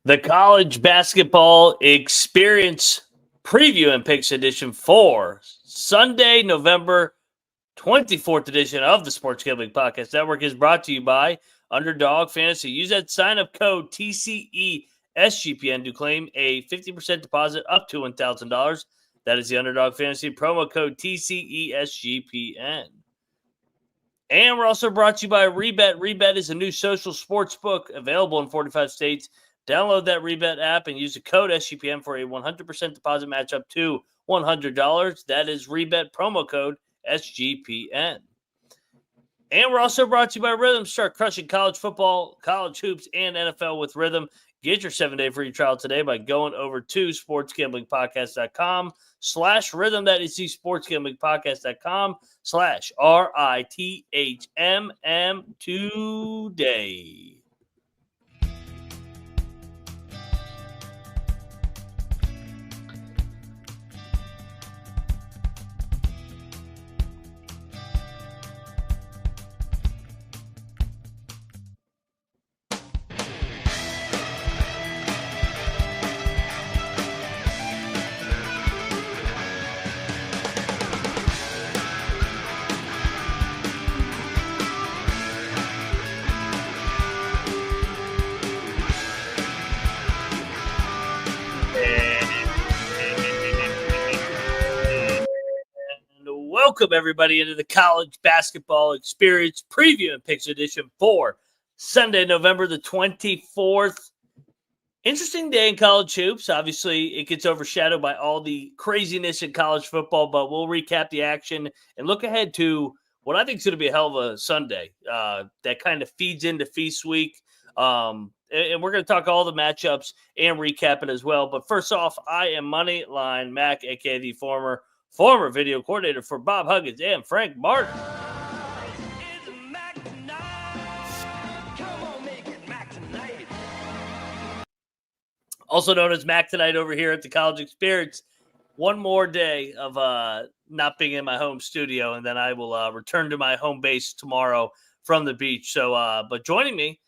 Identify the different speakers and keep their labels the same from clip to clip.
Speaker 1: The college basketball experience preview and picks edition for Sunday, November 24th edition of the Sports Gambling Podcast Network is brought to you by Underdog Fantasy. Use that sign-up code TCESGPN to claim a 50% deposit up to $1,000. That is the Underdog Fantasy promo code TCESGPN. And we're also brought to you by Rebet. Rebet is a new social sports book available in 45 states. Download that Rebet app and use the code SGPN for a 100% deposit match up to $100. That is Rebet promo code SGPN. And we're also brought to you by Rhythm. Start crushing college football, college hoops, and NFL with Rhythm. Get your 7-day free trial today by going over to sportsgamblingpodcast.com/rhythm. That is the sportsgamblingpodcast.com/RITHMM today. Welcome, everybody, into the college basketball experience preview and picks edition for Sunday, November the 24th. Interesting day in college hoops. Obviously, it gets overshadowed by all the craziness in college football, but we'll recap the action and look ahead to what I think is going to be a hell of a Sunday that kind of feeds into Feast Week. And we're going to talk all the matchups and recap it as well. But first off, I am Moneyline Mac, a.k.a. the former video coordinator for Bob Huggins and Frank Martin. Also known as Mac Tonight over here at the College Experience. One more day of not being in my home studio, and then I will return to my home base tomorrow from the beach. So, but joining me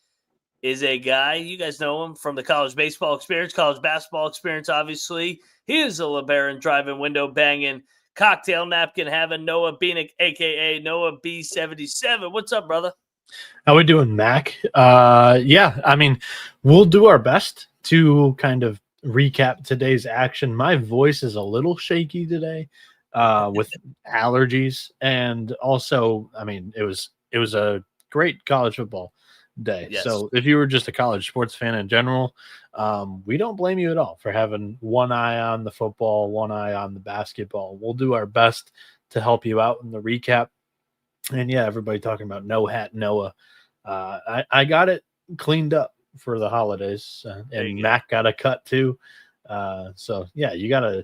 Speaker 1: is a guy, you guys know him from the college baseball experience, college basketball experience, obviously. He is a LeBaron driving, window banging, cocktail napkin having Noah Bieniek, a.k.a. Noah B77. What's up, brother?
Speaker 2: How we doing, Mac? Yeah, I mean, we'll do our best to kind of recap today's action. My voice is a little shaky today with allergies. And also, I mean, it was a great college football day.
Speaker 1: Yes.
Speaker 2: So if you were just a college sports fan in general, we don't blame you at all for having one eye on the football, one eye on the basketball. We'll do our best to help you out in the recap. And yeah, everybody talking about No Hat Noah. I got it cleaned up for the holidays, and Mac got a cut too. So yeah, you gotta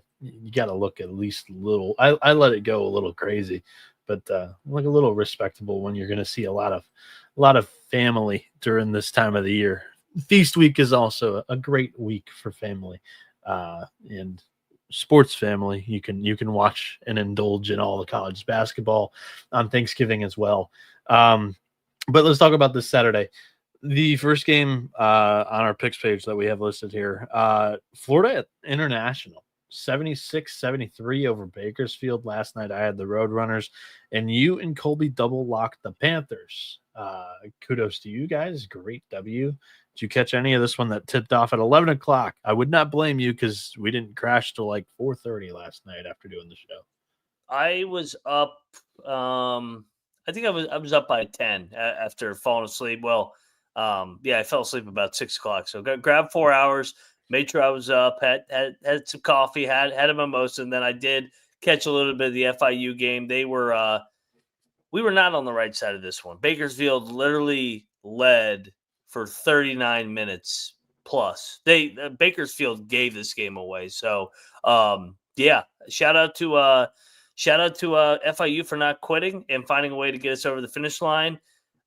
Speaker 2: look at least a little. I let it go a little crazy, but look a little respectable when you're gonna see a lot of family during this time of the year. Feast week is also a great week for family, and sports family. You can watch and indulge in all the college basketball on Thanksgiving as well. But let's talk about this Saturday. The first game on our picks page that we have listed here, Florida International, 76-73 over Bakersfield last night. I had the Roadrunners, and you and Colby double locked the Panthers. Kudos to you guys. Great W. Did you catch any of this one that tipped off at 11 o'clock? I would not blame you because we didn't crash till like 4:30 last night after doing the show.
Speaker 1: I was up. I think I was up by 10 after falling asleep. Well, yeah, I fell asleep about 6 o'clock. So grabbed 4 hours, made sure I was up, had some coffee, had a mimosa, and then I did catch a little bit of the FIU game. They were we were not on the right side of this one. Bakersfield literally led for 39 minutes plus. Bakersfield gave this game away. So yeah, shout out to FIU for not quitting and finding a way to get us over the finish line.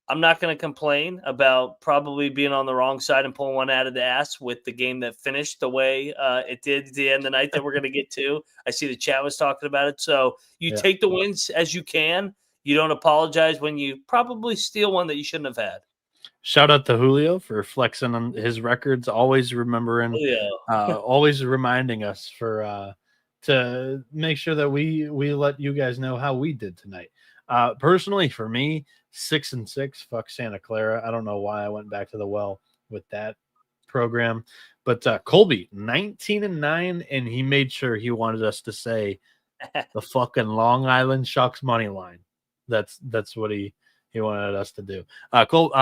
Speaker 1: I'm not going to complain about probably being on the wrong side and pulling one out of the ass with the game that finished the way it did at the end of the night that we're going to get to. I see the chat was talking about it. So you take the wins as you can. You don't apologize when you probably steal one that you shouldn't have had.
Speaker 2: Shout out to Julio for flexing on his records, always remembering, always reminding us to make sure that we let you guys know how we did tonight. Personally, for me, 6-6. Fuck Santa Clara. I don't know why I went back to the well with that program, but Colby 19-9, and he made sure he wanted us to say the fucking Long Island Shucks money line. That's what he wanted us to do.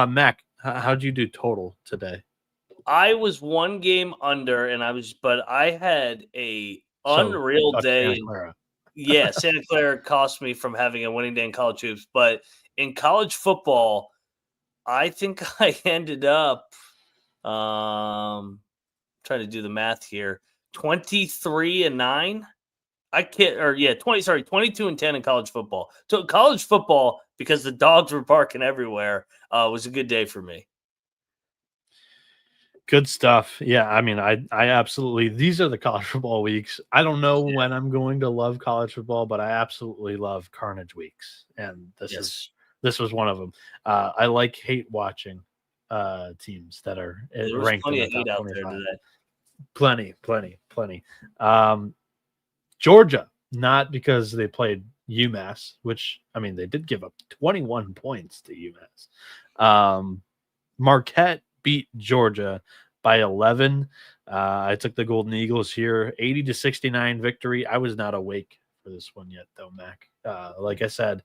Speaker 2: Mac, how'd you do total today?
Speaker 1: I was one game under, but I had a unreal day. Yeah, Santa Clara cost me from having a winning day in college hoops, but in college football, I think I ended up trying to do the math here. 23-9. 22-10 in college football. So college football, because the dogs were barking everywhere, was a good day for me.
Speaker 2: Good stuff. Yeah, I mean, I absolutely, these are the college football weeks. I don't know when I'm going to love college football, but I absolutely love carnage weeks, and this was one of them. I hate watching teams that are ranked in the top 25. Plenty. Georgia, not because they played UMass, which, I mean, they did give up 21 points to UMass. Marquette beat Georgia by 11. I took the Golden Eagles here, 80-69 victory. I was not awake for this one yet, though, Mac. Like I said,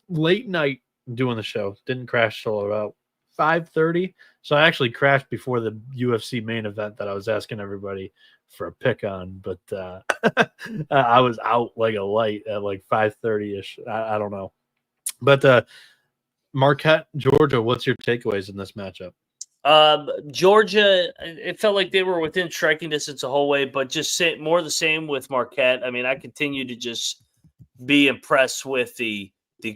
Speaker 2: late night doing the show, didn't crash till about 5:30. So I actually crashed before the UFC main event that I was asking everybody for a pick on, but I was out like a light at like 5:30ish. I don't know, but Marquette, Georgia, what's your takeaways in this matchup?
Speaker 1: Georgia, it felt like they were within striking distance the whole way, but just more of the same with Marquette. I mean, I continue to just be impressed with the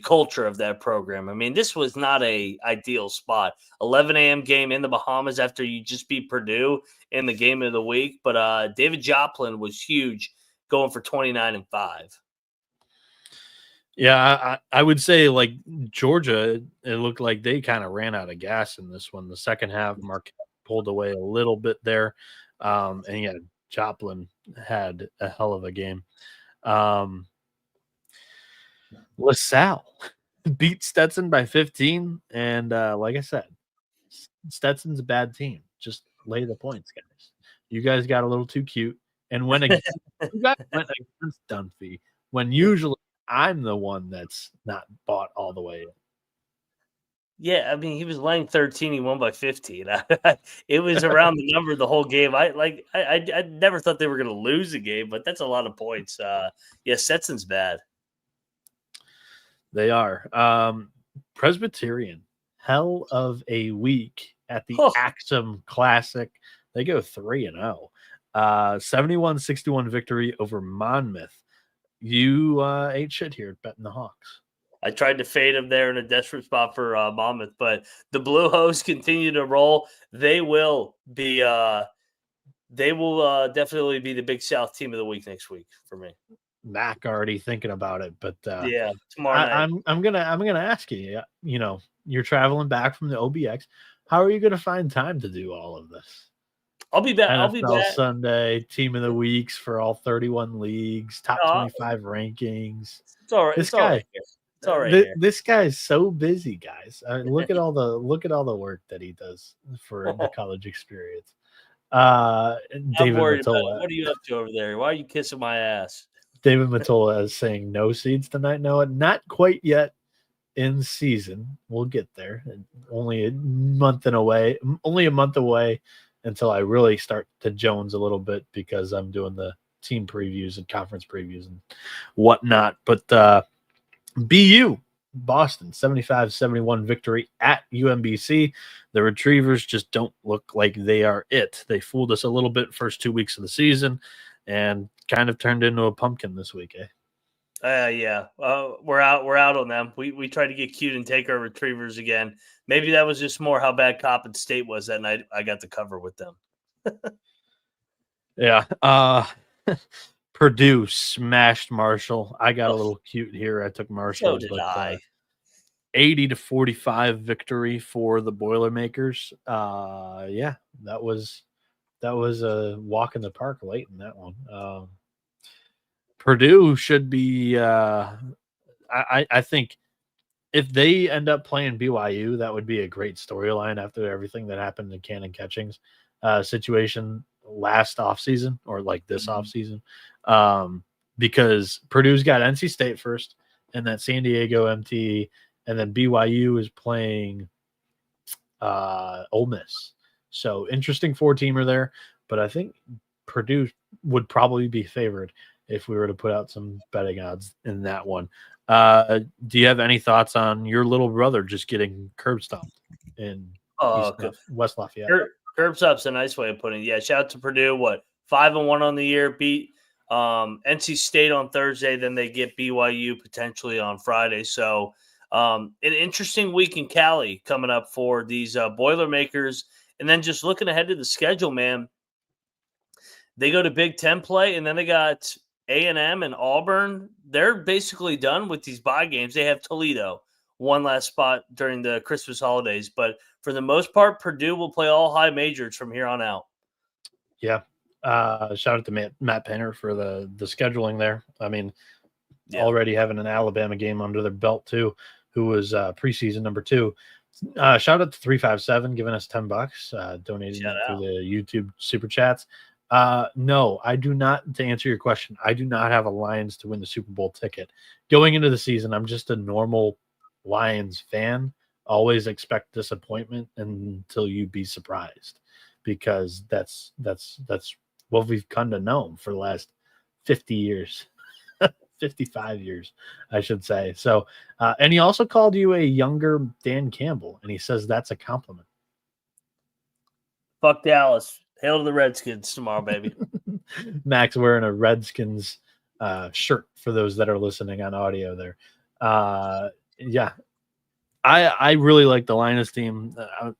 Speaker 1: culture of that program. I mean, this was not a ideal spot. 11 a.m. game in the Bahamas after you just beat Purdue in the game of the week. But David Joplin was huge, going for 29-5.
Speaker 2: Yeah, I would say like Georgia, it looked like they kind of ran out of gas in this one. The second half, Marquette pulled away a little bit there. And yeah, Joplin had a hell of a game. LaSalle beat Stetson by 15. And like I said, Stetson's a bad team. Just lay the points, guys. You guys got a little too cute. And when you guys went against Dunphy, when usually I'm the one that's not bought all the way in.
Speaker 1: Yeah, I mean, he was laying 13. He won by 15. It was around the number the whole game. I never thought they were going to lose a game, but that's a lot of points. Yeah, Stetson's bad.
Speaker 2: They are. Presbyterian, hell of a week at the Axum Classic. They go 3-0. 71-61 victory over Monmouth. You ate shit here betting the Hawks.
Speaker 1: I tried to fade them there in a desperate spot for Monmouth, but the Blue Hose continue to roll. They will be. They will definitely be the Big South team of the week next week for me.
Speaker 2: Mac already thinking about it, but
Speaker 1: yeah, tomorrow night.
Speaker 2: I'm gonna ask you. You know, you're traveling back from the OBX. How are you gonna find time to do all of this?
Speaker 1: I'll be back. I'll
Speaker 2: be back Sunday, team of the weeks for all 31 leagues, top 25 rankings.
Speaker 1: It's all right.
Speaker 2: This guy.
Speaker 1: It's all right.
Speaker 2: This guy's so busy, guys. Look at all the work that he does for the college experience. David Matola.
Speaker 1: What are you up to over there? Why are you kissing my ass?
Speaker 2: David Matola is saying no seeds tonight. Noah, not quite yet in season. We'll get there. Only a month away until I really start to Jones a little bit because I'm doing the team previews and conference previews and whatnot. But BU, Boston, 75-71 victory at UMBC. The Retrievers just don't look like they are it. They fooled us a little bit first 2 weeks of the season and kind of turned into a pumpkin this week,
Speaker 1: yeah. We're out on them. We tried to get cute and take our Retrievers again. Maybe that was just more how bad Coppin State was that night. I got the cover with them.
Speaker 2: Yeah. Purdue smashed Marshall. I got a little cute here. I took Marshall.
Speaker 1: So did I.
Speaker 2: 80-45 victory for the Boilermakers. Yeah, that was a walk in the park late in that one. Purdue should be. I think if they end up playing BYU, that would be a great storyline after everything that happened in Cannon Catchings situation last offseason or like this offseason. Because Purdue's got NC State first and then San Diego MT, and then BYU is playing Ole Miss. So interesting 4-teamer there, but I think Purdue would probably be favored if we were to put out some betting odds in that one. Do you have any thoughts on your little brother just getting curb stomped in West Lafayette?
Speaker 1: Curb stomp's a nice way of putting it. Yeah, shout out to Purdue. 5-1 on the year, beat NC State on Thursday, then they get BYU potentially on Friday. So an interesting week in Cali coming up for these Boilermakers. And then just looking ahead to the schedule, man, they go to Big Ten play, and then they got A&M and Auburn. They're basically done with these bye games. They have Toledo, one last spot during the Christmas holidays. But for the most part, Purdue will play all high majors from here on out.
Speaker 2: Yeah. Shout out to Matt Penner for the scheduling there. I mean, already having an Alabama game under their belt too, who was preseason number 2. Shout out to 357 giving us $10, donating through the YouTube super chats. No, I do not. To answer your question, I do not have a Lions to win the Super Bowl ticket going into the season. I'm just a normal Lions fan. Always expect disappointment until you be surprised, because that's what we've come to know for the last 50 years, 55 years, I should say. So, and he also called you a younger Dan Campbell, and he says that's a compliment.
Speaker 1: Fuck Dallas. Hail to the Redskins tomorrow, baby.
Speaker 2: Max wearing a Redskins shirt for those that are listening on audio there. Yeah. I really like the Linus team.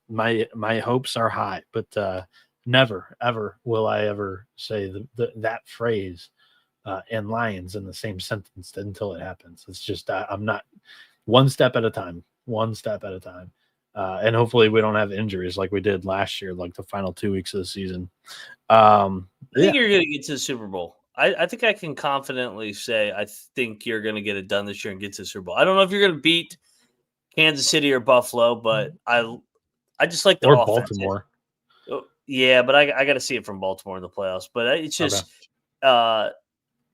Speaker 2: My hopes are high, but never, ever will I ever say that phrase and Lions in the same sentence until it happens. It's just I'm not one step at a time. And hopefully we don't have injuries like we did last year, like the final 2 weeks of the season.
Speaker 1: I think you're going to get to the Super Bowl. I think I can confidently say I think you're going to get it done this year and get to the Super Bowl. I don't know if you're going to beat Kansas City or Buffalo, but I just like the
Speaker 2: or
Speaker 1: offense.
Speaker 2: Baltimore.
Speaker 1: Yeah, but I got to see it from Baltimore in the playoffs. But it's just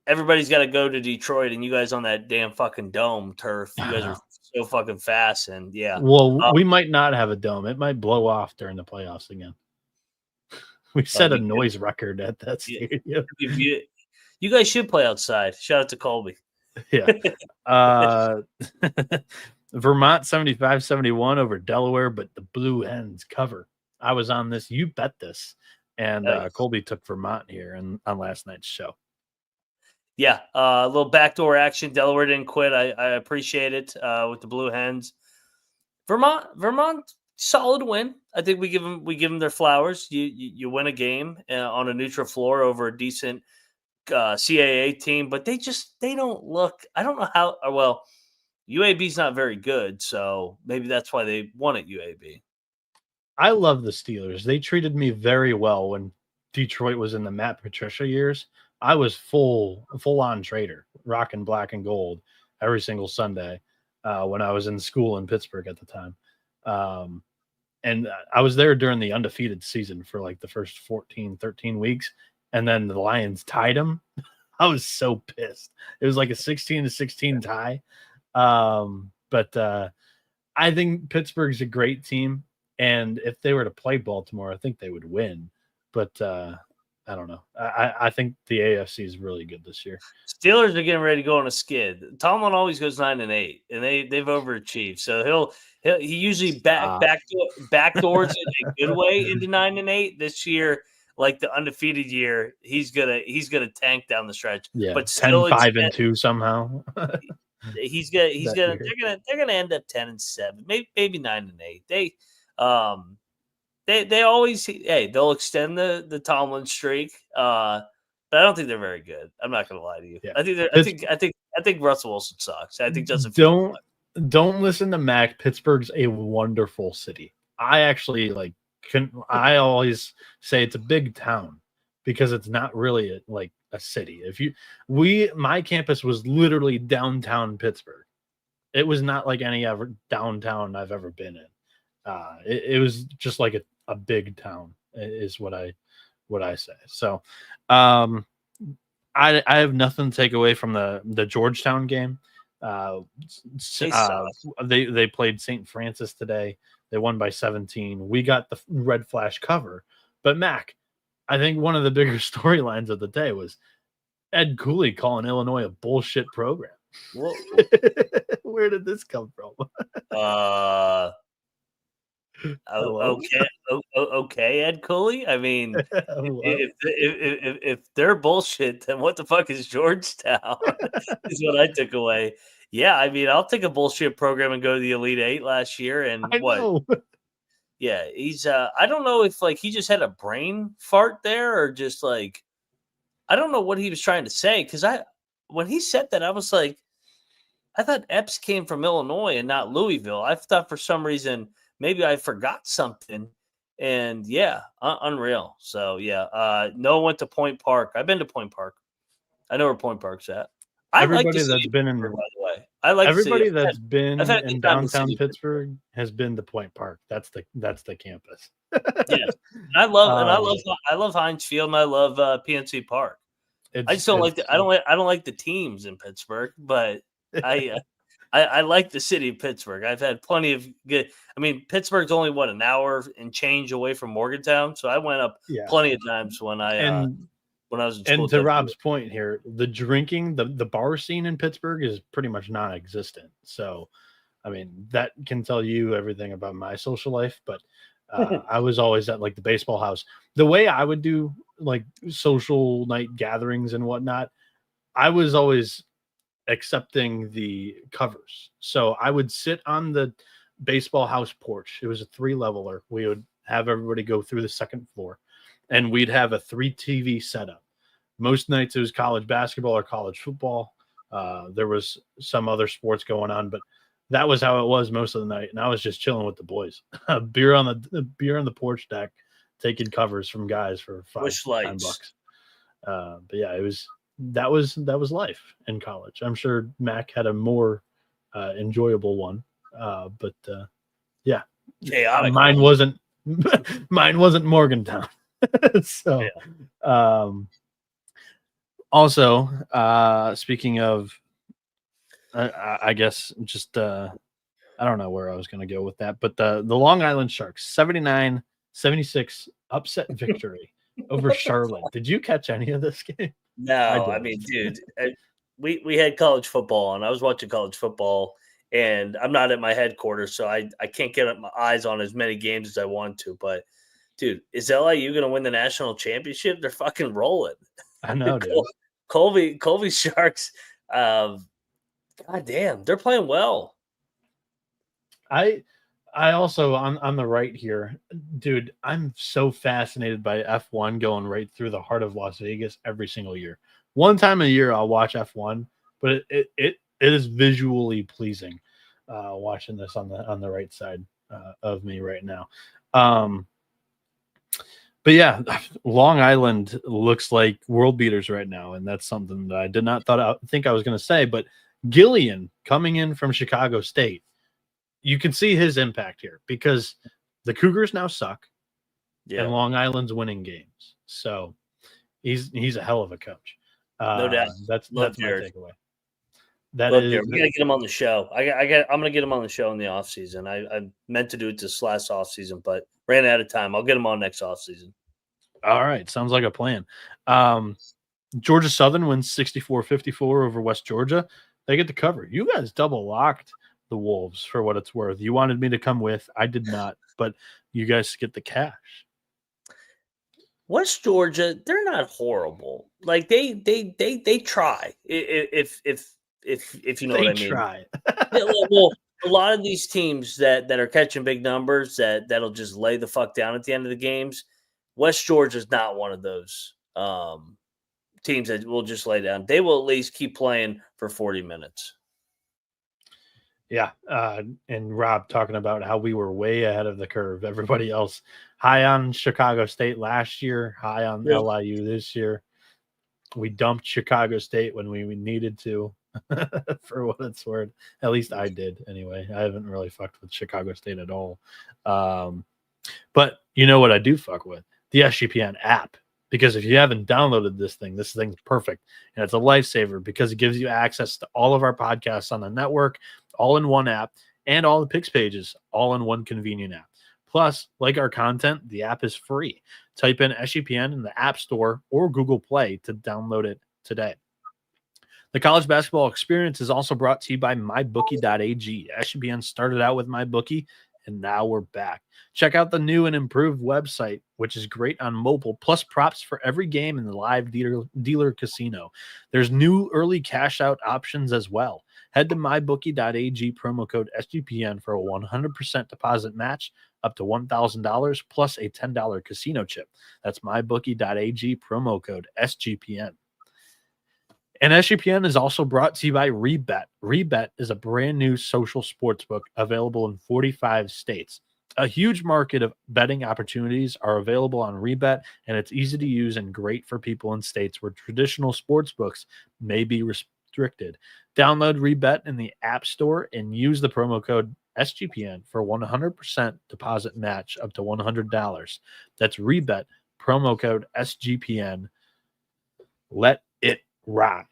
Speaker 1: everybody's got to go to Detroit, and you guys on that damn fucking dome turf. You guys are so fucking fast, and yeah.
Speaker 2: Well, we might not have a dome. It might blow off during the playoffs again. We set a noise record at that stadium.
Speaker 1: You guys should play outside. Shout out to Colby.
Speaker 2: Yeah. Vermont 75-71 over Delaware, but the Blue Hens cover. I was on this. You bet this. And Colby took Vermont here on last night's show.
Speaker 1: Yeah, a little backdoor action. Delaware didn't quit. I appreciate it with the Blue Hens. Vermont, solid win. I think we give them their flowers. You win a game on a neutral floor over a decent CAA team, but they don't look. I don't know how. Well, UAB's not very good, so maybe that's why they won at UAB.
Speaker 2: I love the Steelers. They treated me very well when Detroit was in the Matt Patricia years. I was full on trader, rocking black and gold every single Sunday when I was in school in Pittsburgh at the time. And I was there during the undefeated season for like the first 13 weeks. And then the Lions tied them. I was so pissed. It was like a 16-16 tie. But I think Pittsburgh's a great team. And if they were to play Baltimore, I think they would win. But I don't know. I think the AFC is really good this year.
Speaker 1: Steelers are getting ready to go on a skid. Tomlin always goes 9-8, and they've overachieved. So he usually backdoors in a good way into 9-8. This year, like the undefeated year, he's gonna tank down the stretch.
Speaker 2: Yeah,
Speaker 1: but still
Speaker 2: 10-5-2 somehow.
Speaker 1: They're gonna end up 10-7, maybe 9-8. They always they'll extend the Tomlin streak, but I don't think they're very good. I'm not gonna lie to you. Yeah. I think Russell Wilson sucks. I think Justin
Speaker 2: don't listen to Mac. Pittsburgh's a wonderful city. I actually I always say it's a big town because it's not really a city. My campus was literally downtown Pittsburgh. It was not like any ever downtown I've ever been in. It was just like a big town is what I say. So, I have nothing to take away from the Georgetown game. They played St. Francis today. They won by 17. We got the red flash cover. But Mac, I think one of the bigger storylines of the day was Ed Cooley calling Illinois a bullshit program. Where did this come from?
Speaker 1: Okay, Ed Cooley. I mean, if they're bullshit, then what the fuck is Georgetown? Is what I took away. Yeah, I mean, I'll take a bullshit program and go to the Elite Eight last year, and what? Yeah, he's. I don't know if he just had a brain fart there, or just I don't know what he was trying to say. Because when he said that, I was like, I thought Epps came from Illinois and not Louisville. I thought for some reason maybe I forgot something. And yeah, unreal. So yeah, Noah went to Point Park. I've been to Point Park. I know where Point Park's at.
Speaker 2: Everybody that's been in, by
Speaker 1: the way, I like
Speaker 2: everybody that's been in downtown Pittsburgh has been to Point Park. That's the campus.
Speaker 1: Yeah, I love Heinz Field and I love PNC Park. I just don't I don't like the teams in Pittsburgh, but I like the city of Pittsburgh. I've had plenty of good. I mean, Pittsburgh's only an hour and change away from Morgantown, so I went up plenty of times when I was in school.
Speaker 2: And to Rob's point here, the drinking, the bar scene in Pittsburgh is pretty much non-existent. So, I mean, that can tell you everything about my social life. But I was always at the baseball house. The way I would do social night gatherings and whatnot, I was always accepting the covers. So I would sit on the baseball house porch. It was a 3-leveler. We would have everybody go through the second floor, and we'd have a 3 TV setup. Most nights it was college basketball or college football. There was some other sports going on, but that was how it was most of the night. And I was just chilling with the boys, beer on the porch deck, taking covers from guys for $5-10. But yeah, that was life in college. I'm sure Mac had a more enjoyable one, but yeah, mine wasn't Morgantown. So, yeah. Also, speaking of, I guess just I don't know where I was going to go with that, but the Long Island Sharks 79-76 upset victory over Charlotte. Did you catch any of this game?
Speaker 1: No, I mean, dude, we had college football, and I was watching college football, and I'm not at my headquarters, so I can't get my eyes on as many games as I want to. But, dude, is LIU going to win the national championship? They're fucking rolling.
Speaker 2: I know, dude.
Speaker 1: Colby Sharks, God damn, they're playing well.
Speaker 2: I also on the right here, dude, I'm so fascinated by F1 going right through the heart of Las Vegas every single year. One time a year I'll watch F1, but it is visually pleasing watching this on the right side of me right now. But yeah, Long Island looks like world beaters right now, and that's something that I did not think I was going to say. But Gillian coming in from Chicago State, you can see his impact here because the Cougars now suck, and Long Island's winning games. So he's a hell of a coach.
Speaker 1: No doubt.
Speaker 2: That's my takeaway.
Speaker 1: We gotta get him on the show. I'm gonna get him on the show in the off season. I meant to do it this last off season, but ran out of time. I'll get him on next off season.
Speaker 2: All right, sounds like a plan. Georgia Southern wins 64-54 over West Georgia. They get the cover. You guys double locked the Wolves for what it's worth. You wanted me to come with. I did not, but you guys get the cash.
Speaker 1: West Georgia, they're not horrible. Like they try. If you know what I mean.
Speaker 2: Try.
Speaker 1: Well, a lot of these teams that are catching big numbers that'll just lay the fuck down at the end of the games. West Georgia's not one of those teams that will just lay down. They will at least keep playing for 40 minutes.
Speaker 2: Yeah. And Rob talking about how we were way ahead of the curve. Everybody else high on Chicago State last year, high on
Speaker 1: Yeah.
Speaker 2: LIU this year. We dumped Chicago State when we needed to, for what it's worth. At least I did anyway. I haven't really fucked with Chicago State at all. But you know what I do fuck with? The SGPN app. Because if you haven't downloaded this thing's perfect. And it's a lifesaver because it gives you access to all of our podcasts on the network, all in one app, and all the picks pages, all in one convenient app. Plus, like our content, the app is free. Type in SGPN in the App Store or Google Play to download it today. The college basketball experience is also brought to you by mybookie.ag. SGPN started out with MyBookie, and now we're back. Check out the new and improved website, which is great on mobile, plus props for every game in the live dealer casino. There's new early cash out options as well. Head to mybookie.ag, promo code SGPN for a 100% deposit match up to $1,000 plus a $10 casino chip. That's mybookie.ag, promo code SGPN. And SGPN is also brought to you by Rebet. Rebet is a brand new social sportsbook available in 45 states. A huge market of betting opportunities are available on Rebet, and it's easy to use and great for people in states where traditional sportsbooks may be restricted. Download Rebet in the App Store and use the promo code SGPN for 100% deposit match up to $100. That's Rebet, promo code SGPN. Let it ride.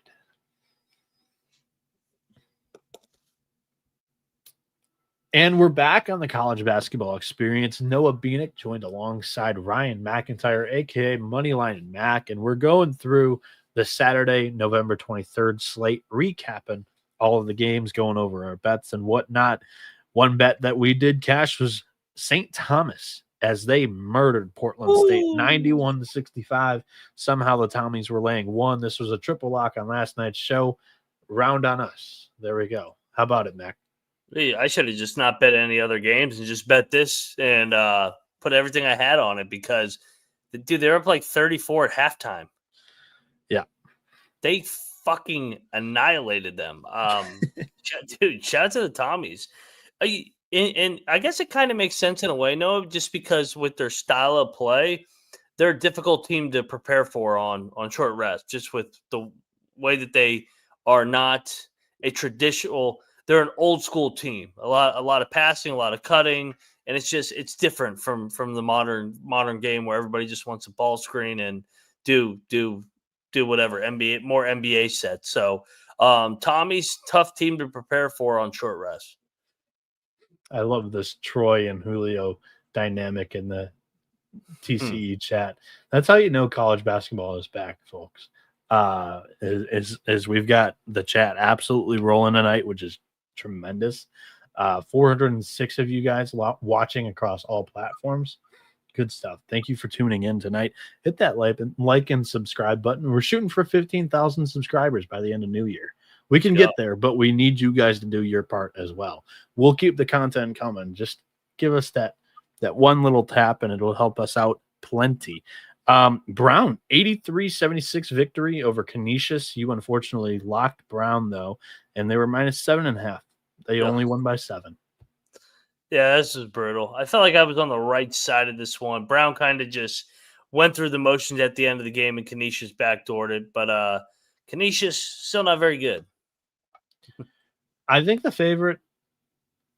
Speaker 2: And we're back on the college basketball experience. Noah Bieniek joined alongside Ryan McIntyre, a.k.a. Moneyline and Mac, and we're going through the Saturday, November 23rd slate, recapping all of the games, going over our bets and whatnot. One bet that we did cash was St. Thomas as they murdered Portland State 91-65. Somehow the Tommies were laying one. This was a triple lock on last night's show. Round on us. There we go. How about it, Mac?
Speaker 1: I should have just not bet any other games and just bet this and put everything I had on it because, dude, they're up like 34 at halftime.
Speaker 2: Yeah.
Speaker 1: They fucking annihilated them. Dude, shout out to the Tommies. And I guess it kind of makes sense in a way, no, just because with their style of play, they're a difficult team to prepare for on short rest, just with the way that they are not a traditional – they're an old school team, a lot of passing, a lot of cutting, and it's different from the modern game where everybody just wants a ball screen and do whatever more NBA sets. So Tommy's tough team to prepare for on short rest.
Speaker 2: I love this Troy and Julio dynamic in the TCE chat. That's how you know college basketball is back, folks. Is we've got the chat absolutely rolling tonight, which is tremendous. 406 of you guys watching across all platforms. Good stuff. Thank you for tuning in tonight. Hit that like and subscribe button. We're shooting for 15,000 subscribers by the end of New Year. We can get there, but we need you guys to do your part as well. We'll keep the content coming. Just give us that one little tap and it'll help us out plenty. Brown, 83-76 victory over Canisius. You unfortunately locked Brown, though, and they were minus 7.5. They only won by 7.
Speaker 1: Yeah, this is brutal. I felt like I was on the right side of this one. Brown kind of just went through the motions at the end of the game, and Canisius backdoored it. But Canisius still not very good.
Speaker 2: I think the favorite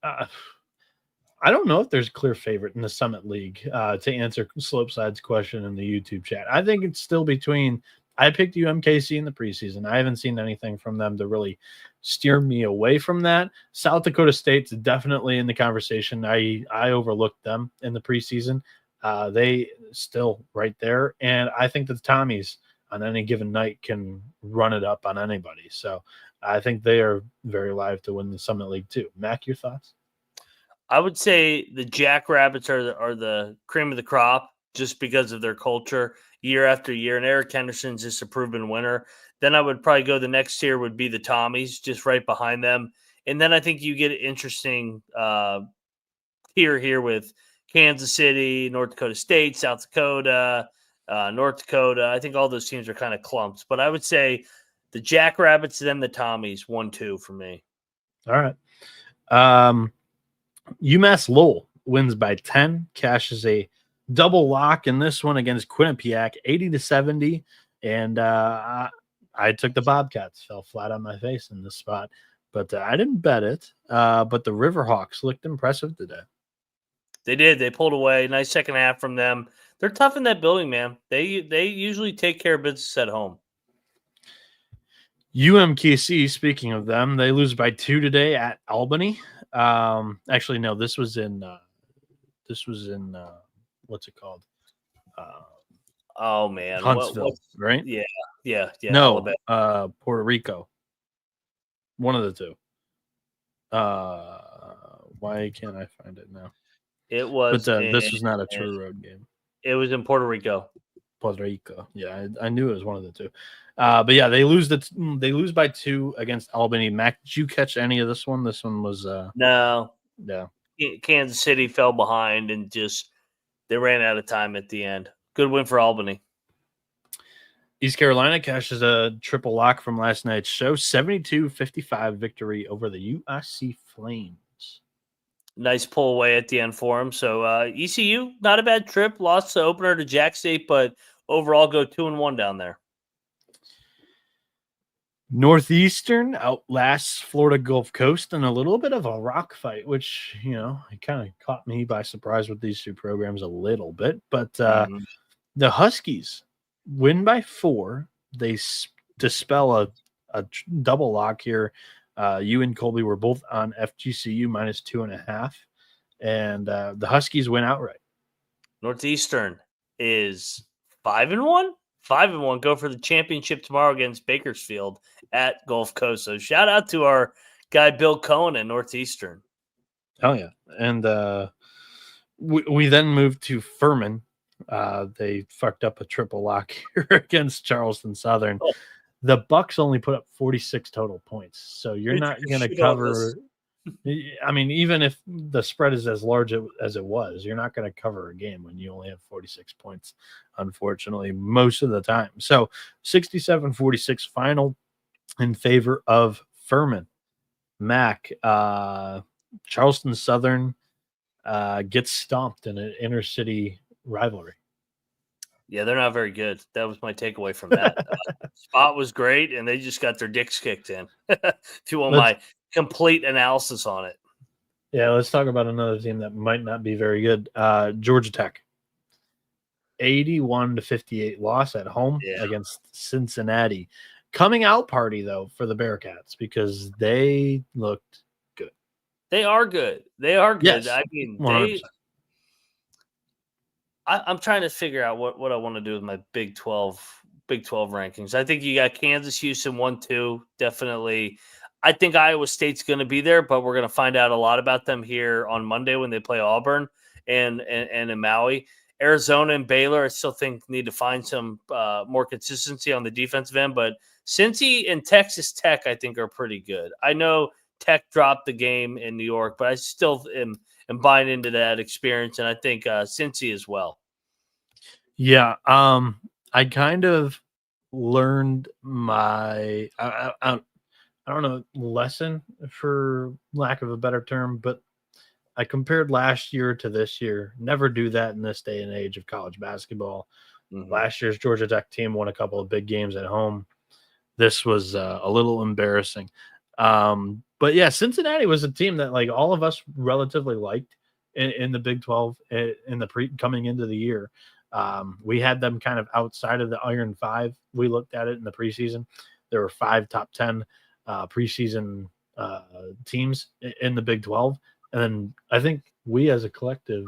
Speaker 2: I don't know if there's a clear favorite in the Summit League to answer Slopeside's question in the YouTube chat. I think it's still between – I picked UMKC in the preseason. I haven't seen anything from them to really steer me away from that. South Dakota State's definitely in the conversation. I overlooked them in the preseason. They still right there. And I think that the Tommies on any given night can run it up on anybody. So I think they are very live to win the Summit League too. Mac, your thoughts?
Speaker 1: I would say the Jackrabbits are the cream of the crop just because of their culture year after year. And Eric Henderson's just a proven winner. Then I would probably go the next tier would be the Tommies, just right behind them. And then I think you get an interesting tier here with Kansas City, North Dakota State, South Dakota, North Dakota. I think all those teams are kind of clumps. But I would say the Jackrabbits, then the Tommies, 1-2 for me.
Speaker 2: All right. UMass Lowell wins by 10, cashes a double lock in this one against Quinnipiac, 80-70. And I took the Bobcats, fell flat on my face in this spot, but I didn't bet it. But the Riverhawks looked impressive today.
Speaker 1: They did. They pulled away. Nice second half from them. They're tough in that building, man. They usually take care of business at home.
Speaker 2: UMKC, speaking of them, they lose by 2 today at Albany. Actually, no, this was in what's it called?
Speaker 1: Oh man,
Speaker 2: Huntsville, right?
Speaker 1: Yeah.
Speaker 2: No, Puerto Rico. One of the two. Why can't I find it now?
Speaker 1: It was,
Speaker 2: but this was not a true road game.
Speaker 1: It was in Puerto Rico.
Speaker 2: Puerto Rico. Yeah, I knew it was one of the two. But yeah, they lose by 2 against Albany. Mac, did you catch any of this one? This one was
Speaker 1: no.
Speaker 2: Yeah.
Speaker 1: Kansas City fell behind and just they ran out of time at the end. Good win for Albany.
Speaker 2: East Carolina cashes a triple lock from last night's show, 72-55 victory over the USC Flames.
Speaker 1: Nice pull away at the end for them. So ECU, not a bad trip. Lost the opener to Jack State, but overall go 2-1 down there.
Speaker 2: Northeastern outlasts Florida Gulf Coast in a little bit of a rock fight, which, it kind of caught me by surprise with these two programs a little bit. But the Huskies win by 4. They dispel a double lock here. You and Colby were both on FGCU minus 2.5. And the Huskies win outright.
Speaker 1: Northeastern is 5-1. 5-1, go for the championship tomorrow against Bakersfield at Gulf Coast. So shout out to our guy Bill Cohen at Northeastern.
Speaker 2: Oh yeah, and we then moved to Furman. They fucked up a triple lock here against Charleston Southern. Oh. The Bucks only put up 46 total points, so you're not going to cover. I mean, even if the spread is as large as it was, you're not going to cover a game when you only have 46 points, unfortunately, most of the time. So 67-46 final in favor of Furman. Mac, Charleston Southern gets stomped in an inner city rivalry.
Speaker 1: Yeah, they're not very good. That was my takeaway from that. Spot was great, and they just got their dicks kicked in. If you want my complete analysis on it.
Speaker 2: Yeah, let's talk about another team that might not be very good. Georgia Tech. 81-58 loss at home against Cincinnati. Coming out party, though, for the Bearcats because they looked good.
Speaker 1: They are good. Yes, I mean,
Speaker 2: 100%.
Speaker 1: I'm trying to figure out what I want to do with my Big 12 rankings. I think you got Kansas, Houston 1-2, definitely. I think Iowa State's going to be there, but we're going to find out a lot about them here on Monday when they play Auburn and in Maui. Arizona and Baylor, I still think need to find some more consistency on the defensive end, but Cincy and Texas Tech, I think, are pretty good. I know Tech dropped the game in New York, but I still am buying into that experience, and I think Cincy as well. Yeah,
Speaker 2: I kind of learned my I don't know, lesson, for lack of a better term, but I compared last year to this year. Never do that in this day and age of college basketball. Mm-hmm. Last year's Georgia Tech team won a couple of big games at home. This was a little embarrassing. But yeah, Cincinnati was a team that all of us relatively liked in the Big 12 in the coming into the year. We had them kind of outside of the Iron Five. We looked at it in the preseason. There were 5 top 10 preseason teams in the Big 12. And then I think we as a collective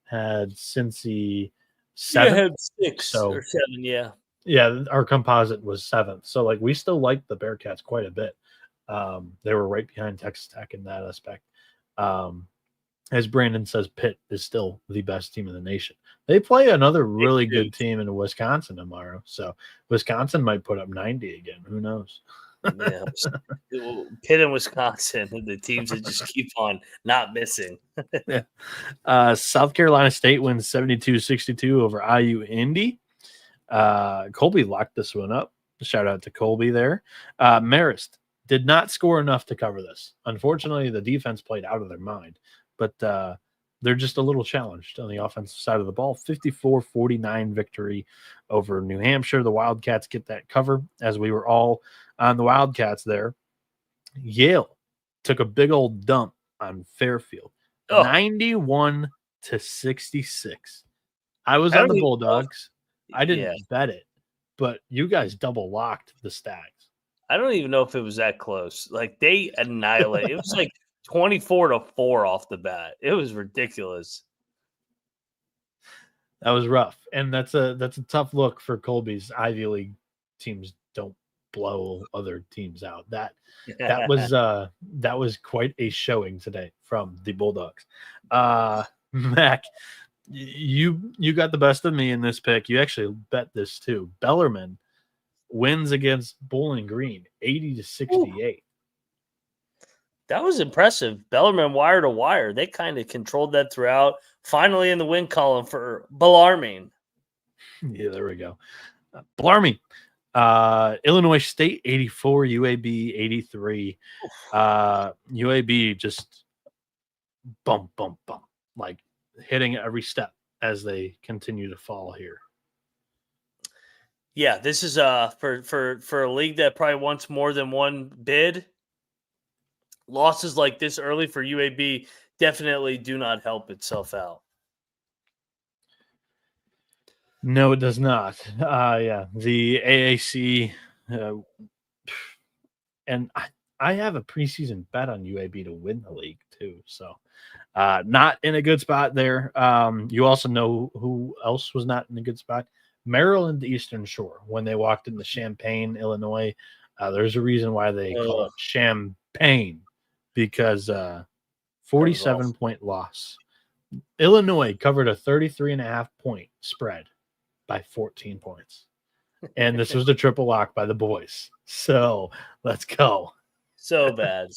Speaker 2: had Cincy 7.
Speaker 1: Yeah, had 6 or 7, yeah.
Speaker 2: Yeah, our composite was 7th. So we still liked the Bearcats quite a bit. They were right behind Texas Tech in that aspect. As Brandon says, Pitt is still the best team in the nation. They play another really good team in Wisconsin tomorrow. So Wisconsin might put up 90 again. Who knows?
Speaker 1: Yeah. Pitt and Wisconsin, the teams that just keep on not missing.
Speaker 2: Yeah. South Carolina State wins 72-62 over IU Indy. Colby locked this one up. Shout out to Colby there. Marist Did not score enough to cover this. Unfortunately, the defense played out of their mind, but they're just a little challenged on the offensive side of the ball. 54-49 victory over New Hampshire. The Wildcats get that cover, as we were all on the Wildcats there. Yale took a big old dump on Fairfield, 91-66. I was on the Bulldogs. I didn't bet it, but you guys double locked the Stags.
Speaker 1: I don't even know if it was that close. Like, they annihilated. It was like 24-4 off the bat. It was ridiculous.
Speaker 2: That was rough, and that's a tough look for Colby's Ivy League teams. Don't blow other teams out. That was quite a showing today from the Bulldogs. Mac, you got the best of me in this pick. You actually bet this too. Bellarmine wins against Bowling Green, 80-68. Ooh.
Speaker 1: That was impressive. Bellarmine wire to wire. They kind of controlled that throughout. Finally in the win column for Bellarmine.
Speaker 2: Yeah, there we go. Bellarmine. Illinois State 84, UAB 83. UAB just bump, like hitting every step as they continue to fall here.
Speaker 1: Yeah, this is for a league that probably wants more than one bid. Losses like this early for UAB definitely do not help itself out.
Speaker 2: No, it does not. The AAC, and I have a preseason bet on UAB to win the league too. So, not in a good spot there. You also know who else was not in a good spot? Maryland Eastern Shore. When they walked into Champaign, Illinois, there's a reason why they call it Champagne, because 47-point loss. Illinois covered a 33.5 point spread by 14 points. And this was the triple lock by the boys. So let's go.
Speaker 1: So bad.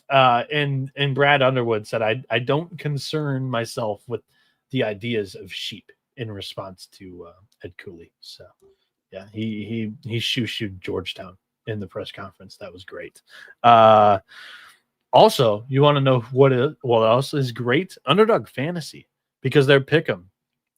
Speaker 2: And Brad Underwood said, I don't concern myself with the ideas of sheep, in response to Ed Cooley. So yeah, he shoo-shooed Georgetown in the press conference. That was great. Also, you want to know what else is great? Underdog Fantasy, because their pick'em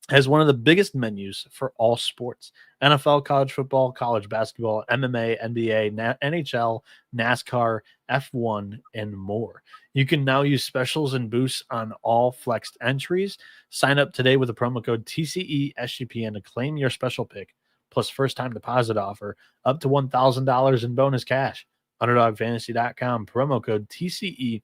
Speaker 2: has one of the biggest menus for all sports: NFL, college football, college basketball, MMA, NBA, NHL, NASCAR, F1, and more. You can now use specials and boosts on all flexed entries. Sign up today with the promo code TCESGPN to claim your special pick, plus first-time deposit offer up to $1,000 in bonus cash. UnderdogFantasy.com, promo code TCESGPN.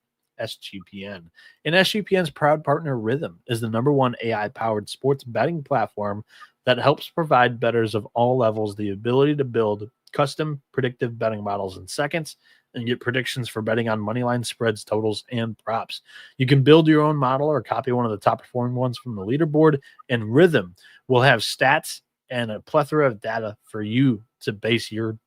Speaker 2: And SGPN's proud partner, Rhythm, is the #1 AI-powered sports betting platform that helps provide bettors of all levels the ability to build custom predictive betting models in seconds and get predictions for betting on moneyline spreads, totals, and props. You can build your own model or copy one of the top performing ones from the leaderboard, and Rhythm will have stats and a plethora of data for you to base your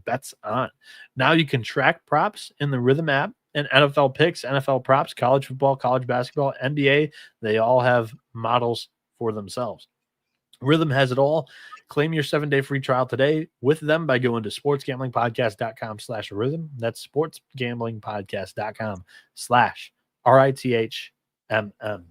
Speaker 2: bets on. Now you can track props in the Rhythm app, and NFL picks, NFL props, college football, college basketball, NBA. They all have models for themselves. Rhythm has it all. Claim your 7-day free trial today with them by going to sportsgamblingpodcast.com/rhythm. That's sportsgamblingpodcast.com/RITHMM.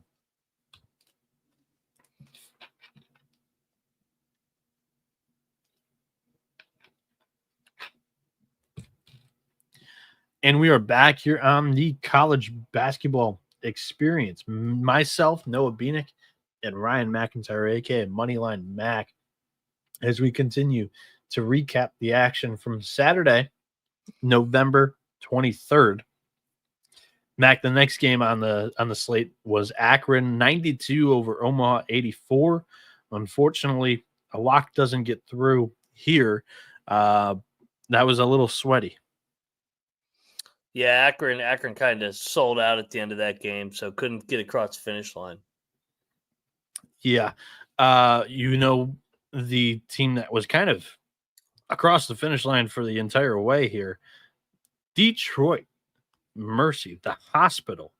Speaker 2: And we are back here on the college basketball experience. Myself, Noah Bieniek, and Ryan McIntyre, aka Moneyline Mac, as we continue to recap the action from Saturday, November 23rd. Mac, the next game on the slate was Akron 92 over Omaha 84. Unfortunately, a lock doesn't get through here. That was a little sweaty.
Speaker 1: Yeah, Akron kind of sold out at the end of that game, so couldn't get across the finish line.
Speaker 2: Yeah. The team that was kind of across the finish line for the entire way here, Detroit Mercy, the hospital,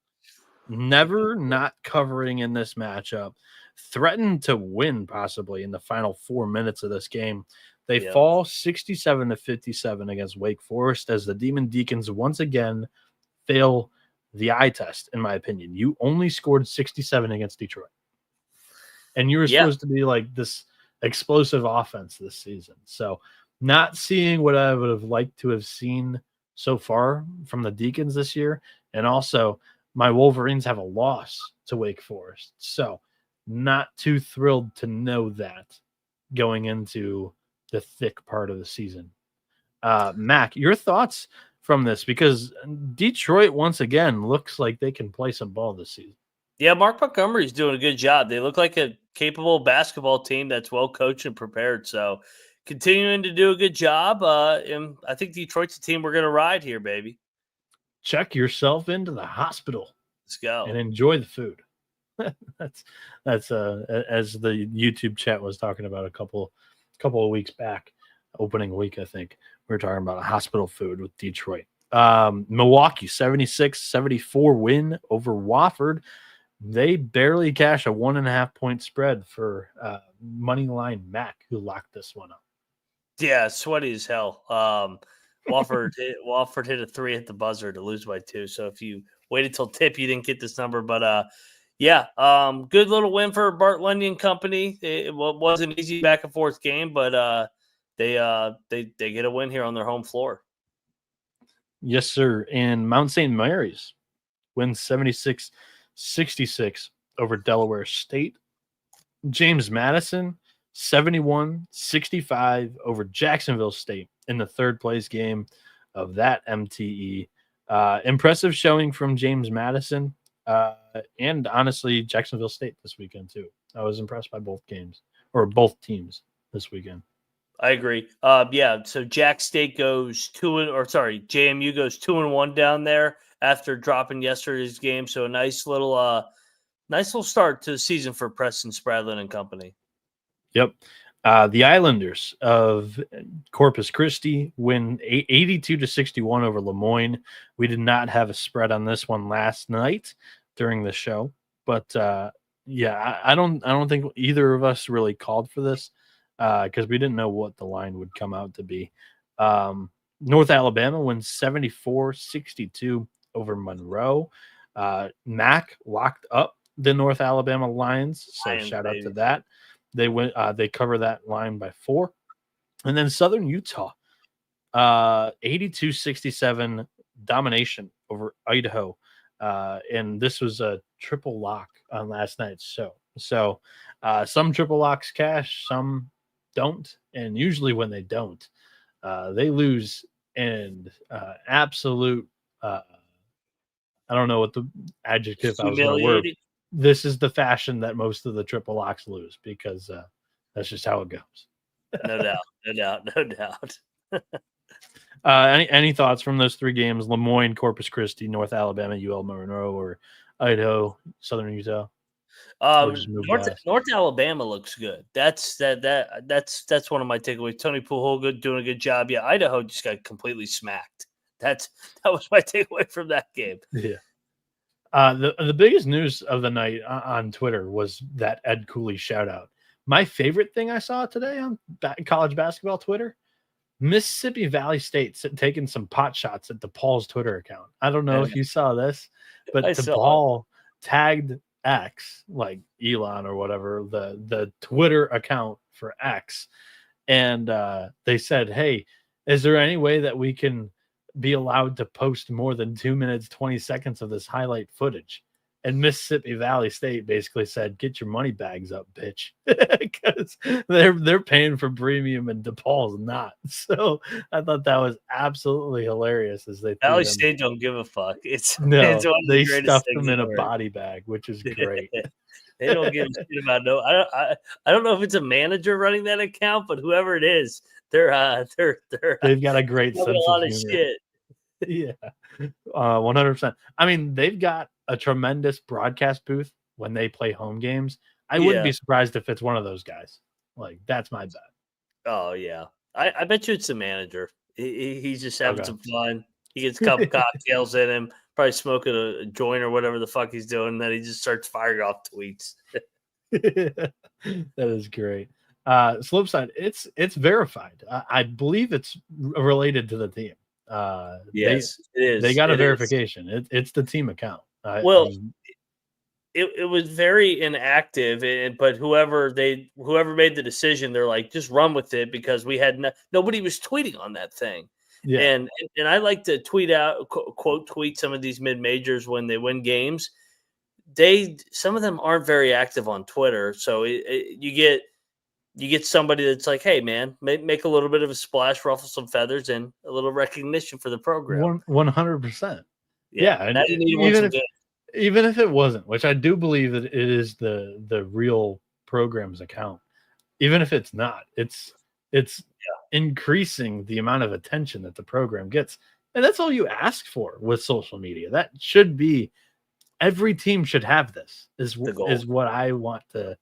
Speaker 2: never not covering in this matchup, threatened to win possibly in the final 4 minutes of this game. They
Speaker 1: Yep.
Speaker 2: fall 67-57 against Wake Forest as the Demon Deacons once again fail the eye test, in my opinion. You only scored 67 against Detroit. And you were supposed to be like this explosive offense this season. So not seeing what I would have liked to have seen so far from the Deacons this year. And also my Wolverines have a loss to Wake Forest. So not too thrilled to know that going into the thick part of the season. Mac, your thoughts from this? Because Detroit, once again, looks like they can play some ball this season.
Speaker 1: Yeah, Mark Montgomery's doing a good job. They look like a capable basketball team that's well coached and prepared. So continuing to do a good job. And I think Detroit's a team we're going to ride here, baby.
Speaker 2: Check yourself into the hospital.
Speaker 1: Let's go.
Speaker 2: And enjoy the food. that's as the YouTube chat was talking about a couple of weeks back, opening week, I think. We were talking about hospital food with Detroit. Milwaukee 76-74 win over Wofford. They barely cash a 1.5 point spread for money line Mac, who locked this one up.
Speaker 1: Yeah, sweaty as hell. Wofford hit a 3 at the buzzer to lose by 2. So if you waited till tip, you didn't get this number. But good little win for Bart Lundy and company. It wasn't an easy back and forth game, but they get a win here on their home floor.
Speaker 2: Yes, sir. And Mount St. Mary's wins 76-66 over Delaware State. James Madison 71-65 over Jacksonville State in the third place game of that MTE. Impressive showing from James Madison and honestly Jacksonville State this weekend too. I was impressed by both teams this weekend.
Speaker 1: I agree. So Jack State goes JMU goes 2-1 down there after dropping yesterday's game. So a nice little start to the season for Preston Spradlin and company.
Speaker 2: Yep. The Islanders of Corpus Christi win 82-61 over Lemoyne. We did not have a spread on this one last night during the show, but I don't think either of us really called for this because we didn't know what the line would come out to be. North Alabama wins 74-62 over Monroe. Mac locked up the North Alabama Lions, so shout out to that. They went. They cover that line by 4, and then Southern Utah, 82-67 domination over Idaho, and this was a triple lock on last night's show. So some triple locks cash, some don't, and usually when they don't, they lose. And absolute, I don't know what the adjective I was going to word. This is the fashion that most of the triple locks lose because that's just how it goes.
Speaker 1: No doubt.
Speaker 2: Any thoughts from those 3 games? Lemoyne, Corpus Christi, North Alabama, UL Monroe, or Idaho, Southern Utah?
Speaker 1: North Alabama looks good. That's one of my takeaways. Tony Pujols doing a good job. Yeah, Idaho just got completely smacked. That was my takeaway from that game.
Speaker 2: Yeah. The biggest news of the night on Twitter was that Ed Cooley shout out. My favorite thing I saw today on college basketball Twitter, Mississippi Valley State taking some pot shots at DePaul's Twitter account. I don't know if you saw this, but DePaul tagged X, like Elon or whatever, the Twitter account for X. And they said, hey, is there any way that we can be allowed to post more than 2 minutes, 20 seconds of this highlight footage? And Mississippi Valley State basically said, get your money bags up, bitch. Because they're paying for premium and DePaul's not. So I thought that was absolutely hilarious as they
Speaker 1: Valley State don't give a fuck.
Speaker 2: They stuffed them in a body bag, which is great.
Speaker 1: They don't give a shit about I don't know if it's a manager running that account, but whoever it is, they've
Speaker 2: got a great sense of humor.
Speaker 1: Shit.
Speaker 2: Yeah, 100%. I mean, they've got a tremendous broadcast booth when they play home games. I wouldn't be surprised if it's one of those guys. Like, that's my bet.
Speaker 1: Oh yeah, I bet you it's the manager. He's just having some fun. He gets a couple cocktails in him, probably smoking a joint or whatever the fuck he's doing. And then he just starts firing off tweets.
Speaker 2: That is great. Slope side, it's verified. I believe it's related to the team.
Speaker 1: Yes, it is.
Speaker 2: They got a
Speaker 1: It is.
Speaker 2: verification. It's the team account.
Speaker 1: Well, it was very inactive, but whoever made the decision, they're like, just run with it because we had nobody was tweeting on that thing.
Speaker 2: yeah.
Speaker 1: And I like to tweet out, quote tweet some of these mid majors when they win games. Some of them aren't very active on Twitter, so you get somebody that's like, hey man, make a little bit of a splash, ruffle some feathers, and a little recognition for the program.
Speaker 2: 100%.
Speaker 1: Yeah, and
Speaker 2: even if it wasn't, which I do believe that it is the real program's account. Even if it's not, it's increasing the amount of attention that the program gets, and that's all you ask for with social media. That should be every team should have this. Is what I want to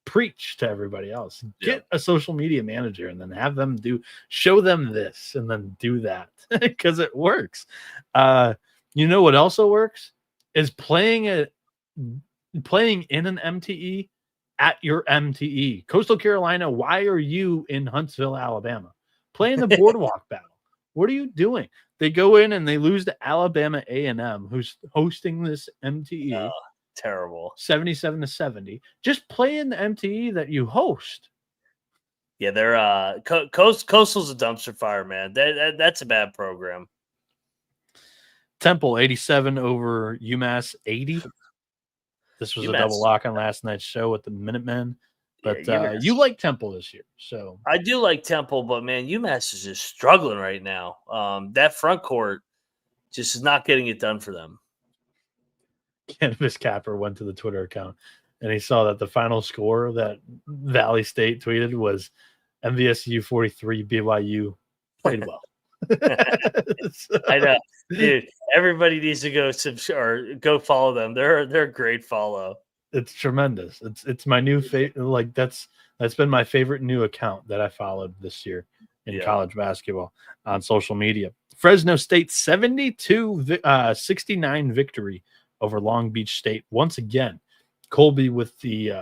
Speaker 2: preach to everybody else. Get a social media manager and then have them show them this and then do that because it works. You know what also works is playing in an MTE at your MTE. Coastal Carolina, why are you in Huntsville, Alabama? Playing the boardwalk battle. What are you doing? They go in and they lose to Alabama A&M, who's hosting this MTE.
Speaker 1: Terrible.
Speaker 2: 77-70. Just play in the MTE that you host.
Speaker 1: Yeah, they're Coastal's a dumpster fire, man. That's a bad program.
Speaker 2: Temple 87 over UMass 80. This was a double lock on last night's show with the Minutemen. But you like Temple this year, so
Speaker 1: I do like Temple, but man, UMass is just struggling right now. That front court just is not getting it done for them.
Speaker 2: Cannabis Capper went to the Twitter account and he saw that the final score that Valley State tweeted was MVSU 43, BYU played well.
Speaker 1: I know, dude. Everybody needs to go follow them. They're a great follow.
Speaker 2: It's tremendous. It's my new favorite. Like that's been my favorite new account that I followed this year in college basketball on social media. Fresno State 72-69 victory over Long Beach State. Once again, Colby with the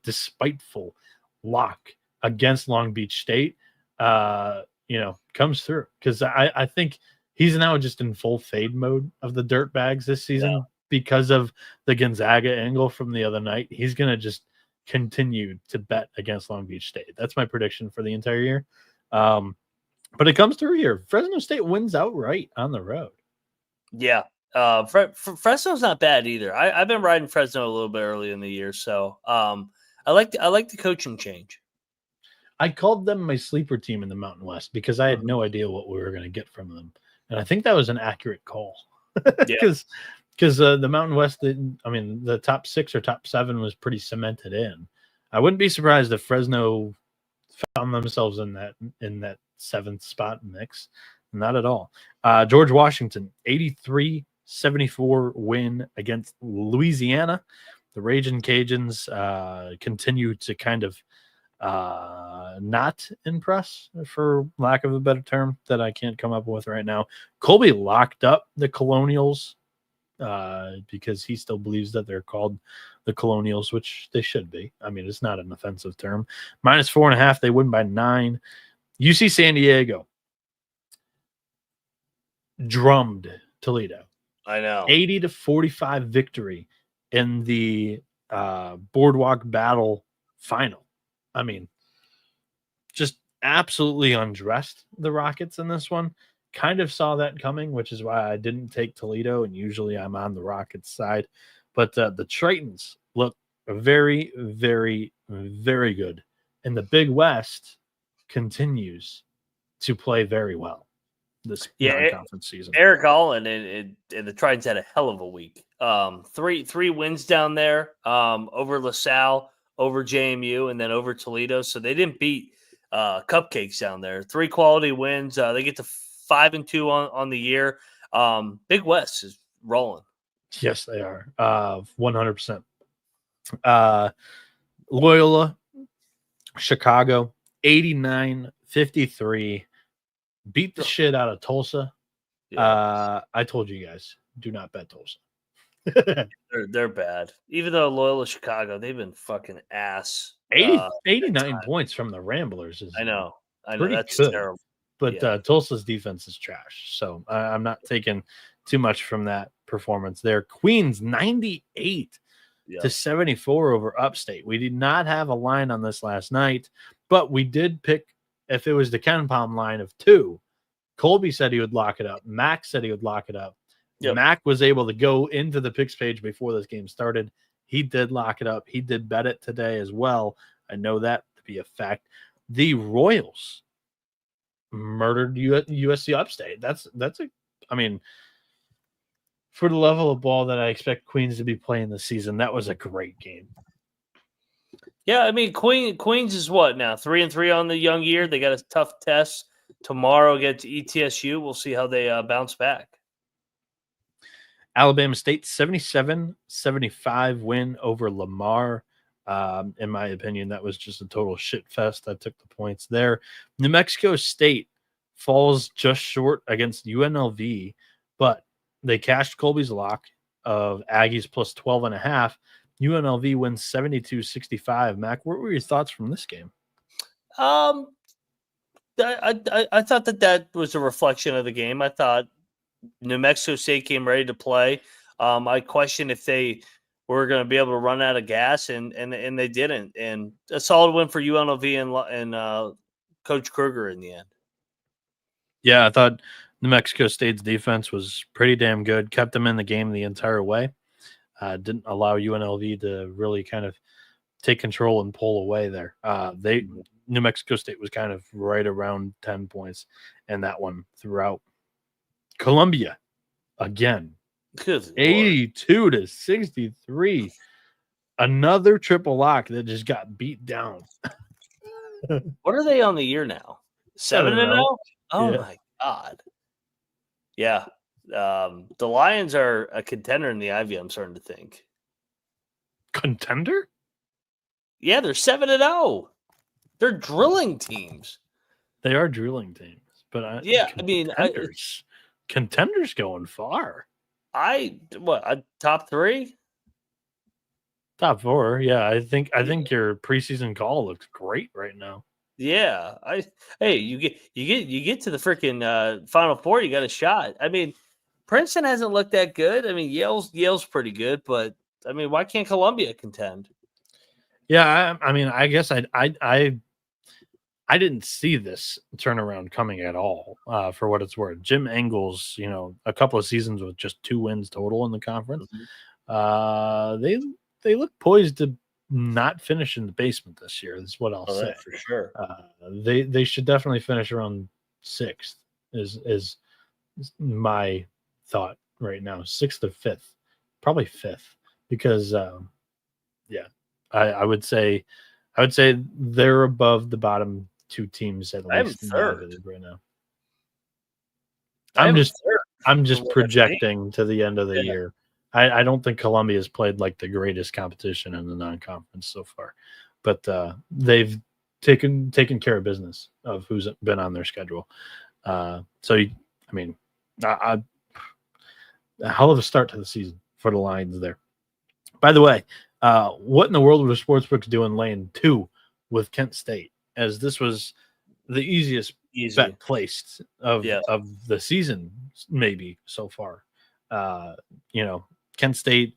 Speaker 2: despiteful lock against Long Beach State. Comes through because I think he's now just in full fade mode of the dirt bags this season because of the Gonzaga angle from the other night. He's going to just continue to bet against Long Beach State. That's my prediction for the entire year. But it comes through here. Fresno State wins outright on the road.
Speaker 1: Yeah. Fresno's not bad either. I've been riding Fresno a little bit early in the year. So I like the coaching change.
Speaker 2: I called them my sleeper team in the Mountain West because I had no idea what we were going to get from them. And I think that was an accurate call because the Mountain West, the top 6 or top 7 was pretty cemented in. I wouldn't be surprised if Fresno found themselves in that 7th spot mix. Not at all. George Washington, 83-74 win against Louisiana. The Ragin' Cajuns continue to kind of not impress, for lack of a better term, that I can't come up with right now. Colby locked up the Colonials because he still believes that they're called the Colonials, which they should be. I mean, it's not an offensive term. -4.5, they win by 9. UC San Diego drummed Toledo.
Speaker 1: I know.
Speaker 2: 80-45 victory in the Boardwalk Battle final. I mean, just absolutely undressed the Rockets in this one. Kind of saw that coming, which is why I didn't take Toledo, and usually I'm on the Rockets side. But the Tritons look very, very, very good. And the Big West continues to play very well this non-conference season.
Speaker 1: Eric Allen and the Tritons had a hell of a week. Three wins down there over LaSalle, over JMU, and then over Toledo. So they didn't beat cupcakes down there. 3 quality wins. They get to 5-2 on the year. Big West is rolling.
Speaker 2: Yes, they are. 100%. Loyola, Chicago, 89-53. Beat the shit out of Tulsa. Yeah. I told you guys, do not bet Tulsa.
Speaker 1: They're bad. Even though Loyola Chicago, they've been fucking ass.
Speaker 2: 89 points from the Ramblers is
Speaker 1: I know.
Speaker 2: pretty
Speaker 1: That's
Speaker 2: good.
Speaker 1: terrible.
Speaker 2: But
Speaker 1: Yeah.
Speaker 2: Tulsa's defense is trash. So I'm not taking too much from that performance there. Queens 98 to 74 over Upstate. We did not have a line on this last night, but we did pick, if it was the Ken Palm line of 2, Colby said he would lock it up. Mac said he would lock it up.
Speaker 1: Yep.
Speaker 2: Mac was able to go into the picks page before this game started. He did lock it up. He did bet it today as well. I know that to be a fact. The Royals murdered USC Upstate. For the level of ball that I expect Queens to be playing this season, that was a great game.
Speaker 1: Yeah, I mean, Queens is what now? 3-3 on the young year. They got a tough test tomorrow against ETSU. We'll see how they bounce back.
Speaker 2: Alabama State 77-75 win over Lamar. In my opinion, that was just a total shit fest. I took the points there. New Mexico State falls just short against UNLV, but they cashed Colby's lock of Aggies plus 12.5. UNLV wins 72-65. Mac, what were your thoughts from this game?
Speaker 1: I thought that was a reflection of the game. I thought New Mexico State came ready to play. I questioned if they were going to be able to run out of gas, and they didn't. And a solid win for UNLV and Coach Kruger in the end.
Speaker 2: Yeah, I thought New Mexico State's defense was pretty damn good. Kept them in the game the entire way. Didn't allow UNLV to really kind of take control and pull away there. New Mexico State was kind of right around 10 points in that one throughout. Columbia, again, 82-63. Another triple lock that just got beat down.
Speaker 1: What are they on the year now? 7-0? Oh,
Speaker 2: yeah.
Speaker 1: my God. Yeah. The Lions are a contender in the Ivy, I'm starting to think.
Speaker 2: Contender?
Speaker 1: Yeah, they're 7-0. They're drilling teams.
Speaker 2: They are drilling teams. But contenders going far.
Speaker 1: Top 3?
Speaker 2: Top 4, yeah. I think your preseason call looks great right now.
Speaker 1: Yeah, you get to the freaking Final Four, you got a shot. I mean, Princeton hasn't looked that good. I mean, Yale's pretty good, but I mean, why can't Columbia contend?
Speaker 2: Yeah, I mean, I guess I didn't see this turnaround coming at all. For what it's worth, Jim Engels, a couple of seasons with just 2 wins total in the conference. Mm-hmm. They look poised to not finish in the basement this year. That's what I'll say
Speaker 1: for sure.
Speaker 2: They should definitely finish around 6th. Is my thought right now. 6th or 5th, probably 5th, because I would say they're above the bottom 2 teams at least in the league right now. I'm just projecting to the end of the year. I don't think Columbia has played like the greatest competition in the non-conference so far, but they've taken care of business of who's been on their schedule. A hell of a start to the season for the Lions there. By the way, what in the world were the sportsbooks doing laying 2 with Kent State, as this was the easiest bet placed of the season maybe so far. Kent State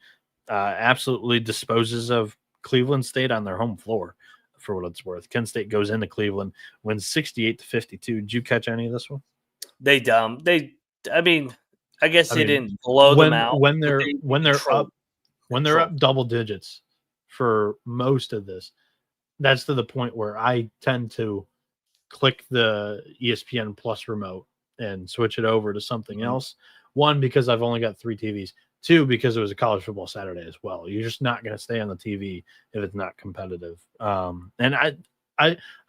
Speaker 2: absolutely disposes of Cleveland State on their home floor, for what it's worth. Kent State goes into Cleveland, wins 68-52. Did you catch any of this one?
Speaker 1: I guess they didn't blow them out.
Speaker 2: When they're up double digits for most of this, that's to the point where I tend to click the ESPN Plus remote and switch it over to something else. 1, because I've only got 3 TVs. 2, because it was a college football Saturday as well. You're just not going to stay on the TV if it's not competitive. And I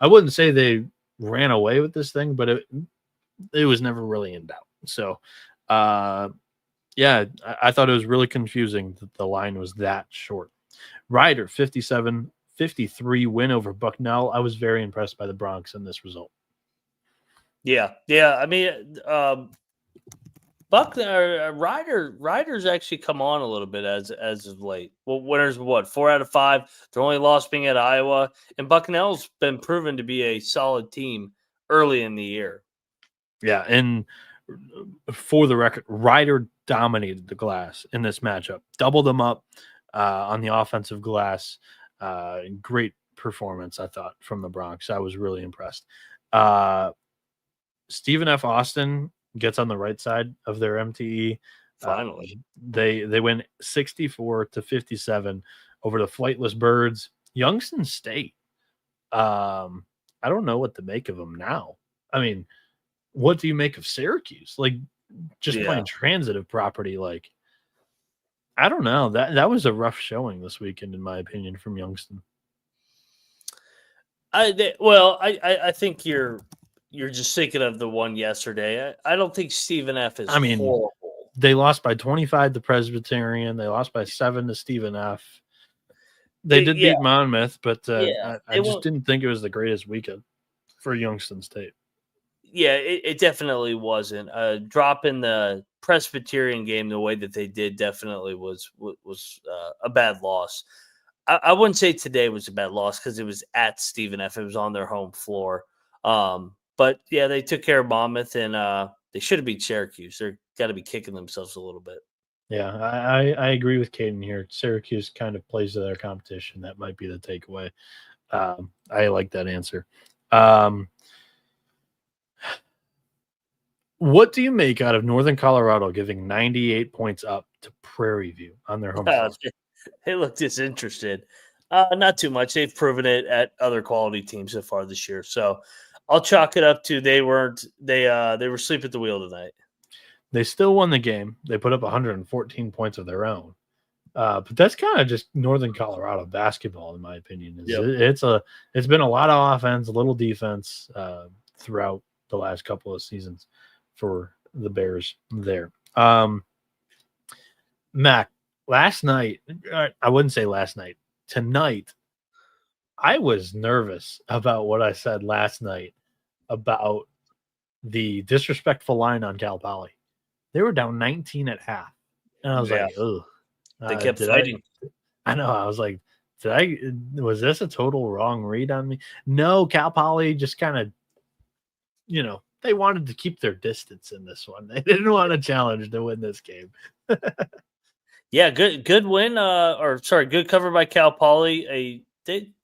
Speaker 2: wouldn't say they ran away with this thing, but it was never really in doubt. So, I thought it was really confusing that the line was that short. Ryder 57-53 win over Bucknell. I was very impressed by the Bronx in this result.
Speaker 1: Yeah. I mean, Riders actually come on a little bit as of late. Well, winners 4 out of 5. Their only loss being at Iowa, and Bucknell's been proven to be a solid team early in the year.
Speaker 2: Yeah, and for the record, Ryder dominated the glass in this matchup. Doubled them up on the offensive glass. Great performance, I thought, from the Bronx. I was really impressed. Stephen F. Austin gets on the right side of their MTE.
Speaker 1: Finally,
Speaker 2: they win 64-57 over the Flightless Birds. Youngstown State. I don't know what to make of them now. I mean, what do you make of Syracuse? Like, just playing transitive property. Like, I don't know. That was a rough showing this weekend, in my opinion, from Youngstown.
Speaker 1: I think you're just thinking of the one yesterday. I don't think Stephen F. is horrible.
Speaker 2: They lost by 25 to Presbyterian. They lost by 7 to Stephen F. They did beat Monmouth, but I just didn't think it was the greatest weekend for Youngstown State.
Speaker 1: Yeah, it definitely wasn't. Dropping the Presbyterian game the way that they did definitely was a bad loss. I wouldn't say today was a bad loss because it was at Stephen F. It was on their home floor. But yeah, they took care of Monmouth, and they should have beat Syracuse. They're got to be kicking themselves a little bit.
Speaker 2: Yeah, I agree with Caden here. Syracuse kind of plays to their competition. That might be the takeaway. I like that answer. What do you make out of Northern Colorado giving 98 points up to Prairie View on their home field?
Speaker 1: They look disinterested. Not too much. They've proven it at other quality teams so far this year. So I'll chalk it up to they were asleep at the wheel tonight.
Speaker 2: They still won the game. They put up 114 points of their own. But that's kind of just Northern Colorado basketball, in my opinion. It's been a lot of offense, a little defense throughout the last couple of seasons for the Bears there. Mac, last night, I wouldn't say last night, tonight, I was nervous about what I said last night about the disrespectful line on Cal Poly. They were down 19 at half. And I was like, ugh.
Speaker 1: They kept fighting.
Speaker 2: I know. I was like, was this a total wrong read on me? No, Cal Poly just kind of, they wanted to keep their distance in this one. They didn't want a challenge to win this game.
Speaker 1: Yeah, good win. Good cover by Cal Poly.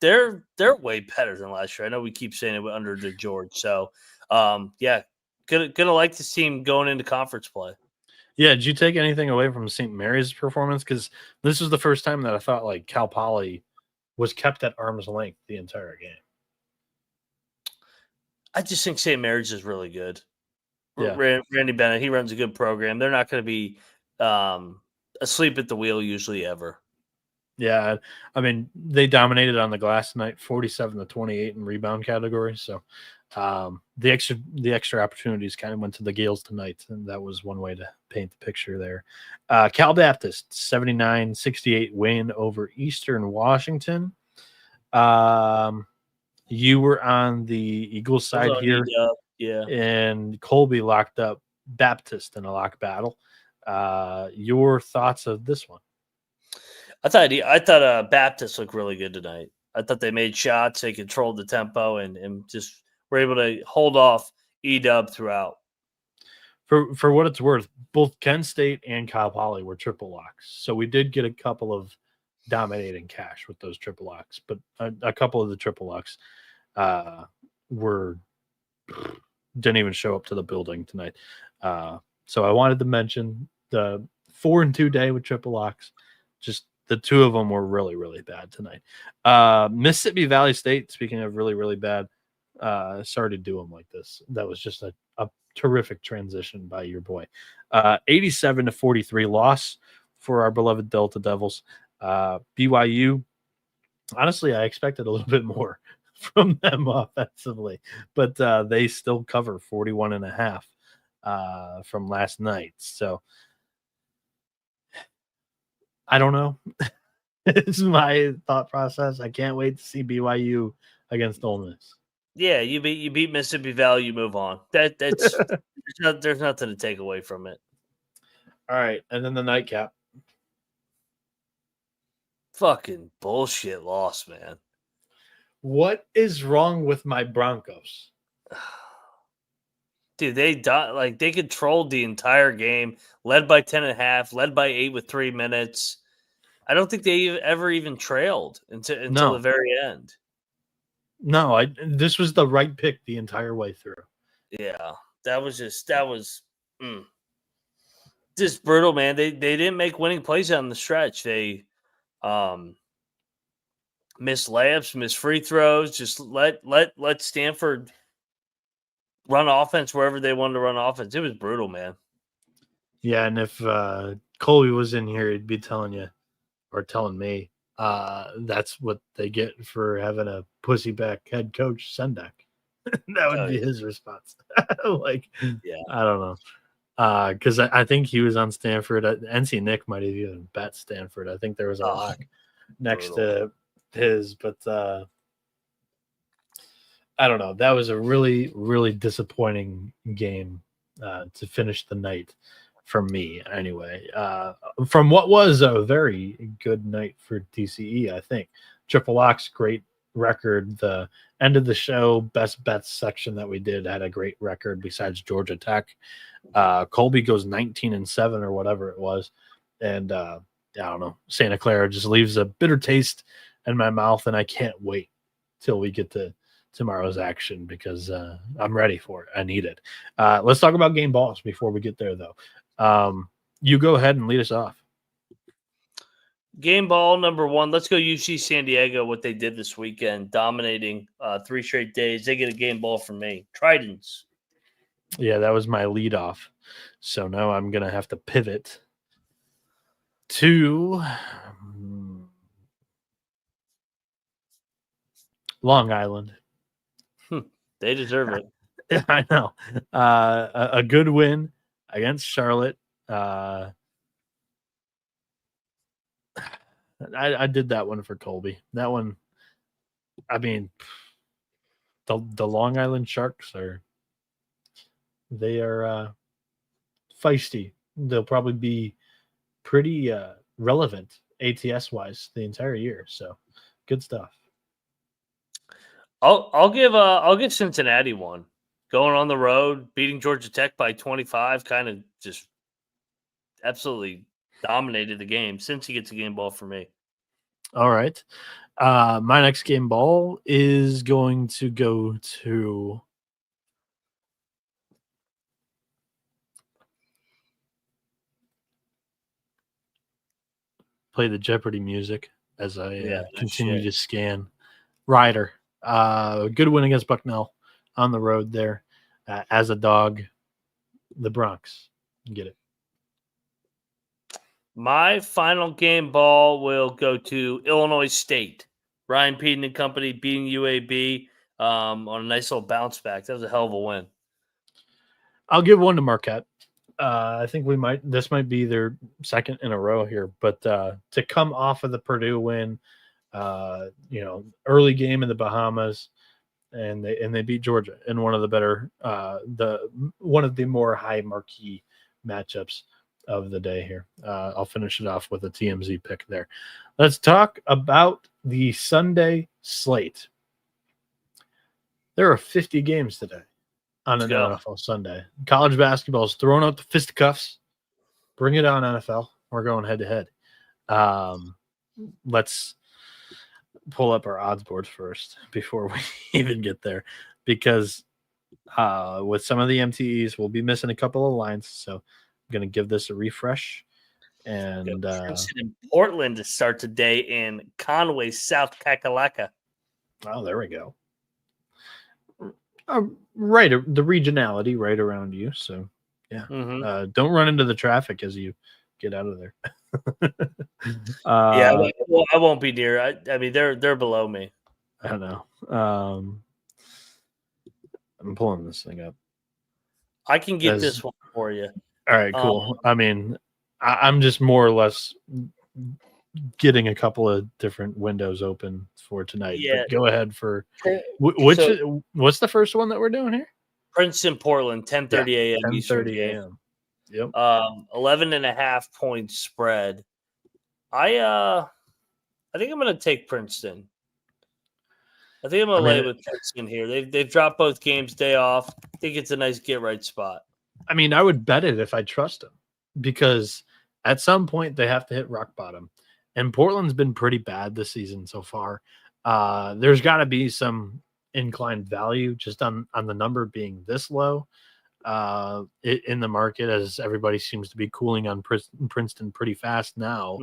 Speaker 1: They're way better than last year. I know we keep saying it under DeGeorge. So, gonna like to see him going into conference play.
Speaker 2: Yeah, did you take anything away from St. Mary's performance? Because this was the first time that I thought like Cal Poly was kept at arm's length the entire game.
Speaker 1: I just think St. Mary's is really good.
Speaker 2: Yeah.
Speaker 1: Randy Bennett, he runs a good program. They're not going to be asleep at the wheel usually ever.
Speaker 2: Yeah, I mean, they dominated on the glass tonight, 47-28 in rebound category. So the extra opportunities kind of went to the Gales tonight, and that was one way to paint the picture there. Cal Baptist, 79-68 win over Eastern Washington. You were on the Eagles side here.
Speaker 1: Yeah.
Speaker 2: And Colby locked up Baptist in a lock battle. Your thoughts of this one?
Speaker 1: I thought Baptist looked really good tonight. I thought they made shots, they controlled the tempo, and just were able to hold off E-Dub throughout.
Speaker 2: For what it's worth, both Kent State and Cal Poly were triple locks. So we did get a couple of dominating cash with those triple locks, but a couple of the triple locks didn't even show up to the building tonight. So I wanted to mention the 4-2 day with triple locks. Just the two of them were really, really bad tonight. Mississippi Valley State, speaking of really, really bad, started to do them like this. That was just a terrific transition by your boy. 87-43 loss for our beloved Delta Devils. BYU, honestly, I expected a little bit more from them offensively, but they still cover 41.5 from last night. So I don't know. It's my thought process. I can't wait to see BYU against Ole Miss.
Speaker 1: Yeah, you beat Mississippi Valley, you move on. That's there's nothing to take away from it.
Speaker 2: All right, and then the nightcap.
Speaker 1: Fucking bullshit loss, man.
Speaker 2: What is wrong with my Broncos?
Speaker 1: Dude, they controlled the entire game, led by 10.5, led by 8 with 3 minutes. I don't think they ever even trailed until the very end.
Speaker 2: No, this was the right pick the entire way through.
Speaker 1: Yeah, that was just brutal, man. They didn't make winning plays on the stretch. They missed layups, missed free throws. Just let Stanford run offense wherever they wanted to run offense. It was brutal, man.
Speaker 2: Yeah, and if Colby was in here, he'd be telling you or telling me that's what they get for having a pussyback head coach, Sendak. That would be his response. Like,
Speaker 1: yeah,
Speaker 2: I don't know. Because I think he was on Stanford. NC Nick might have even bet Stanford. I think there was a lock next to his, but I don't know. That was a really, really disappointing game to finish the night for me, anyway. From what was a very good night for DCE, I think. Triple Lock's great record. The end of the show, best bets section that we did had a great record besides Georgia Tech. Colby goes 19-7 or whatever it was. And I don't know. Santa Clara just leaves a bitter taste in my mouth, and I can't wait till we get to tomorrow's action because I'm ready for it. I need it. Let's talk about game balls before we get there, though. You go ahead and lead us off.
Speaker 1: Game ball number 1. Let's go UC San Diego, what they did this weekend, dominating 3 straight days. They get a game ball from me. Tridents.
Speaker 2: Yeah, that was my lead off. So now I'm going to have to pivot to Long Island.
Speaker 1: They deserve it.
Speaker 2: I know. A good win against Charlotte. I did that one for Colby. That one, I mean, the Long Island Sharks are feisty. They'll probably be pretty relevant ATS wise the entire year. So good stuff.
Speaker 1: I'll give Cincinnati one. Going on the road, beating Georgia Tech by 25, kind of just absolutely dominated the game. Cincy gets a game ball for me.
Speaker 2: All right. My next game ball is going to go to play the Jeopardy music as I continue to scan. Ryder. Good win against Bucknell on the road there. As a dog, the Bronx. Get it.
Speaker 1: My final game ball will go to Illinois State. Ryan Peden and company beating UAB on a nice little bounce back. That was a hell of a win.
Speaker 2: I'll give one to Marquette. I think this might be their second in a row here, but to come off of the Purdue win, early game in the Bahamas, and they beat Georgia in one of the better, one of the more high marquee matchups of the day here. I'll finish it off with a TMZ pick there. Let's talk about the Sunday slate. There are 50 games today on an NFL Sunday. College basketball is throwing out the fisticuffs. Bring it on, NFL. We're going head to head. Let's pull up our odds boards first before we even get there, because with some of the MTEs, we'll be missing a couple of lines. So I'm going to give this a refresh. And
Speaker 1: in Portland to start today in Conway, South Kakalaka.
Speaker 2: Oh, there we go. Right, the regionality right around you. So, yeah.
Speaker 1: Mm-hmm.
Speaker 2: Don't run into the traffic as you get out of there.
Speaker 1: I won't be near. I mean, they're below me.
Speaker 2: I don't know. I'm pulling this thing up.
Speaker 1: I can get this one for you.
Speaker 2: All right, cool. I mean, I'm just more or less getting a couple of different windows open for tonight.
Speaker 1: Yeah.
Speaker 2: But go ahead for what's the first one that we're doing here?
Speaker 1: Princeton, Portland, 10:30 a.m.
Speaker 2: 10:30 a.m. Yep.
Speaker 1: 11.5 point spread. I think I'm going to take Princeton. I think I'm going to lay with Princeton here. They've dropped both games, day off. I think it's a nice get-right spot.
Speaker 2: I mean, I would bet it if I trust them, because at some point they have to hit rock bottom. And Portland's been pretty bad this season so far. There's got to be some inclined value just on the number being this low in the market, as everybody seems to be cooling on Princeton pretty fast now.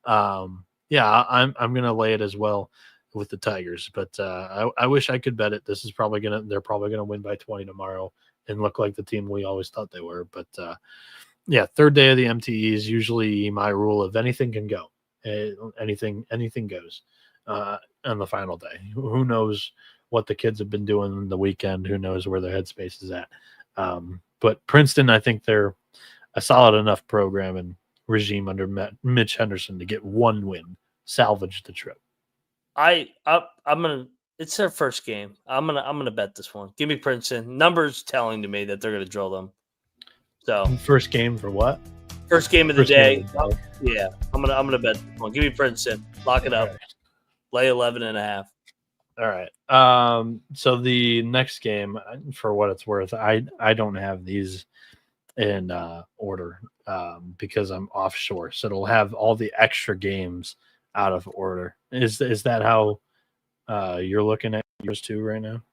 Speaker 2: Yeah, I'm going to lay it as well with the Tigers, but I wish I could bet it. They're probably gonna win by 20 tomorrow and look like the team we always thought they were. But yeah, third day of the MTE is usually my rule of anything can go. Anything goes on the final day. Who knows what the kids have been doing in the weekend? Who knows where their headspace is at? But Princeton, I think they're a solid enough program and regime under Mitch Henderson to get one win, salvage the trip.
Speaker 1: I'm gonna. It's their first game. I'm gonna bet this one. Give me Princeton. Numbers telling to me that they're gonna drill them. So
Speaker 2: first game for what?
Speaker 1: First game of the day. Yeah, I'm gonna bet this one. Give me Princeton. Lock it up. Right. Lay 11.5.
Speaker 2: All right. So the next game, for what it's worth, I don't have these in order because I'm offshore, so it'll have all the extra games out of order. Is that how you're looking at yours too right now?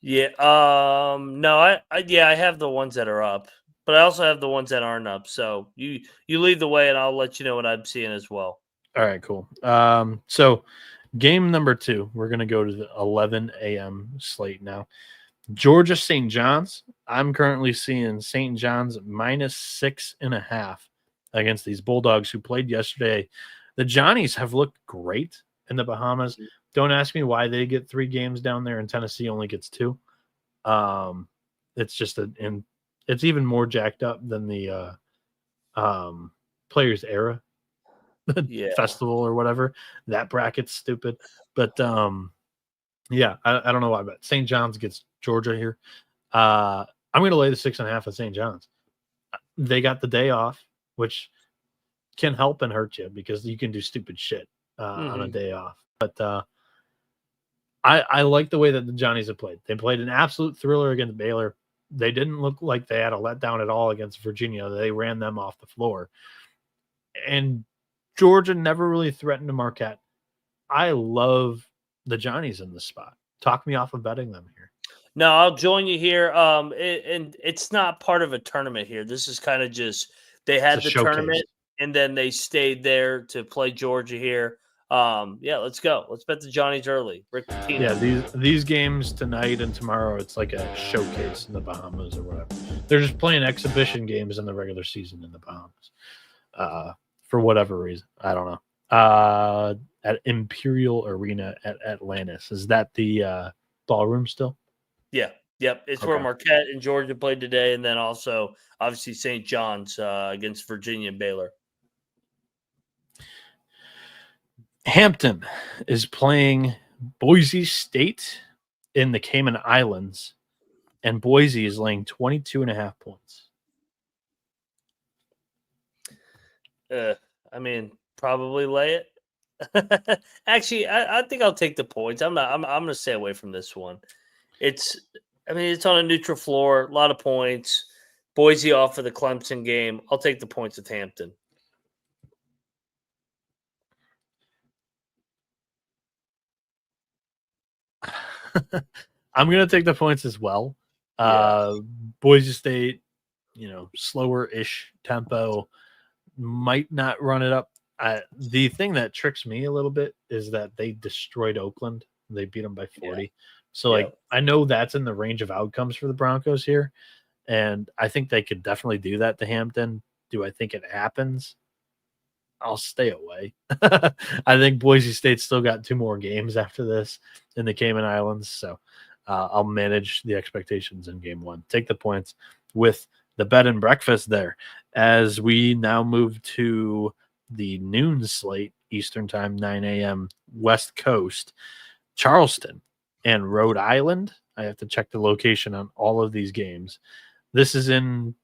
Speaker 1: Yeah. No, I have the ones that are up, but I also have the ones that aren't up. So you lead the way, and I'll let you know what I'm seeing as well.
Speaker 2: All right, cool. So game number 2, we're gonna go to the 11 a.m. slate now. Georgia St. John's. I'm currently seeing St. John's -6.5 against these Bulldogs who played yesterday. The Johnnies have looked great in the Bahamas. Don't ask me why they get 3 games down there and Tennessee only gets 2. It's just it's even more jacked up than the Players Era festival or whatever. That bracket's stupid. But yeah, I don't know why, but St. John's gets Georgia here. I'm going to lay the 6.5 at St. John's. They got the day off, which can help and hurt you because you can do stupid shit on a day off. But I like the way that the Johnnies have played. They played an absolute thriller against Baylor. They didn't look like they had a letdown at all against Virginia. They ran them off the floor. And Georgia never really threatened to Marquette. I love the Johnnies in this spot. Talk me off of betting them here.
Speaker 1: No, I'll join you here. And it's not part of a tournament here. This is kind of just they had the tournament and then they stayed there to play Georgia here. Yeah, let's go. Let's bet the Johnnies early. Rick Pitino.
Speaker 2: Yeah, these games tonight and tomorrow, it's like a showcase in the Bahamas or whatever. They're just playing exhibition games in the regular season in the Bahamas. For whatever reason. I don't know. At Imperial Arena at Atlantis. Is that the ballroom still?
Speaker 1: Yeah. Yep. It's where Marquette and Georgia played today, and then also obviously St. John's against Virginia and Baylor.
Speaker 2: Hampton is playing Boise State in the Cayman Islands, and Boise is laying 22.5 points.
Speaker 1: I mean, probably lay it. Actually, I think I'll take the points. I'm going to stay away from this one. It's on a neutral floor, a lot of points. Boise off of the Clemson game. I'll take the points with Hampton.
Speaker 2: I'm going to take the points as well. Boise State, slower-ish tempo, might not run it up. The thing that tricks me a little bit is that they destroyed Oakland. They beat them by 40. Yeah. So, I know that's in the range of outcomes for the Broncos here, and I think they could definitely do that to Hampton. Do I think it happens? I'll stay away. I think Boise State's still got 2 more games after this in the Cayman Islands, so I'll manage the expectations in game 1. Take the points with the bed and breakfast there. As we now move to the noon slate, Eastern Time, 9 a.m. West Coast, Charleston and Rhode Island. I have to check the location on all of these games. This is in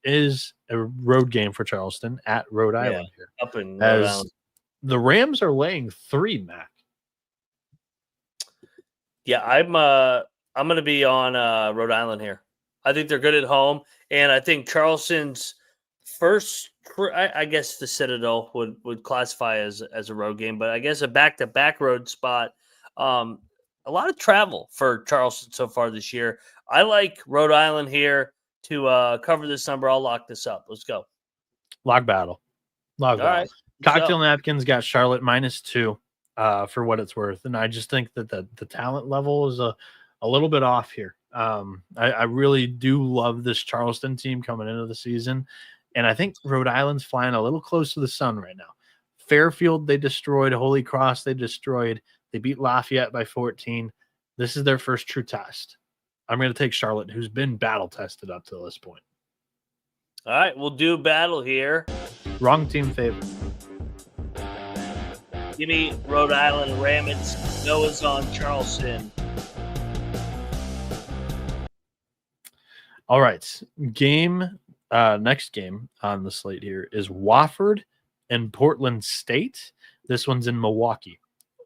Speaker 2: is a road game for Charleston at Rhode Island here.
Speaker 1: Up in Rhode
Speaker 2: As
Speaker 1: Island.
Speaker 2: the Rams are laying 3, Mac.
Speaker 1: Yeah, I'm going to be on Rhode Island here. I think they're good at home, and I think Charleston's first, I guess the Citadel would classify as a road game, but I guess a back-to-back road spot. A lot of travel for Charleston so far this year. I like Rhode Island here to cover this number. I'll lock this up. Let's go.
Speaker 2: Log battle.
Speaker 1: All right.
Speaker 2: Cocktail Napkins got Charlotte -2 for what it's worth. And I just think that the talent level is a little bit off here. I really do love this Charleston team coming into the season. And I think Rhode Island's flying a little close to the sun right now. Fairfield, they destroyed. Holy Cross, they destroyed. They beat Lafayette by 14. This is their first true test. I'm going to take Charlotte, who's been battle tested up to this point.
Speaker 1: All right, we'll do battle here.
Speaker 2: Wrong team favorite.
Speaker 1: Give me Rhode Island Ramets. Noah's on Charleston.
Speaker 2: All right. Next game on the slate here is Wofford and Portland State. This one's in Milwaukee.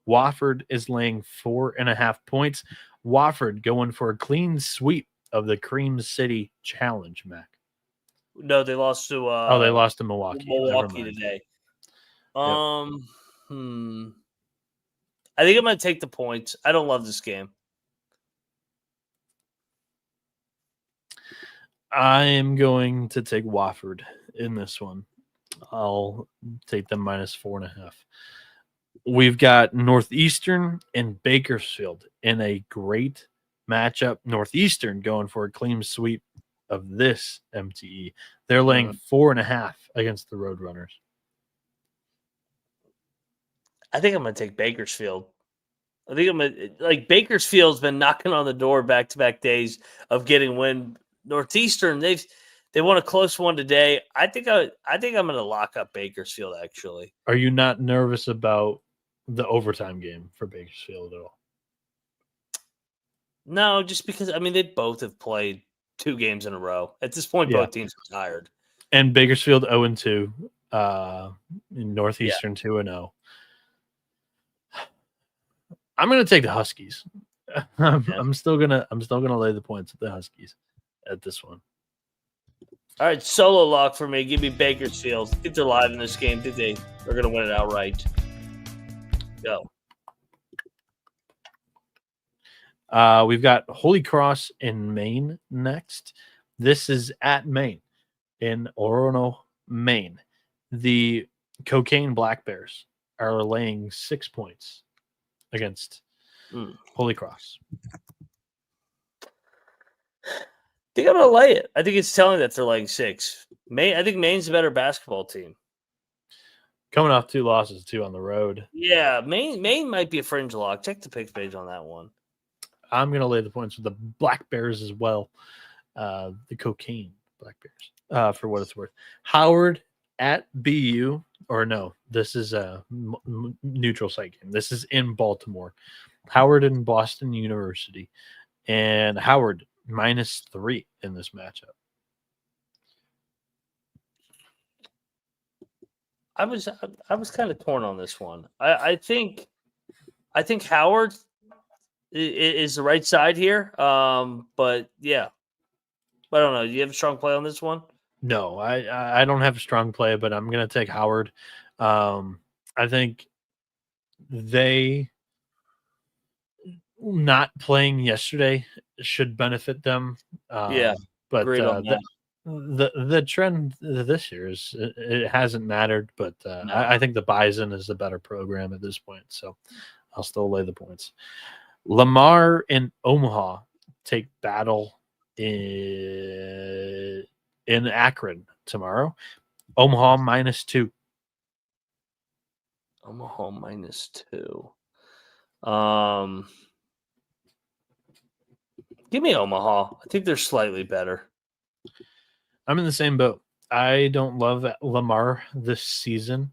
Speaker 2: Wofford is laying 4.5 points. Wofford going for a clean sweep of the Cream City Challenge, Mac.
Speaker 1: No, they lost to
Speaker 2: they lost to Milwaukee.
Speaker 1: Milwaukee today. I think I'm going to take the points. I don't love this game.
Speaker 2: I am going to take Wofford in this one. I'll take them -4.5. We've got Northeastern and Bakersfield in a great matchup. Northeastern going for a clean sweep of this MTE. They're laying 4.5 against the Roadrunners.
Speaker 1: I think I'm going to take Bakersfield. I think Bakersfield's been knocking on the door back-to-back days of getting win. Northeastern, they won a close one today. I think I'm going to lock up Bakersfield, actually.
Speaker 2: Are you not nervous about the overtime game for Bakersfield at all?
Speaker 1: No, just because, they both have played 2 games in a row. At this point, both teams are tired.
Speaker 2: And Bakersfield 0-2, in Northeastern 2-0. I'm going to take the Huskies. I'm still gonna lay the points with the Huskies at this one.
Speaker 1: All right, solo lock for me. Give me Bakersfield. I think they're live in this game. They're going to win it outright. Go.
Speaker 2: We've got Holy Cross in Maine next. This is at Maine in Orono, Maine. The Cocaine Black Bears are laying 6 points against Holy Cross.
Speaker 1: I think I'm going to lay it. I think it's telling that they're laying 6. I think Maine's a better basketball team.
Speaker 2: Coming off 2 losses, 2 on the road.
Speaker 1: Yeah, Maine might be a fringe lock. Check the picks page on that one.
Speaker 2: I'm going to lay the points with the Black Bears as well. The Cocaine Black Bears, for what it's worth. Howard at BU, or no, this is a neutral site game. This is in Baltimore. Howard and Boston University. And Howard -3 in this matchup.
Speaker 1: I was kind of torn on this one. I think Howard is the right side here. But yeah, I don't know. Do you have a strong play on this one?
Speaker 2: No, I don't have a strong play, but I'm going to take Howard. I think they not playing yesterday should benefit them.
Speaker 1: But
Speaker 2: the trend this year is it hasn't mattered, but I think the Bison is the better program at this point, so I'll still lay the points. Lamar and Omaha take battle in Akron tomorrow. Omaha -2.
Speaker 1: Omaha -2. Give me Omaha. I think they're slightly better.
Speaker 2: I'm in the same boat. I don't love Lamar this season.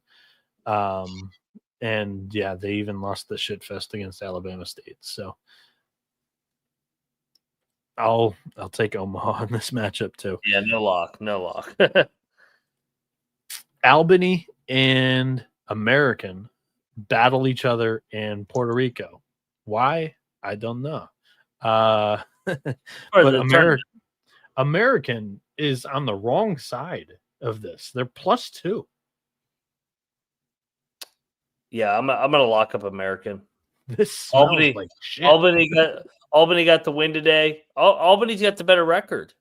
Speaker 2: And yeah, they even lost the shit fest against Alabama State. So I'll take Omaha in this matchup too.
Speaker 1: Yeah, no lock.
Speaker 2: Albany and American battle each other in Puerto Rico. Why? I don't know.
Speaker 1: For
Speaker 2: But
Speaker 1: the tournament.
Speaker 2: American is on the wrong side of this. They're +2.
Speaker 1: Yeah, I'm gonna lock up American.
Speaker 2: This smells like shit.
Speaker 1: Albany got the win today. Albany's got the better record.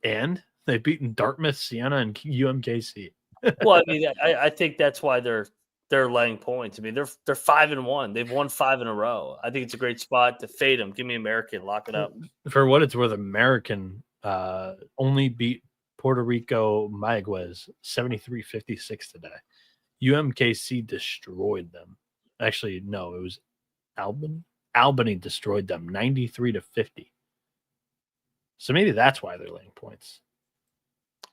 Speaker 2: And they've beaten Dartmouth, Siena, and UMKC.
Speaker 1: Well, I mean, I think that's why they're laying points. I mean, they're 5-1. They've won 5 in a row. I think it's a great spot to fade them. Give me American. Lock it up.
Speaker 2: For what it's worth, American only beat Puerto Rico Mayaguez 73-56 today. UMKC destroyed them. Actually, no, it was Albany. Albany destroyed them 93-50. So maybe that's why they're laying points.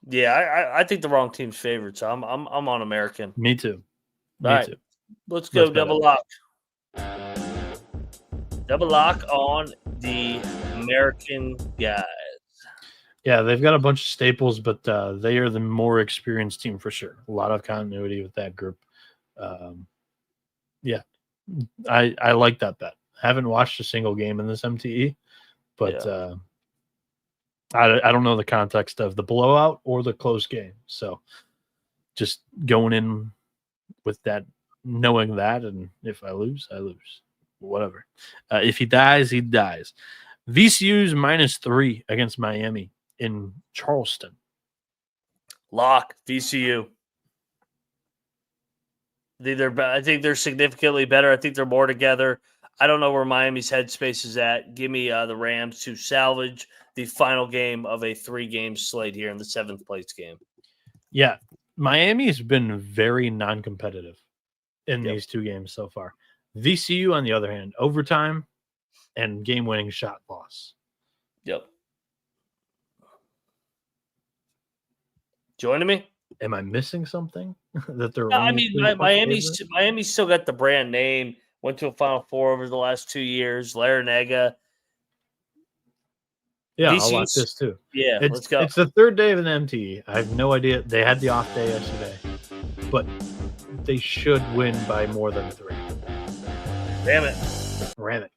Speaker 1: Yeah, I think the wrong team's favored, so I'm on American.
Speaker 2: Me too.
Speaker 1: All right, let's go double lock. Double lock on the American guys.
Speaker 2: Yeah, they've got a bunch of staples, but they are the more experienced team for sure. A lot of continuity with that group. Yeah, I like that bet. Haven't watched a single game in this MTE, but I don't know the context of the blowout or the close game. So just going in with that, knowing that, and if I lose, I lose. Whatever. If he dies, he dies. VCU's -3 against Miami in Charleston.
Speaker 1: Lock VCU. I think they're significantly better. I think they're more together. I don't know where Miami's headspace is at. Give me the Rams to salvage the final game of a 3-game slate here in the 7th place game.
Speaker 2: Yeah, Miami's been very non-competitive in these 2 games so far. VCU, on the other hand, overtime and game-winning shot loss.
Speaker 1: Yep. Joining me?
Speaker 2: Am I missing something? That they're
Speaker 1: I mean, Miami's still got the brand name. Went to a Final Four over the last 2 years. Larinaga.
Speaker 2: Yeah, I'll watch this too.
Speaker 1: Yeah, let's go.
Speaker 2: It's the 3rd day of an MTE. I have no idea. They had the off day yesterday, but they should win by more than 3.
Speaker 1: Damn it.
Speaker 2: Ram it.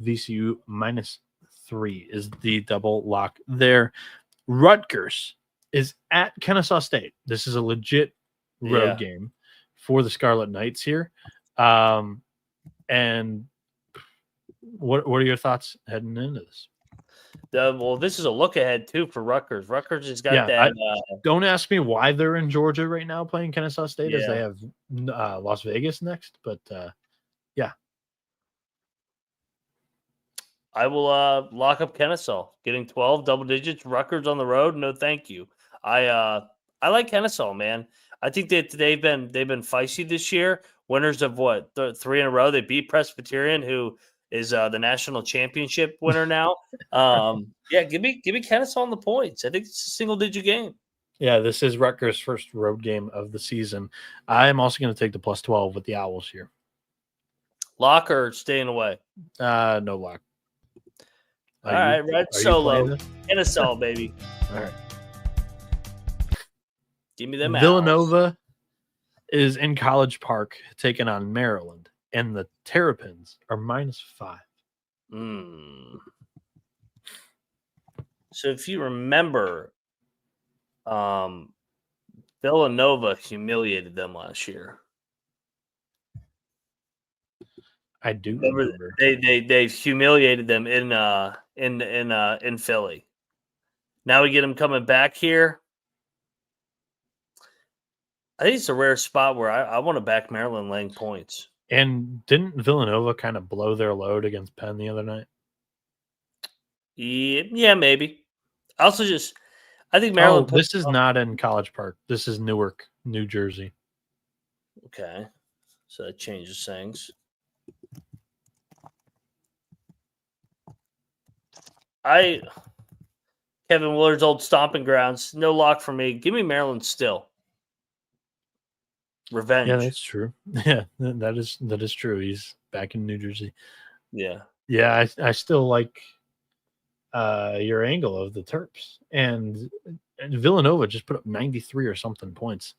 Speaker 2: VCU -3 is the double lock there. Rutgers is at Kennesaw State. This is a legit road game for the Scarlet Knights here. And what are your thoughts heading into this?
Speaker 1: Well, this is a look ahead too for Rutgers. Rutgers has got that.
Speaker 2: Don't ask me why they're in Georgia right now playing Kennesaw State, as they have Las Vegas next. But yeah,
Speaker 1: I will lock up Kennesaw, getting 12 double digits. Rutgers on the road, no thank you. I like Kennesaw, man. I think that they've been feisty this year. Winners of what 3 in a row. They beat Presbyterian, who is the national championship winner now. Give me Kennesaw on the points. I think it's a single-digit game.
Speaker 2: Yeah, this is Rutgers' first road game of the season. I am also going to take the +12 with the Owls here.
Speaker 1: Lock or staying away?
Speaker 2: No lock.
Speaker 1: All right, Red Solo. Kennesaw, baby.
Speaker 2: All right.
Speaker 1: Give me them
Speaker 2: Villanova is in College Park taking on Maryland, and the Terrapins are -5.
Speaker 1: So if you remember, Villanova humiliated them last year.
Speaker 2: I do remember.
Speaker 1: They humiliated them in Philly. Now we get them coming back here. I think it's a rare spot where I want to back Maryland laying points.
Speaker 2: And didn't Villanova kind of blow their load against Penn the other night?
Speaker 1: Yeah, maybe. I think Maryland.
Speaker 2: This is not in College Park. This is Newark, New Jersey.
Speaker 1: Okay, so that changes things. Kevin Willard's old stomping grounds. No lock for me. Give me Maryland still. Revenge.
Speaker 2: Yeah, that's true. Yeah, that is true. He's back in New Jersey.
Speaker 1: Yeah.
Speaker 2: Yeah, I still like your angle of the Terps. And Villanova just put up 93 or something points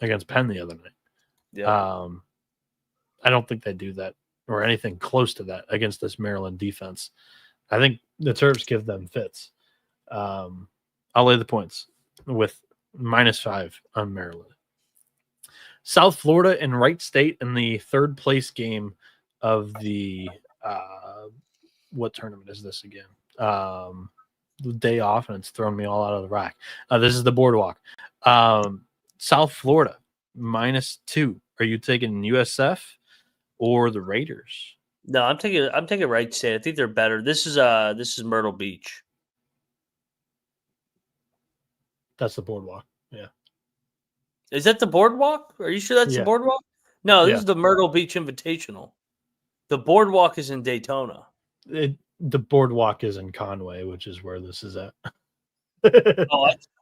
Speaker 2: against Penn the other night.
Speaker 1: Yeah.
Speaker 2: I don't think they do that or anything close to that against this Maryland defense. I think the Terps give them fits. I'll lay the points with -5 on Maryland. South Florida and Wright State in the third place game of the what tournament is this again? The day off, and it's thrown me all out of the rack. This is the Boardwalk. South Florida -2. Are you taking USF or the Raiders?
Speaker 1: No, I'm taking Wright State. I think they're better. This is Myrtle Beach.
Speaker 2: That's the Boardwalk. Yeah.
Speaker 1: Is that the Boardwalk? Are you sure that's the
Speaker 2: Yeah.
Speaker 1: Boardwalk? No, this
Speaker 2: Yeah.
Speaker 1: is the Myrtle Beach Invitational. The Boardwalk is in Daytona.
Speaker 2: The Boardwalk is in Conway, which is where this is at.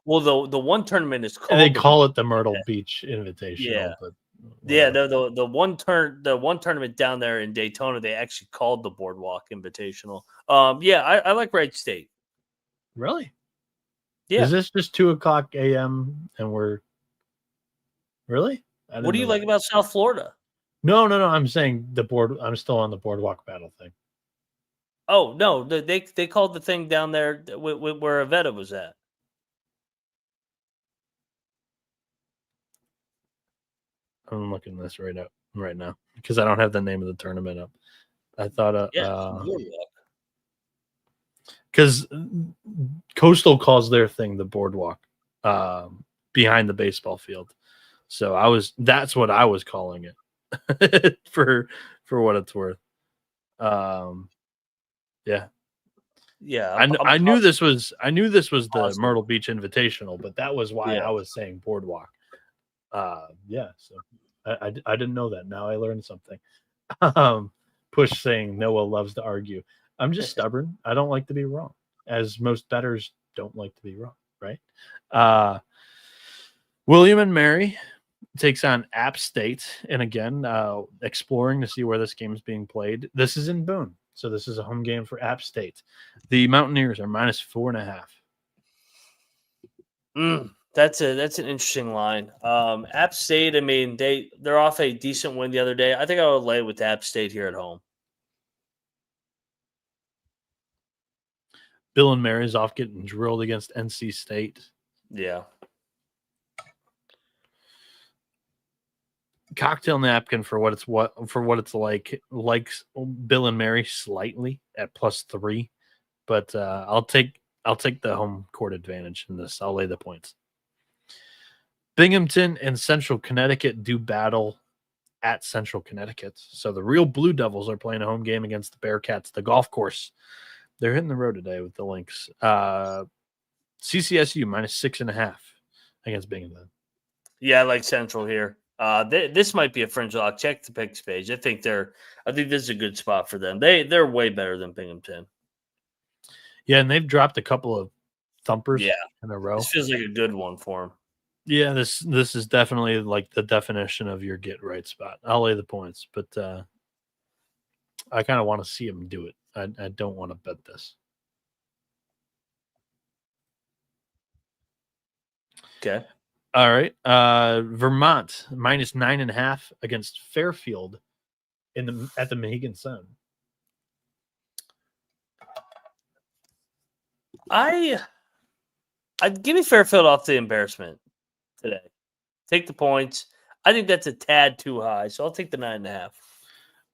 Speaker 1: Well, the one tournament is called.
Speaker 2: They call it the Myrtle Beach Invitational.
Speaker 1: Yeah.
Speaker 2: But
Speaker 1: Yeah, the one tournament down there in Daytona, they actually called the Boardwalk Invitational. Yeah, I like Wright State.
Speaker 2: Really?
Speaker 1: Yeah.
Speaker 2: Is this just 2:00 a.m. and we're really?
Speaker 1: What do you like about South Florida?
Speaker 2: No. I'm saying I'm still on the Boardwalk battle thing.
Speaker 1: Oh no, they called the thing down there where Avetta was at.
Speaker 2: I'm looking at this right now because I don't have the name of the tournament up. I thought because Coastal calls their thing the Boardwalk behind the baseball field. So that's what I was calling it for what it's worth. Yeah. I knew this was the Myrtle Beach Invitational, but that was why I was saying Boardwalk. Yeah, so I didn't know that. Now I learned something. Push saying Noah loves to argue. I'm just stubborn. I don't like to be wrong, as most bettors don't like to be wrong, right? William and Mary takes on App State, and again, exploring to see where this game is being played. This is in Boone, so this is a home game for App State. The Mountaineers are -4.5.
Speaker 1: That's an interesting line. App State, I mean, they're off a decent win the other day. I think I would lay with App State here at home.
Speaker 2: Bill and Mary's off getting drilled against NC State.
Speaker 1: Yeah.
Speaker 2: Cocktail napkin for what it's like likes Bill and Mary slightly at +3, but I'll take the home court advantage in this. I'll lay the points. Binghamton and Central Connecticut do battle at Central Connecticut. So the real Blue Devils are playing a home game against the Bearcats, the golf course. They're hitting the road today with the Lynx. CCSU -6.5 against Binghamton.
Speaker 1: Yeah, I like Central here. This might be a fringe lock. Check the picks page. I think this is a good spot for them. They're way better than Binghamton.
Speaker 2: Yeah, and they've dropped a couple of thumpers in a row.
Speaker 1: This feels like a good one for them.
Speaker 2: Yeah, this is definitely like the definition of your get right spot. I'll lay the points, but I kind of want to see them do it. I don't want to bet this.
Speaker 1: Okay.
Speaker 2: All right. Vermont -9.5 against Fairfield at the Mohegan Sun.
Speaker 1: I'd give me Fairfield off the embarrassment today. Take the points. I think that's a tad too high, so I'll take the 9.5.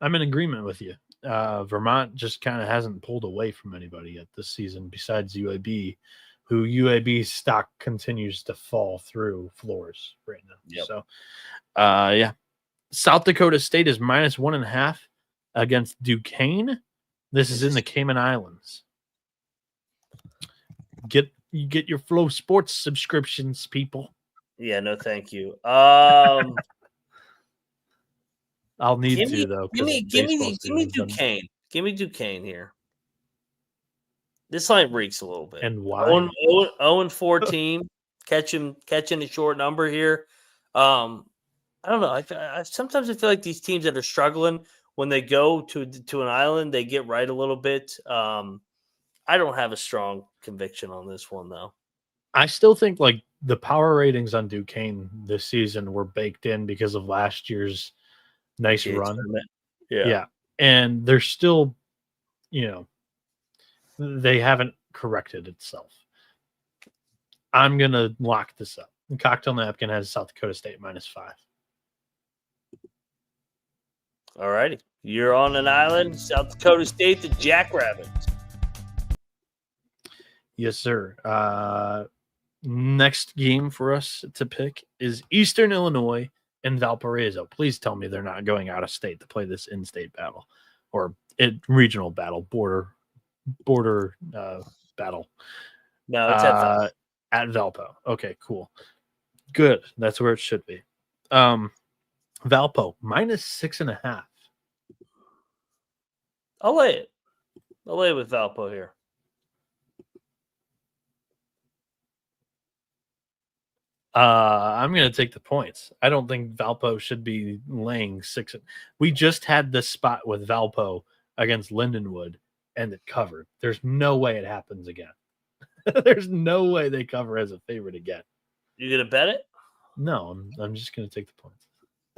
Speaker 2: I'm in agreement with you. Vermont just kind of hasn't pulled away from anybody yet this season besides UAB, who UAB's stock continues to fall through floors right now.
Speaker 1: Yep.
Speaker 2: So, yeah. South Dakota State is -1.5 against Duquesne. This is in the Cayman Islands. Get your Flow Sports subscriptions, people.
Speaker 1: Yeah, no, thank you.
Speaker 2: I'll need to though.
Speaker 1: Give me Duquesne. Give me Duquesne here. This line reeks a little bit.
Speaker 2: And why?
Speaker 1: 0-4 team, catching a short number here. I don't know. Sometimes I feel like these teams that are struggling when they go to an island, they get right a little bit. I don't have a strong conviction on this one, though.
Speaker 2: I still think like the power ratings on Duquesne this season were baked in because of last year's nice run. Yeah. And they're still, they haven't corrected itself. I'm going to lock this up. The cocktail napkin has South Dakota State -5.
Speaker 1: All righty. You're on an island, South Dakota State, the Jackrabbits.
Speaker 2: Yes, sir. Next game for us to pick is Eastern Illinois and Valparaiso. Please tell me they're not going out of state to play this in-state battle or regional battle, border battle.
Speaker 1: No, it's
Speaker 2: at Valpo. Okay, cool. Good. That's where it should be. Valpo -6.5.
Speaker 1: I'll lay it. I'll lay it with Valpo here.
Speaker 2: I'm going to take the points. I don't think Valpo should be laying 6. We just had this spot with Valpo against Lindenwood, and it covered. There's no way it happens again. There's no way they cover as a favorite again.
Speaker 1: You gonna bet it?
Speaker 2: No, I'm just going to take the points.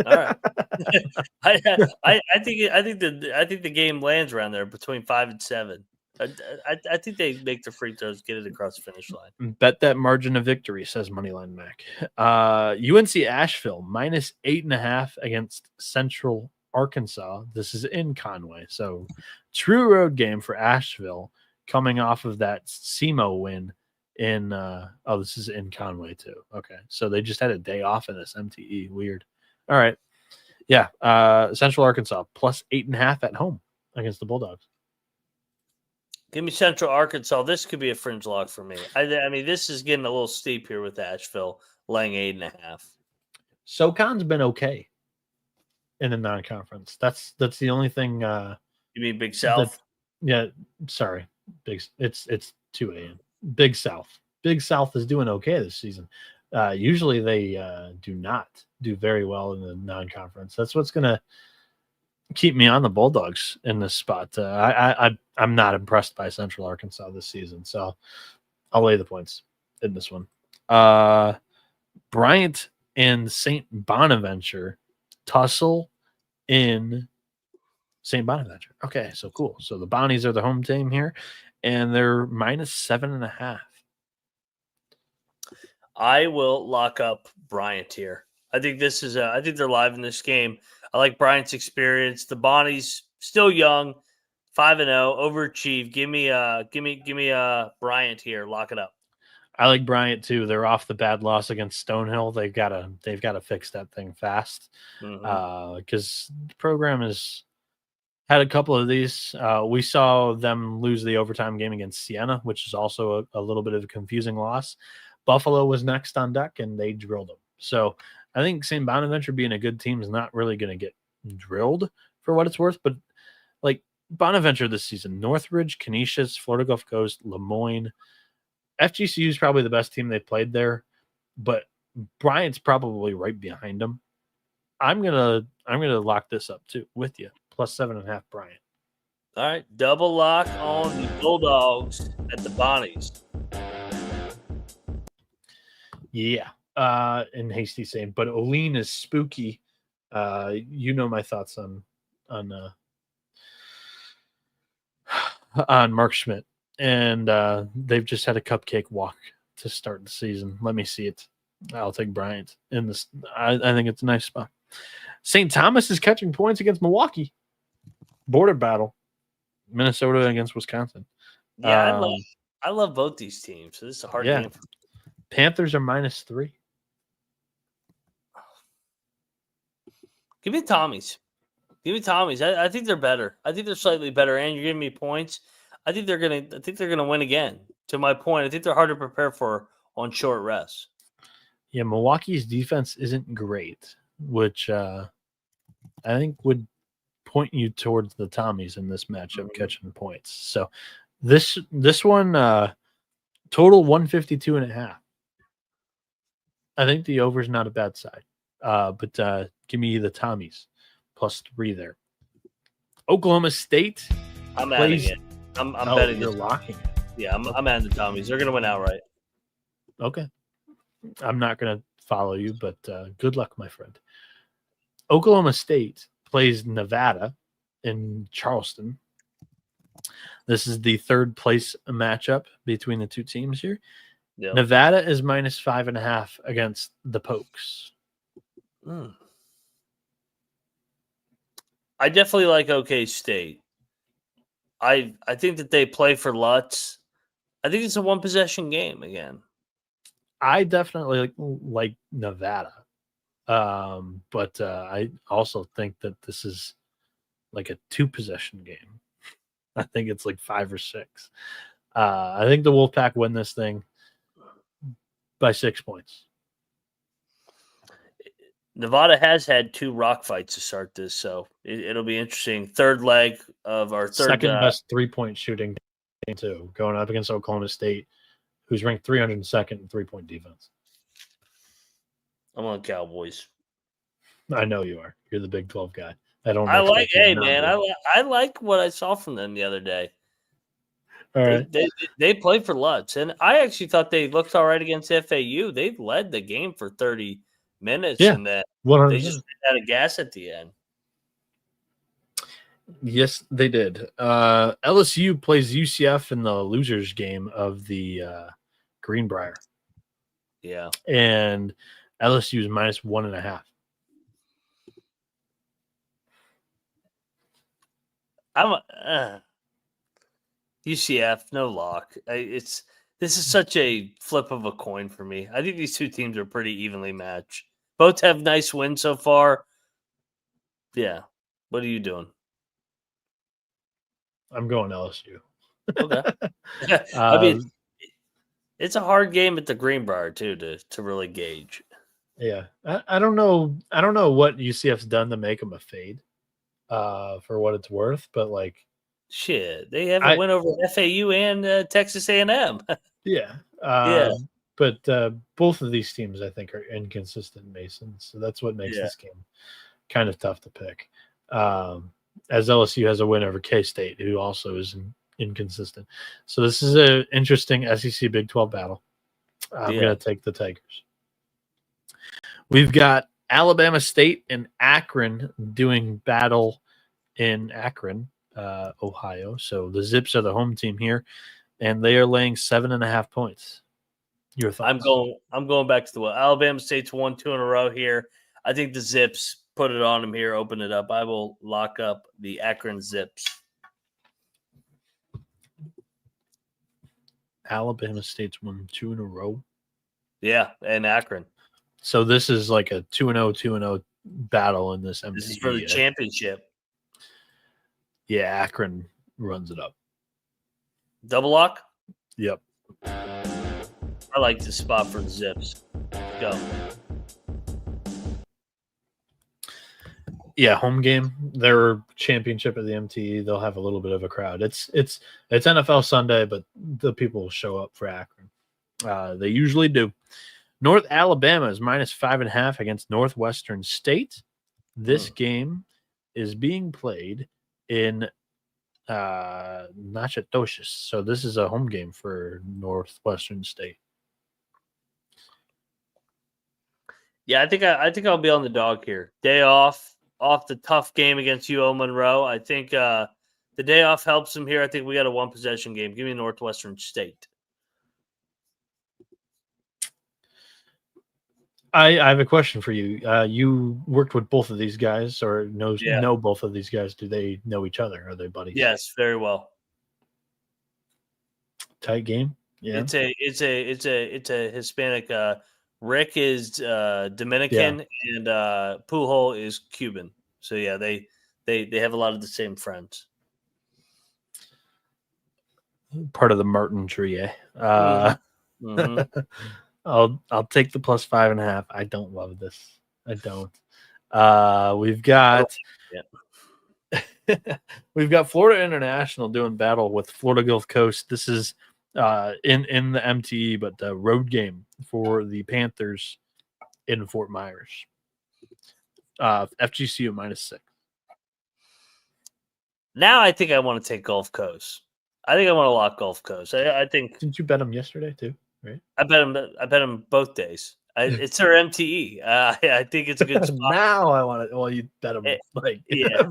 Speaker 1: All right. I think the game lands around there between 5 and 7. I think they make the free throws, get it across the finish line.
Speaker 2: Bet that margin of victory, says Moneyline Mac. UNC Asheville -8.5 against Central Arkansas. This is in Conway, so true road game for Asheville, coming off of that SEMO win in. This is in Conway too. Okay, so they just had a day off in this MTE. Weird. All right, yeah. Central Arkansas +8.5 at home against the Bulldogs.
Speaker 1: Give me Central Arkansas. This could be a fringe lock for me. I mean, this is getting a little steep here with Asheville laying 8.5.
Speaker 2: SoCon's been okay in the non-conference. That's the only thing.
Speaker 1: You mean Big South?
Speaker 2: Sorry, Big. It's 2 a.m. Big South. Big South is doing okay this season. Usually they do not do very well in the non-conference. That's what's gonna keep me on the Bulldogs in this spot. I'm not impressed by Central Arkansas this season, so I'll lay the points in this one. Bryant and St. Bonaventure tussle in St. Bonaventure. Okay, so cool. So the Bonnies are the home team here, and they're -7.5.
Speaker 1: I will lock up Bryant here. I think this is. I think they're live in this game. I like Bryant's experience. The Bonnies still young, 5-0, overachieved. Give me Bryant here. Lock it up.
Speaker 2: I like Bryant too. They're off the bad loss against Stonehill. They've got to fix that thing fast because the program has had a couple of these. We saw them lose the overtime game against Siena, which is also a little bit of a confusing loss. Buffalo was next on deck, and they drilled them. So I think St. Bonaventure being a good team is not really going to get drilled for what it's worth. But like Bonaventure this season, Northridge, Canisius, Florida Gulf Coast, Lemoyne, FGCU is probably the best team they've played there, but Bryant's probably right behind them. I'm gonna lock this up too with you. +7.5 Bryant.
Speaker 1: All right, double lock on the Bulldogs at the Bonnies.
Speaker 2: Yeah. And Hasty saying, but Olean is spooky. You know my thoughts on Mark Schmidt, and they've just had a cupcake walk to start the season. Let me see it. I'll take Bryant in this. I think it's a nice spot. St. Thomas is catching points against Milwaukee. Border battle. Minnesota against Wisconsin.
Speaker 1: Yeah, I love both these teams. So this is a hard game.
Speaker 2: Panthers are -3.
Speaker 1: Give me Tommies. I think they're better. I think they're slightly better, and you're giving me points. I think they're gonna win again. To my point, I think they're hard to prepare for on short rests.
Speaker 2: Yeah, Milwaukee's defense isn't great, which I think would point you towards the Tommies in this matchup catching points. So this one total 152.5. I think the over's not a bad side. But give me the Tommies +3 there. Oklahoma State.
Speaker 1: I'm adding it. I'm betting
Speaker 2: you're
Speaker 1: this.
Speaker 2: locking it.
Speaker 1: Yeah, I'm adding the Tommies. They're going to win outright.
Speaker 2: Okay. I'm not going to follow you, but good luck, my friend. Oklahoma State plays Nevada in Charleston. This is the third place matchup between the two teams here.
Speaker 1: Yep.
Speaker 2: Nevada is minus 5.5 against the Pokes.
Speaker 1: I definitely like OK State. I think that they play for Lutz. I think it's a one possession game again.
Speaker 2: I definitely like Nevada. But I also think that this is like a 2-possession game. I think it's like 5 or 6. I think the Wolfpack win this thing by 6 points.
Speaker 1: Nevada has had 2 rock fights to start this, so it'll be interesting. Third leg of our third
Speaker 2: second best 3-point shooting game too, going up against Oklahoma State, who's ranked 302nd in 3-point defense.
Speaker 1: I'm on Cowboys.
Speaker 2: I know you are. You're the Big 12 guy. I
Speaker 1: like what I saw from them the other day.
Speaker 2: All right.
Speaker 1: They play for Lutz, and I actually thought they looked all right against FAU. They led the game for 30 minutes, and then
Speaker 2: 100%.
Speaker 1: they just ran out of gas at the end.
Speaker 2: Yes, they did. LSU plays UCF in the losers game of the Greenbrier.
Speaker 1: Yeah,
Speaker 2: and LSU is minus 1.5.
Speaker 1: I'm UCF, no lock. This is such a flip of a coin for me. I think these two teams are pretty evenly matched. Both have nice wins so far. Yeah. What are you doing?
Speaker 2: I'm going LSU.
Speaker 1: Okay. I mean, it's a hard game at the Greenbrier too to really gauge.
Speaker 2: Yeah, I don't know. I don't know what UCF's done to make them a fade, for what it's worth. But like,
Speaker 1: shit, they have a win over FAU and Texas A&M.
Speaker 2: Yeah. But both of these teams, I think, are inconsistent, Mason. So that's what makes this game kind of tough to pick. As LSU has a win over K-State, who also is inconsistent. So this is an interesting SEC Big 12 battle. I'm going to take the Tigers. We've got Alabama State and Akron doing battle in Akron, Ohio. So the Zips are the home team here, and they are laying 7.5 points. Your thoughts?
Speaker 1: I'm going back to the Alabama State's won 2 in a row here. I think the Zips put it on them here, open it up. I will lock up the Akron Zips.
Speaker 2: Alabama State's won 2 in a row.
Speaker 1: Yeah, and Akron.
Speaker 2: So this is like a 2-0, 2-0 battle in this MTV.
Speaker 1: This is for the championship.
Speaker 2: Yeah, Akron runs it up.
Speaker 1: Double lock?
Speaker 2: Yep.
Speaker 1: I like this spot for the Zips. Go.
Speaker 2: Yeah, home game. Their championship at the MTE. They'll have a little bit of a crowd. It's NFL Sunday, but the people will show up for Akron. They usually do. North Alabama is minus 5.5 against Northwestern State. This game is being played in Natchitoches. So this is a home game for Northwestern State.
Speaker 1: Yeah, I think I'll be on the dog here. Day off the tough game against UO Monroe. I think the day off helps them here. I think we got a 1-possession game. Give me Northwestern State.
Speaker 2: I have a question for you. You worked with both of these guys, or know both of these guys. Do they know each other? Are they buddies?
Speaker 1: Yes, very well.
Speaker 2: Tight game. Yeah,
Speaker 1: it's a Hispanic. Rick is Dominican and Pujol is Cuban. So yeah, they have a lot of the same friends.
Speaker 2: Part of the Martin tree, eh? Mm-hmm. I'll take the plus 5.5. I don't love this. I don't. We've got we've got Florida International doing battle with Florida Gulf Coast. This is in the MTE, but the road game for the Panthers in Fort Myers. FGCU minus 6.
Speaker 1: Now I think I want to take Gulf Coast. I think I want to lock Gulf Coast. I think
Speaker 2: Didn't you bet them yesterday too? Right.
Speaker 1: I bet him both days. It's their MTE. I think it's a good spot.
Speaker 2: Now I want to. Well, you bet them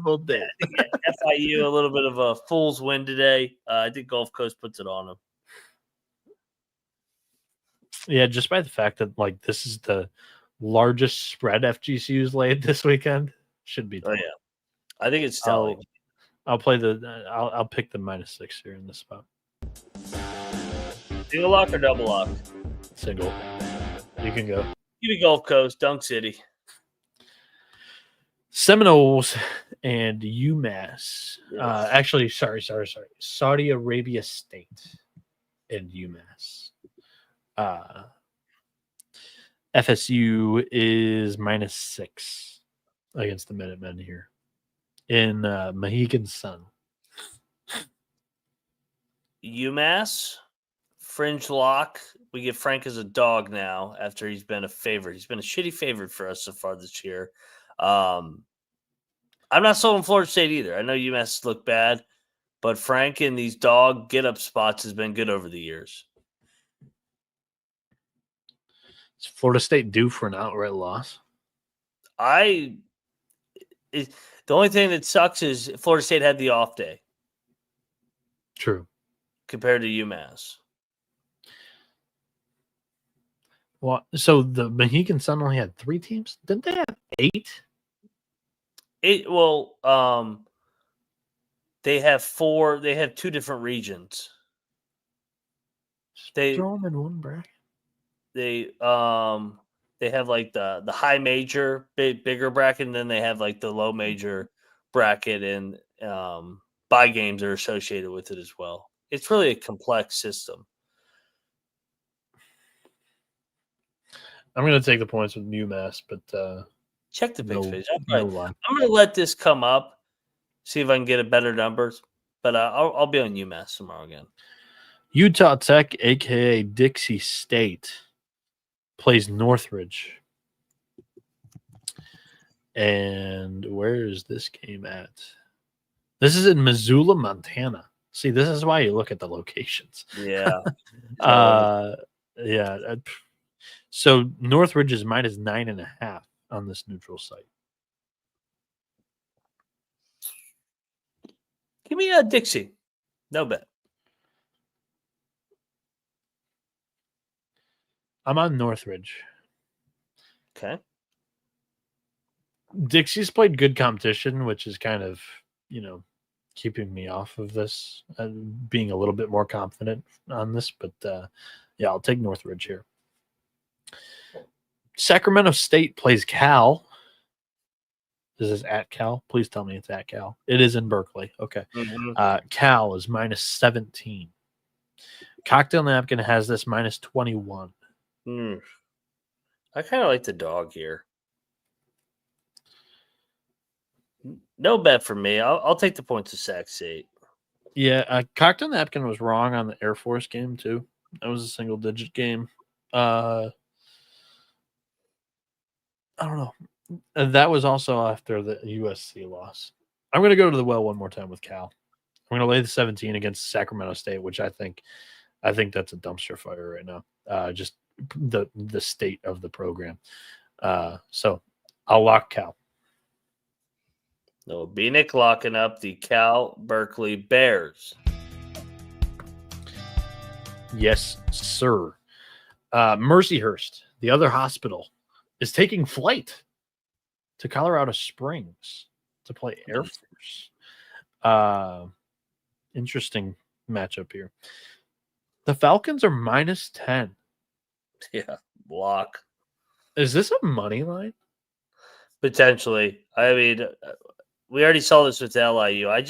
Speaker 2: both days.
Speaker 1: I think FIU a little bit of a fool's win today. I think Gulf Coast puts it on them.
Speaker 2: Yeah, just by the fact that this is the largest spread FGCU's laid this weekend, should be.
Speaker 1: Oh yeah, I think it's telling.
Speaker 2: I'll play I'll pick the -6 here in this spot.
Speaker 1: Single lock or double lock?
Speaker 2: Single. You can go.
Speaker 1: Give me Gulf Coast, Dunk City.
Speaker 2: Seminoles and UMass.
Speaker 1: Yes.
Speaker 2: Actually, sorry. Saudi Arabia State and UMass. FSU is -6 against the Minutemen here in Mohegan Sun.
Speaker 1: UMass, fringe lock. We get Frank as a dog now after he's been a favorite. He's been a shitty favorite for us so far this year. I'm not sold on Florida State either. I know UMass look bad, but Frank in these dog get-up spots has been good over the years.
Speaker 2: Is Florida State due for an outright loss?
Speaker 1: The only thing that sucks is Florida State had the off day.
Speaker 2: True.
Speaker 1: Compared to UMass.
Speaker 2: Well, so the Mohegan Sun only had 3 teams? Didn't they have 8?
Speaker 1: They have 4. They have 2 different regions. They
Speaker 2: throw them in one bracket.
Speaker 1: They have like the high major, bigger bracket, and then they have like the low major bracket, and bye games are associated with it as well. It's really a complex system.
Speaker 2: I'm going to take the points with UMass, but
Speaker 1: check the big page.
Speaker 2: No
Speaker 1: I'm going to let this come up, see if I can get a better numbers, but I'll be on UMass tomorrow again.
Speaker 2: Utah Tech, a.k.a. Dixie State, plays Northridge. And where is this game at? This is in Missoula, Montana. See, this is why you look at the locations.
Speaker 1: Yeah.
Speaker 2: Yeah. So Northridge is -9.5 on this neutral site.
Speaker 1: Give me a Dixie. No bet.
Speaker 2: I'm on Northridge.
Speaker 1: Okay.
Speaker 2: Dixie's played good competition, which is kind of, keeping me off of this and being a little bit more confident on this. But yeah, I'll take Northridge here. Sacramento State plays Cal. This is at Cal. Please tell me it's at Cal. It is in Berkeley. Okay.
Speaker 1: Mm-hmm.
Speaker 2: Cal is -17. Cocktail Napkin has this -21.
Speaker 1: I kind of like the dog here. No bet for me. I'll take the points of Sac State.
Speaker 2: Yeah, Cocktail Napkin was wrong on the Air Force game too. That was a single-digit game. I don't know. That was also after the USC loss. I'm going to go to the well one more time with Cal. I'm going to lay the 17 against Sacramento State, which I think that's a dumpster fire right now. Just the state of the program. So I'll lock Cal.
Speaker 1: Noah Bieniek locking up the Cal Berkeley Bears.
Speaker 2: Yes, sir. Mercyhurst, the other hospital, is taking flight to Colorado Springs to play Air Force. Interesting matchup here. The Falcons are -10.
Speaker 1: Yeah, lock.
Speaker 2: Is this a money line?
Speaker 1: Potentially. I mean, we already saw this with LIU. I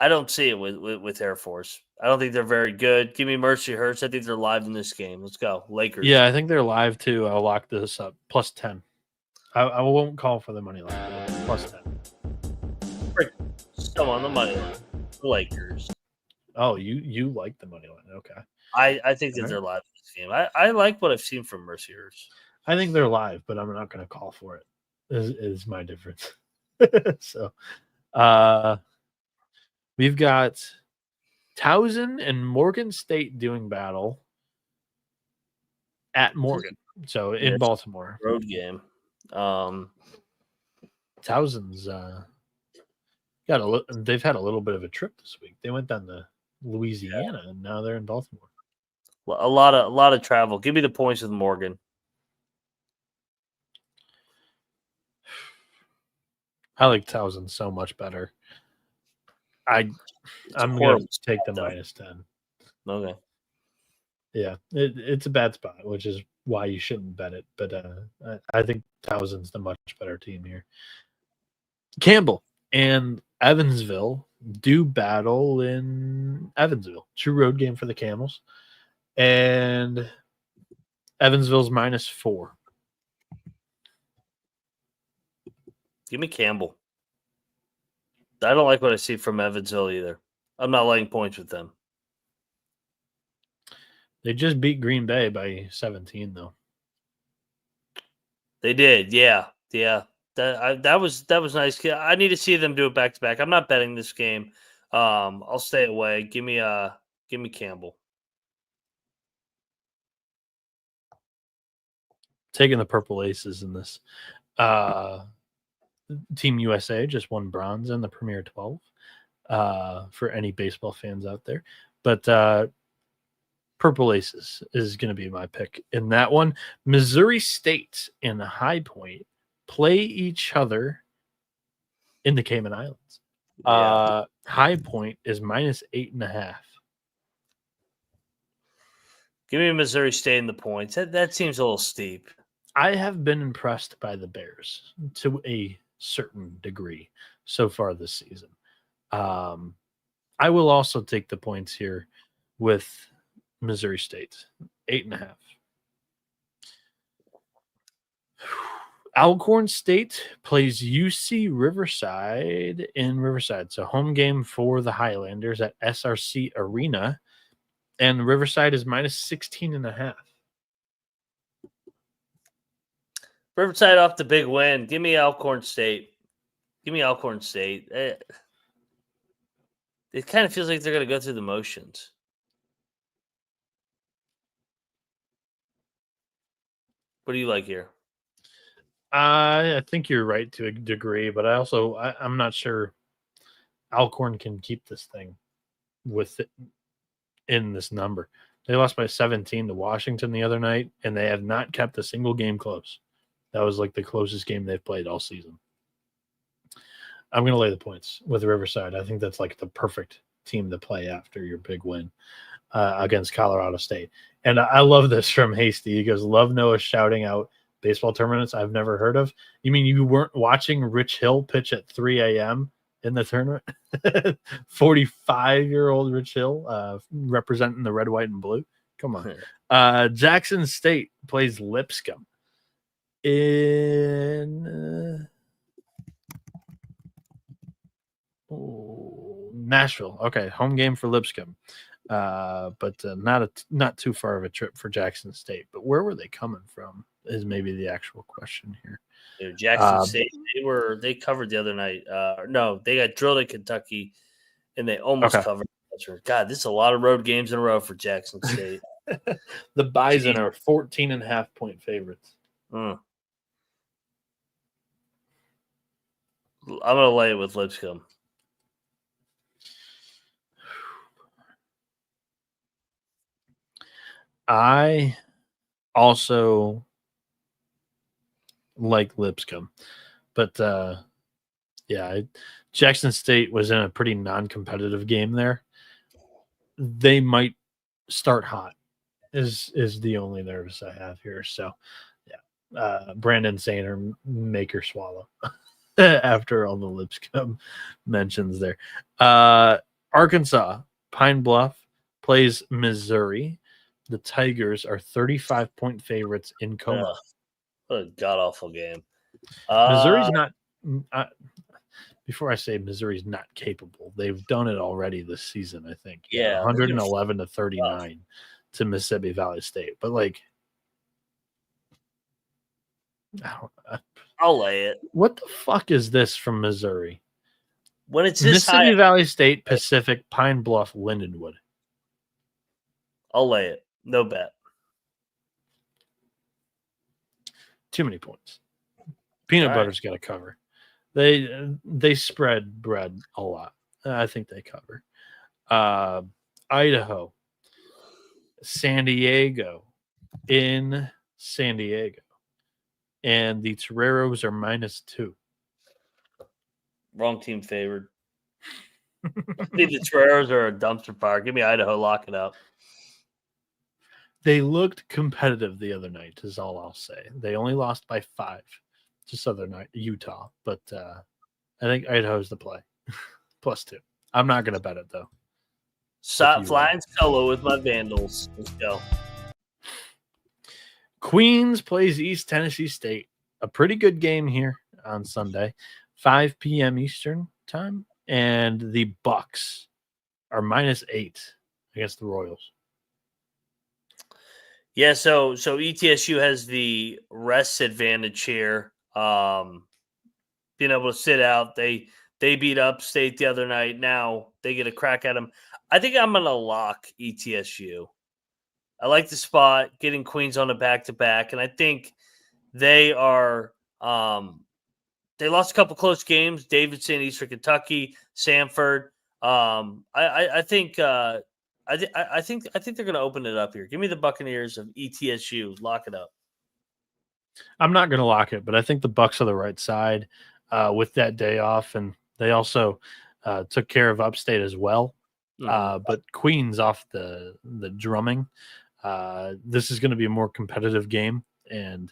Speaker 1: don't see it with Air Force. I don't think they're very good. Give me Mercyhurst. I think they're live in this game. Let's go. Lakers.
Speaker 2: Yeah, I think they're live too. I'll lock this up. +10. I won't call for the money line. +10.
Speaker 1: Still on the money line. Lakers.
Speaker 2: Oh, you like the money line. Okay.
Speaker 1: I think that they're live in this game. I like what I've seen from Mercyhurst.
Speaker 2: I think they're live, but I'm not going to call for it. Is my difference. So we've got Towson and Morgan State doing battle at Morgan. So in Baltimore.
Speaker 1: Road game.
Speaker 2: Towson's they've had a little bit of a trip this week. They went down to Louisiana and now they're in Baltimore.
Speaker 1: A lot of travel. Give me the points with Morgan.
Speaker 2: I like Towson so much better. I'm going to take the -10.
Speaker 1: Okay.
Speaker 2: Yeah, it's a bad spot, which is why you shouldn't bet it. But I think Towson's the much better team here. Campbell and Evansville do battle in Evansville. True road game for the Camels. And Evansville's -4.
Speaker 1: Give me Campbell. I don't like what I see from Evansville either. I'm not laying points with them.
Speaker 2: They just beat Green Bay by 17, though.
Speaker 1: They did, yeah. That was nice. I need to see them do it back to back. I'm not betting this game. I'll stay away. Give me Campbell.
Speaker 2: Taking the Purple Aces in this. Team USA just won bronze in the Premier 12 for any baseball fans out there. But Purple Aces is going to be my pick in that one. Missouri State and High Point play each other in the Cayman Islands. Yeah. High Point is -8.5.
Speaker 1: Give me Missouri State in the points. That seems a little steep.
Speaker 2: I have been impressed by the Bears to a certain degree so far this season. I will also take the points here with Missouri State, 8.5. Alcorn State plays UC Riverside in Riverside. So home game for the Highlanders at SRC Arena. And Riverside is -16.5.
Speaker 1: Riverside off the big win. Give me Alcorn State. It kind of feels like they're going to go through the motions. What do you like here?
Speaker 2: I think you're right to a degree, but I'm not sure Alcorn can keep this thing with it in this number. They lost by 17 to Washington the other night, and they have not kept a single game close. That was like the closest game they've played all season. I'm going to lay the points with Riverside. I think that's like the perfect team to play after your big win against Colorado State. And I love this from Hasty. He goes, love Noah shouting out baseball tournaments I've never heard of. You mean you weren't watching Rich Hill pitch at 3 a.m. in the tournament? 45-year-old Rich Hill representing the red, white, and blue. Come on. Jackson State plays Lipscomb in Nashville. Okay, home game for Lipscomb. But not too far of a trip for Jackson State. But where were they coming from is maybe the actual question here.
Speaker 1: Dude, Jackson State, they covered the other night. No, they got drilled at Kentucky, and they almost covered. God, this is a lot of road games in a row for Jackson State.
Speaker 2: The Bison are 14.5-point favorites.
Speaker 1: I'm gonna lay it with Lipscomb.
Speaker 2: I also like Lipscomb, but Jackson State was in a pretty non-competitive game there. They might start hot is the only nervous I have here. So Brandon Sainer, make her swallow after all the Lipscomb mentions there. Arkansas, Pine Bluff plays Missouri. The Tigers are 35-point favorites in Como.
Speaker 1: What a god-awful game.
Speaker 2: Missouri's not before I say Missouri's not capable, they've done it already this season, I think.
Speaker 1: Yeah.
Speaker 2: 111 to 39 to Mississippi Valley State. But
Speaker 1: I'll lay it.
Speaker 2: What the fuck is this from Missouri?
Speaker 1: When it's this high,
Speaker 2: Mississippi Valley State, Pacific, Pine Bluff, Lindenwood.
Speaker 1: I'll lay it. No bet.
Speaker 2: Too many points. Peanut butter's got to cover. They spread bread a lot. I think they cover. Idaho, San Diego, in San Diego, and the Toreros are -2.
Speaker 1: Wrong team favored. I think the Toreros are a dumpster fire. Give me Idaho. Lock it up.
Speaker 2: They looked competitive the other night, is all I'll say. They only lost by 5 to Southern Utah, but I think Idaho's the play. +2. I'm not going to bet it, though.
Speaker 1: Flying solo with my Vandals. Let's go.
Speaker 2: Queens plays East Tennessee State. A pretty good game here on Sunday, 5 p.m. Eastern time, and the Bucks are -8 against the Royals.
Speaker 1: Yeah, so ETSU has the rest advantage here. Being able to sit out. They beat Upstate the other night. Now they get a crack at them. I think I'm going to lock ETSU. I like the spot, getting Queens on a back-to-back, and I think they are they lost a couple close games, Davidson, Eastern Kentucky, Samford. I think they're going to open it up here. Give me the Buccaneers of ETSU. Lock it up.
Speaker 2: I'm not going to lock it, but I think the Bucks are the right side with that day off, and they also took care of Upstate as well. But Queens off the drumming. This is going to be a more competitive game, and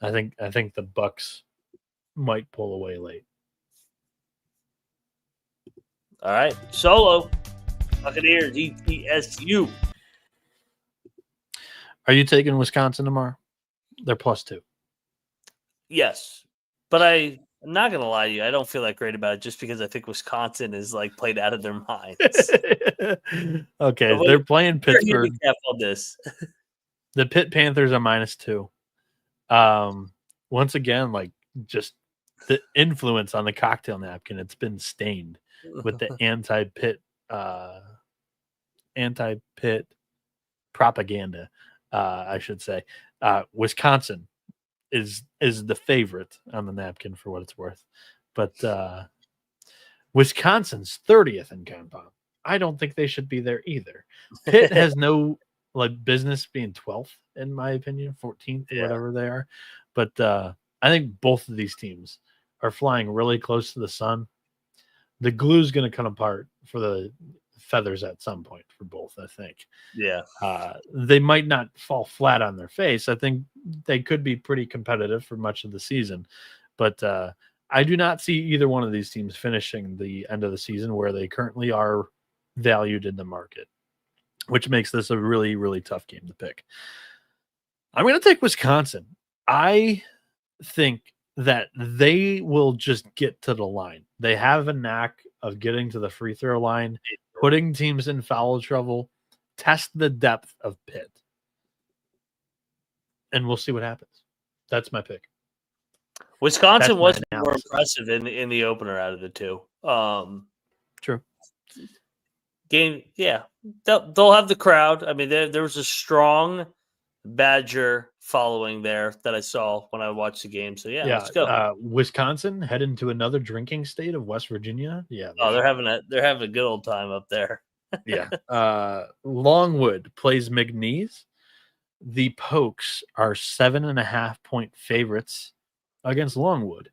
Speaker 2: I think the Bucks might pull away late.
Speaker 1: All right, solo Buccaneers ETSU.
Speaker 2: Are you taking Wisconsin tomorrow? They're +2.
Speaker 1: Yes, but I'm not going to lie to you. I don't feel that great about it just because I think Wisconsin is like played out of their minds.
Speaker 2: Okay, so they're playing Pittsburgh.
Speaker 1: On this.
Speaker 2: The Pitt Panthers are -2. Once again, like just the influence on the cocktail napkin, it's been stained with the anti-Pitt propaganda, I should say. Wisconsin is the favorite on the napkin for what it's worth. But Wisconsin's 30th in KenPom. I don't think they should be there either. Pitt has no business being 12th, in my opinion, 14th, whatever they are. But I think both of these teams are flying really close to the sun. The glue's going to come apart for the feathers at some point for both, I think.
Speaker 1: Yeah.
Speaker 2: They might not fall flat on their face. I think they could be pretty competitive for much of the season. But I do not see either one of these teams finishing the end of the season where they currently are valued in the market, which makes this a really, really tough game to pick. I'm going to take Wisconsin. I think that they will just get to the line. They have a knack of getting to the free throw line, putting teams in foul trouble, test the depth of Pitt. And we'll see what happens. That's my pick.
Speaker 1: Wisconsin was more impressive in the opener out of the two.
Speaker 2: True.
Speaker 1: Game, yeah. They'll have the crowd. I mean, there was a strong Badger following there that I saw when I watched the game. So, let's go.
Speaker 2: Wisconsin heading to another drinking state of West Virginia. Yeah.
Speaker 1: They're having a good old time up there.
Speaker 2: Yeah. Longwood plays McNeese. The Pokes are 7.5-point favorites against Longwood.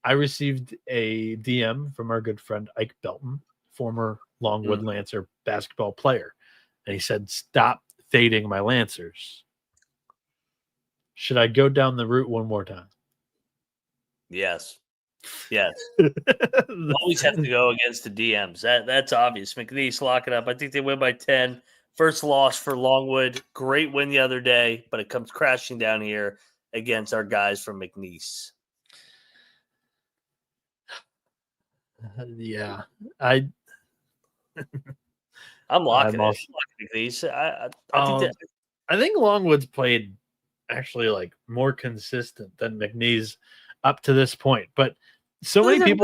Speaker 2: I received a DM from our good friend Ike Belton, former Longwood Lancer basketball player. And he said, stop fading my Lancers. Should I go down the route one more time?
Speaker 1: Yes. Always have to go against the DMs. That's obvious. McNeese, lock it up. I think they win by 10. First loss for Longwood. Great win the other day, but it comes crashing down here against our guys from McNeese.
Speaker 2: Yeah.
Speaker 1: I'm locking it. McNeese.
Speaker 2: I think Longwood's played actually like more consistent than McNeese up to this point. But so many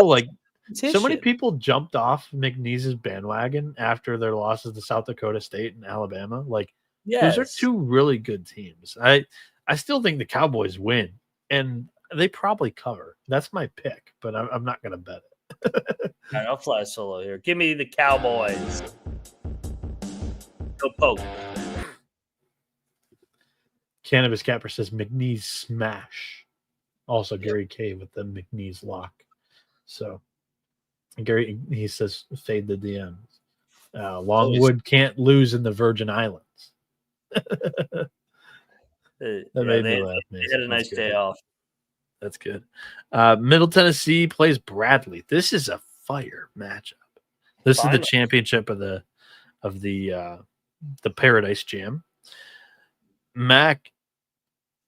Speaker 2: people jumped off McNeese's bandwagon after their losses to South Dakota State and Alabama. Like those are two really good teams. I still think the Cowboys win, and they probably cover. That's my pick, but I'm not going to bet it.
Speaker 1: All right, I'll fly solo here. Give me the Cowboys. Go poke.
Speaker 2: Cannabis Capper says McNeese smash. Also, Gary K with the McNeese lock. So, Gary, he says fade the DMs. Longwood can't lose in the Virgin Islands. That made me laugh.
Speaker 1: They had a nice day off.
Speaker 2: That's good. Middle Tennessee plays Bradley. This is a fire matchup. This is the championship of the Paradise Jam. Mac,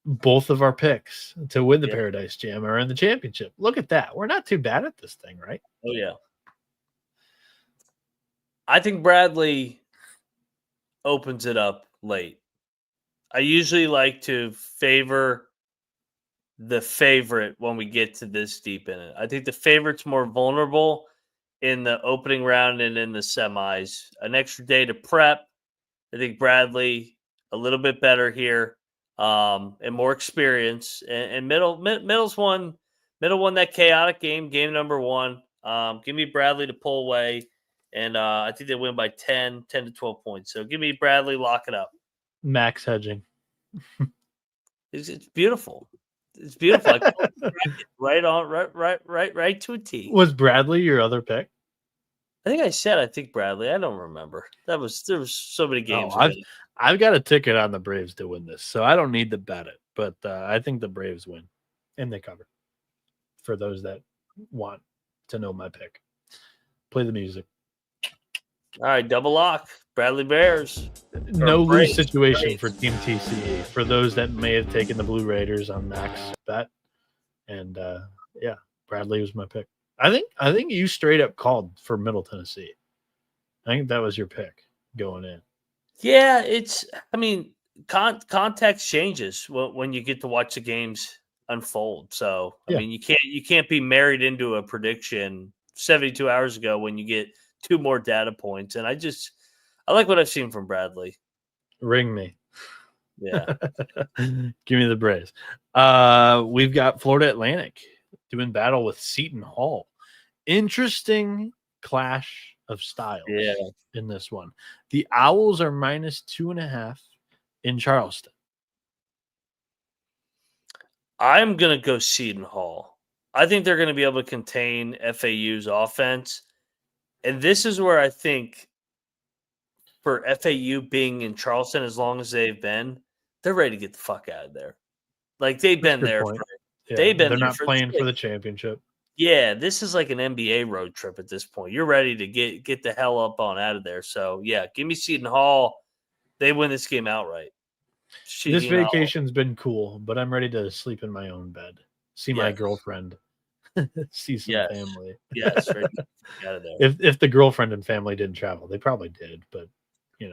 Speaker 2: both of our picks to win the Paradise Jam are in the championship. Look at that. We're not too bad at this thing, right?
Speaker 1: Oh, yeah. I think Bradley opens it up late. I usually like to favor the favorite when we get to this deep in it. I think the favorite's more vulnerable in the opening round and in the semis. An extra day to prep. I think Bradley a little bit better here, and more experience. And middle's won that chaotic game number one. Give me Bradley to pull away, and I think they win by 10 to 12 points. So give me Bradley, lock it up.
Speaker 2: Max hedging.
Speaker 1: It's beautiful. It's beautiful. Right to a T.
Speaker 2: Was Bradley your other pick?
Speaker 1: I think I said Bradley. I don't remember. There was so many games.
Speaker 2: I've got a ticket on the Braves to win this, so I don't need to bet it. But I think the Braves win, and they cover. For those that want to know my pick, play the music.
Speaker 1: All right, double lock. Bradley Bears.
Speaker 2: No lose situation for Team TCE. For those that may have taken the Blue Raiders on Max bet, and Bradley was my pick. I think you straight up called for Middle Tennessee. I think that was your pick going in.
Speaker 1: Yeah, context changes when you get to watch the games unfold. So I mean, you can't be married into a prediction 72 hours ago when you get two more data points. And I like what I've seen from Bradley.
Speaker 2: Ring me.
Speaker 1: Yeah.
Speaker 2: Give me the Braves. We've got Florida Atlantic doing battle with Seton Hall. Interesting clash of styles in this one. The Owls are -2.5 in Charleston.
Speaker 1: I'm going to go Seton Hall. I think they're going to be able to contain FAU's offense. And this is where I think for FAU being in Charleston as long as they've been, they're ready to get the fuck out of there. Like they've been there.
Speaker 2: They're not playing for the championship.
Speaker 1: Yeah, this is like an NBA road trip at this point. You're ready to get the hell up on out of there. So, yeah, give me Seton Hall. They win this game outright.
Speaker 2: This vacation's been cool, but I'm ready to sleep in my own bed. See my girlfriend. See some family.
Speaker 1: Yes, ready to get out of there.
Speaker 2: If the girlfriend and family didn't travel, they probably did, but you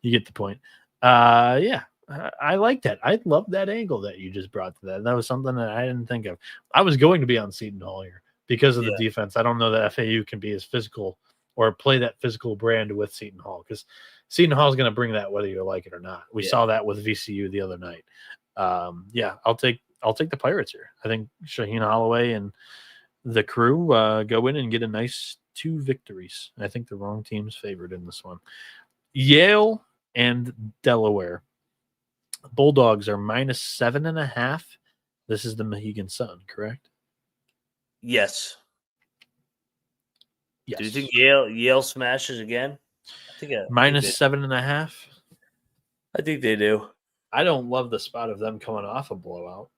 Speaker 2: get the point. I like that. I love that angle that you just brought to that. That was something that I didn't think of. I was going to be on Seton Hall here because of the defense. I don't know that FAU can be as physical or play that physical brand with Seton Hall because Seton Hall is going to bring that whether you like it or not. We saw that with VCU the other night. I'll take the Pirates here. I think Shaheen Holloway and the crew go in and get a nice 2 victories. I think the wrong team's favored in this one. Yale and Delaware. Bulldogs are -7.5. This is the Mohegan Sun, correct?
Speaker 1: Yes. Do you think Yale smashes again? I think
Speaker 2: -7.5.
Speaker 1: I think they do.
Speaker 2: I don't love the spot of them coming off a blowout.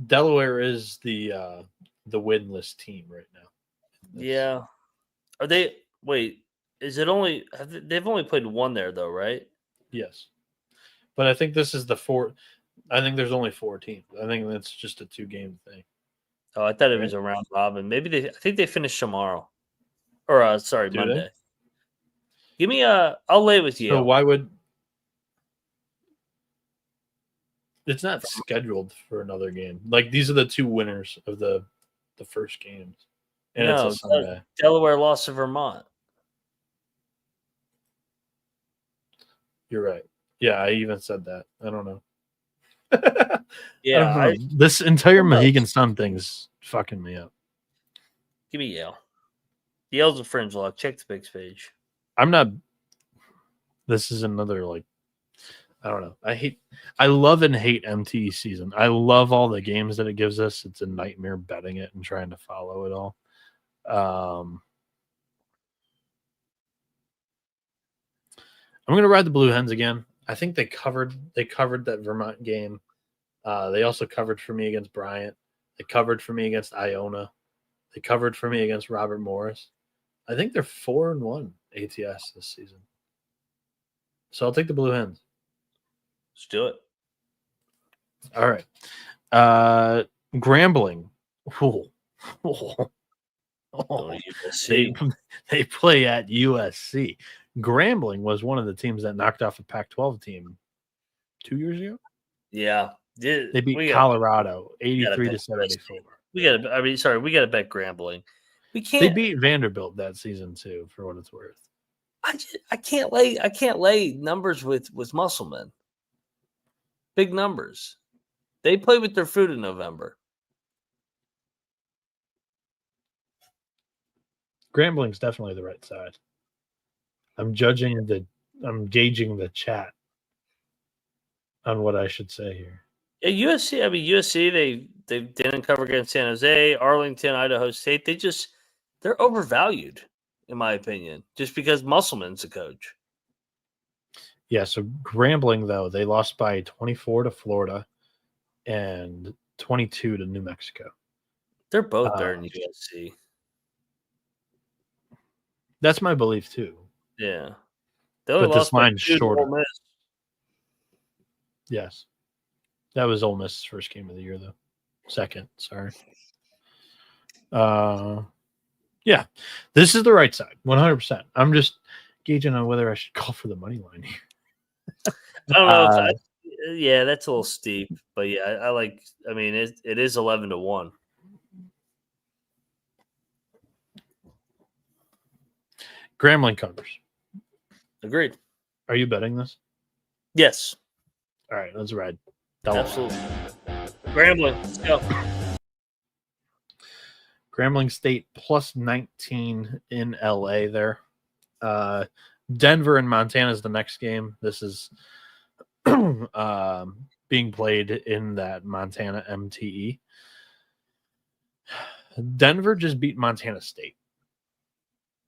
Speaker 2: Delaware is the winless team right now.
Speaker 1: Are they? Wait. Is it only? They've only played one there, though, right?
Speaker 2: Yes, but I think this is the 4th. I think there's only 4 teams. I think that's just a 2-game thing.
Speaker 1: Oh, I thought it was a round robin. Maybe I think they finish tomorrow, or Monday. Give me I'll lay with you.
Speaker 2: So why would? It's not scheduled for another game. Like these are the two winners of the first games, and
Speaker 1: No,
Speaker 2: it's a Sunday.
Speaker 1: Delaware lost to Vermont.
Speaker 2: You're right. Yeah, I even said that. I don't know.
Speaker 1: Yeah,
Speaker 2: I don't know. This entire
Speaker 1: Who knows?
Speaker 2: Mohegan Sun thing's fucking me up.
Speaker 1: Give me Yale. Yale's a fringe lock. Check the picks page.
Speaker 2: I'm not. This is another like. I don't know. I love and hate MTE season. I love all the games that it gives us. It's a nightmare betting it and trying to follow it all. I'm going to ride the Blue Hens again. I think they covered that Vermont game. They also covered for me against Bryant. They covered for me against Iona. They covered for me against Robert Morris. I think they're 4-1 ATS this season. So I'll take the Blue Hens.
Speaker 1: Let's do it.
Speaker 2: All right. Grambling. They play at USC. Grambling was one of the teams that knocked off a Pac-12 team 2 years ago.
Speaker 1: Yeah.
Speaker 2: They beat Colorado 83-74.
Speaker 1: We got to bet Grambling. We can't.
Speaker 2: They beat Vanderbilt that season too, for what it's worth.
Speaker 1: I can't lay numbers with Musselman. Big numbers. They play with their fruit in November.
Speaker 2: Grambling's definitely the right side. I'm gauging the chat on what I should say here.
Speaker 1: Yeah, USC, they didn't cover against San Jose, Arlington, Idaho State. They're overvalued, in my opinion, just because Musselman's the coach.
Speaker 2: Yeah, so Grambling, though, they lost by 24 to Florida and 22 to New Mexico.
Speaker 1: They're both better than USC.
Speaker 2: That's my belief, too.
Speaker 1: Yeah.
Speaker 2: But this line's shorter. Yes. That was Ole Miss's first game of the year, though. Second, sorry. Yeah, this is the right side, 100%. I'm just gauging on whether I should call for the money line here.
Speaker 1: I don't know. Yeah, that's a little steep, but yeah, I like. I mean, it is 11-1.
Speaker 2: Grambling covers.
Speaker 1: Agreed.
Speaker 2: Are you betting this?
Speaker 1: Yes.
Speaker 2: All right, let's ride.
Speaker 1: Absolutely. Grambling, let's go.
Speaker 2: Grambling State plus 19 in LA there. Denver and Montana is the next game. This is being played in that Montana MTE. Denver just beat Montana State.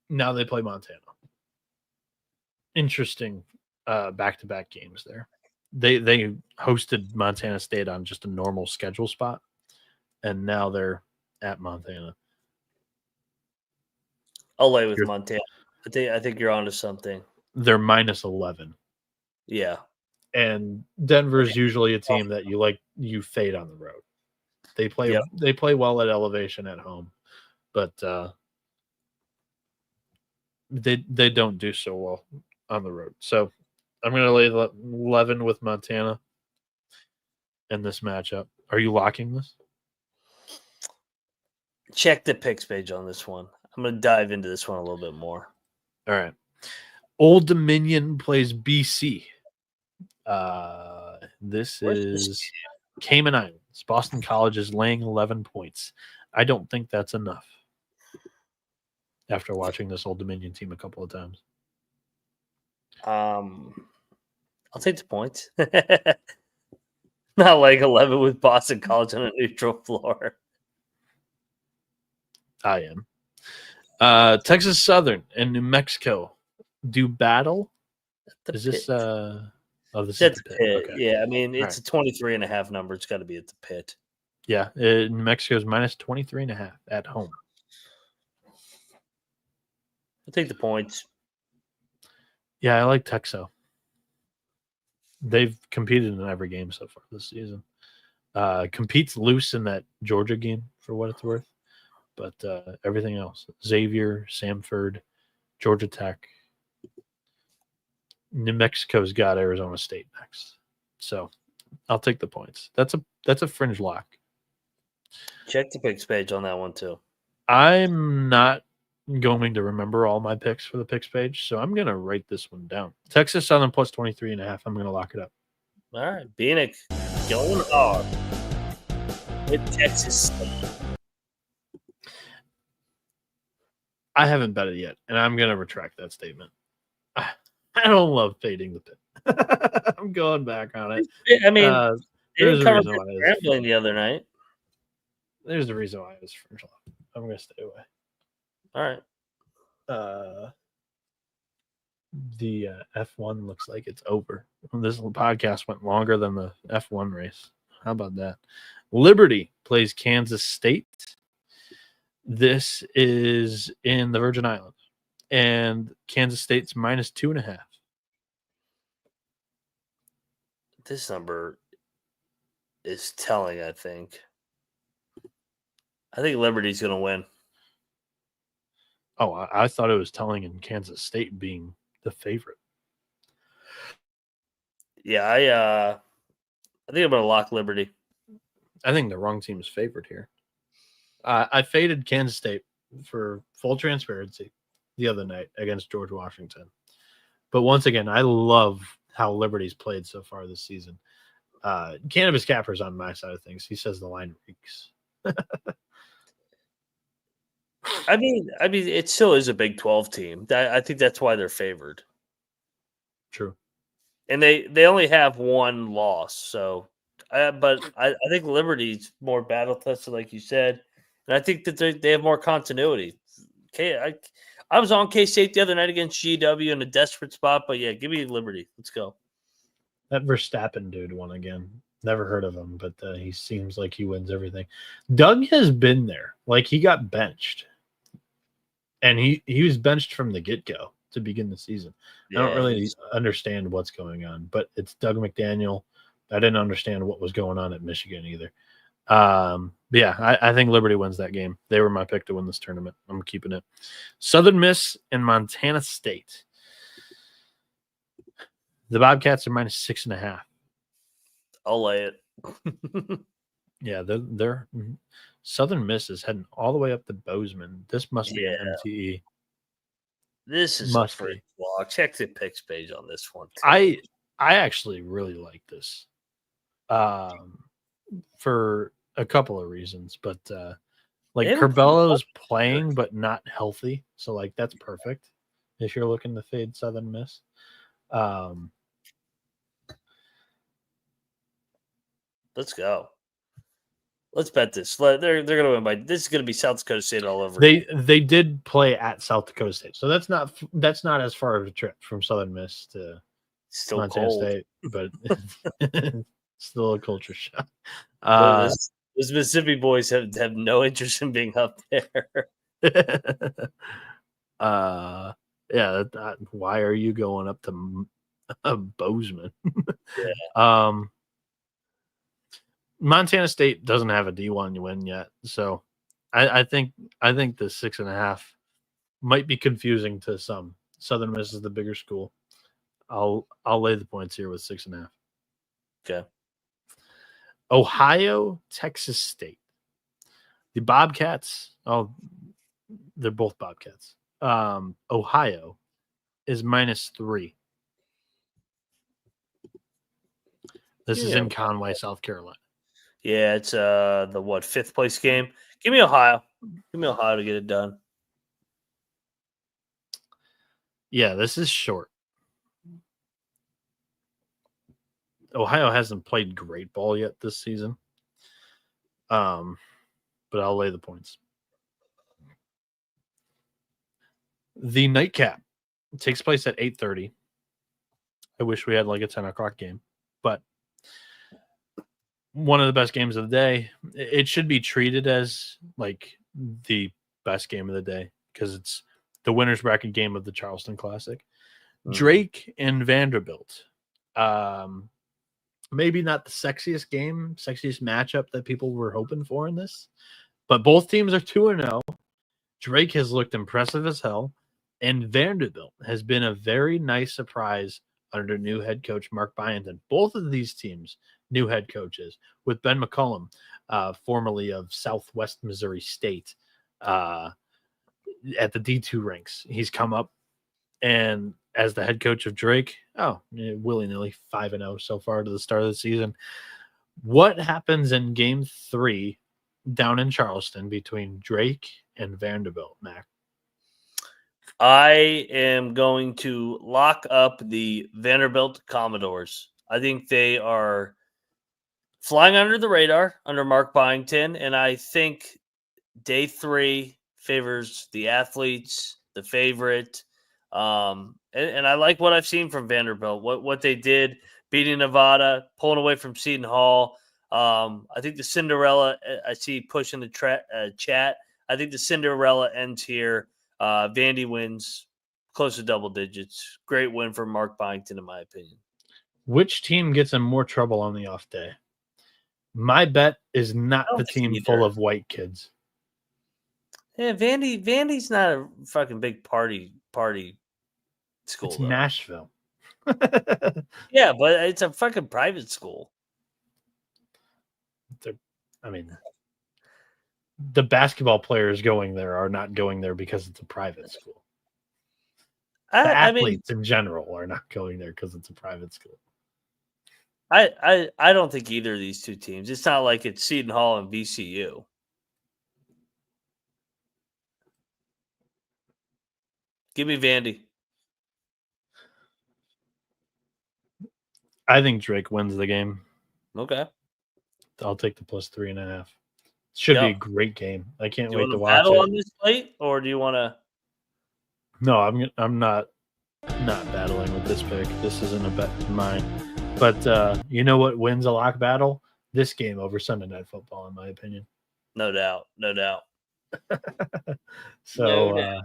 Speaker 2: Now they play Montana. Interesting back-to-back games there. They hosted Montana State on just a normal schedule spot, and now they're at Montana.
Speaker 1: I'll lay with Montana. I think you're onto something.
Speaker 2: They're minus 11.
Speaker 1: Yeah.
Speaker 2: And Denver's usually a team that you fade on the road. They play well at elevation at home, but they don't do so well on the road. So I'm going to lay 11 with Montana in this matchup. Are you locking this?
Speaker 1: Check the picks page on this one. I'm going to dive into this one a little bit more.
Speaker 2: All right. Old Dominion plays BC. This is Cayman Islands. Boston College is laying 11 points. I don't think that's enough after watching this Old Dominion team a couple of times.
Speaker 1: I'll take the points. Not like 11 with Boston College on a neutral floor.
Speaker 2: I am. Texas Southern and New Mexico do battle. Is this this is the
Speaker 1: Pitt.
Speaker 2: Okay.
Speaker 1: Yeah, I mean it's a 23.5 number. It's got to be at the Pitt.
Speaker 2: Yeah, New Mexico's minus 23.5 at home.
Speaker 1: I'll take the points.
Speaker 2: Yeah, I like Texo. They've competed in every game so far this season. Competes loose in that Georgia game for what it's worth. But everything else, Xavier, Samford, Georgia Tech, New Mexico's got Arizona State next. So I'll take the points. That's a fringe lock.
Speaker 1: Check the picks page on that one too.
Speaker 2: I'm not going to remember all my picks for the picks page, so I'm going to write this one down. Texas Southern plus 23.5. I'm going to lock it up.
Speaker 1: All right, Bieniek going hard with Texas State.
Speaker 2: I haven't bet it yet, and I'm going to retract that statement. I don't love fading the pit. I'm going back on it.
Speaker 1: I mean, they
Speaker 2: there's
Speaker 1: didn't
Speaker 2: a
Speaker 1: cover
Speaker 2: reason why
Speaker 1: Grambling the other night.
Speaker 2: There's the reason why I was fringe lock. I'm going to stay away.
Speaker 1: All right.
Speaker 2: The F1 looks like it's over. This podcast went longer than the F1 race. How about that? Liberty plays Kansas State. This is in the Virgin Islands, and Kansas State's minus 2.5.
Speaker 1: This number is telling, I think. I think Liberty's going to win.
Speaker 2: Oh, I thought it was telling in Kansas State being the favorite.
Speaker 1: Yeah, I think I'm going to lock Liberty.
Speaker 2: I think the wrong team is favored here. I faded Kansas State for full transparency the other night against George Washington. But once again, I love how Liberty's played so far this season. Cannabis Capper's on my side of things. He says the line reeks.
Speaker 1: I mean, it still is a Big 12 team. I think that's why they're favored.
Speaker 2: True.
Speaker 1: And they only have one loss. So, but I think Liberty's more battle tested, like you said. And I think that they have more continuity. I was on K-State the other night against GW in a desperate spot. But, yeah, give me Liberty. Let's go.
Speaker 2: That Verstappen dude won again. Never heard of him, but he seems like he wins everything. Doug has been there. Like, he got benched. And he was benched from the get-go to begin the season. Yeah, I don't really understand what's going on, but it's Doug McDaniel. I didn't understand what was going on at Michigan either. Yeah, I think Liberty wins that game. They were my pick to win this tournament. I'm keeping it. Southern Miss and Montana State. The Bobcats are minus 6.5.
Speaker 1: I'll lay it.
Speaker 2: Yeah, they're Southern Miss is heading all the way up to Bozeman. This must be an MTE.
Speaker 1: This is
Speaker 2: must
Speaker 1: a free block. Check the picks page on this one.
Speaker 2: I actually really like this. For a couple of reasons, but like Curbello's playing but not healthy, so like that's perfect if you're looking to fade Southern Miss.
Speaker 1: Let's go. Let's bet this. They're going to win by. This is going to be South Dakota State all over.
Speaker 2: They did play at South Dakota State, so that's not as far of a trip from Southern Miss to
Speaker 1: still
Speaker 2: Montana
Speaker 1: cold.
Speaker 2: State, but still a culture shock.
Speaker 1: The Mississippi boys have no interest in being up there.
Speaker 2: Yeah. Why are you going up to Bozeman?
Speaker 1: Yeah.
Speaker 2: Montana State doesn't have a D1 win yet, so I think the 6.5 might be confusing to some. Southern Miss is the bigger school. I'll lay the points here with 6.5.
Speaker 1: Okay.
Speaker 2: Ohio, Texas State. The Bobcats. Oh, they're both Bobcats. Ohio is minus 3. This is in Conway, South Carolina.
Speaker 1: Yeah, it's the 5th place game. Give me Ohio. Give me Ohio to get it done.
Speaker 2: Yeah, this is short. Ohio hasn't played great ball yet this season. But I'll lay the points. The nightcap takes place at 8:30. I wish we had like a 10 o'clock game, but one of the best games of the day. It should be treated as like the best game of the day because it's the winner's bracket game of the Charleston Classic. Drake and Vanderbilt. Maybe not the sexiest matchup that people were hoping for in this, but both teams are 2-0. Drake has looked impressive as hell, and Vanderbilt has been a very nice surprise under new head coach Mark Byington. Both of these teams new head coaches with Ben McCollum, formerly of Southwest Missouri State, at the D2 ranks. He's come up and as the head coach of Drake, willy-nilly 5-0 so far to the start of the season. What happens in game 3 down in Charleston between Drake and Vanderbilt, Mac?
Speaker 1: I am going to lock up the Vanderbilt Commodores. I think they are flying under the radar under Mark Byington, and I think day 3 favors the athletes, the favorite. And I like what I've seen from Vanderbilt, what they did, beating Nevada, pulling away from Seton Hall. I think the Cinderella, I see pushing the chat. I think the Cinderella ends here. Vandy wins close to double digits. Great win for Mark Byington, in my opinion.
Speaker 2: Which team gets in more trouble on the off day? My bet is not the team full of white kids.
Speaker 1: Yeah, Vandy's not a fucking big party school.
Speaker 2: It's though. Nashville.
Speaker 1: Yeah, but it's a fucking private school.
Speaker 2: The basketball players going there are not going there because it's a private school. The athletes in general are not going there because it's a private school.
Speaker 1: I don't think either of these two teams. It's not like it's Seton Hall and VCU. Give me Vandy.
Speaker 2: I think Drake wins the game.
Speaker 1: Okay.
Speaker 2: I'll take the plus 3.5. Should be a great game. I can't wait to watch
Speaker 1: battle
Speaker 2: it.
Speaker 1: On this slate, or do you want to?
Speaker 2: No, I'm not battling with this pick. This isn't a bet of mine. But you know what wins a lock battle? This game over Sunday Night Football, in my opinion.
Speaker 1: No doubt.
Speaker 2: So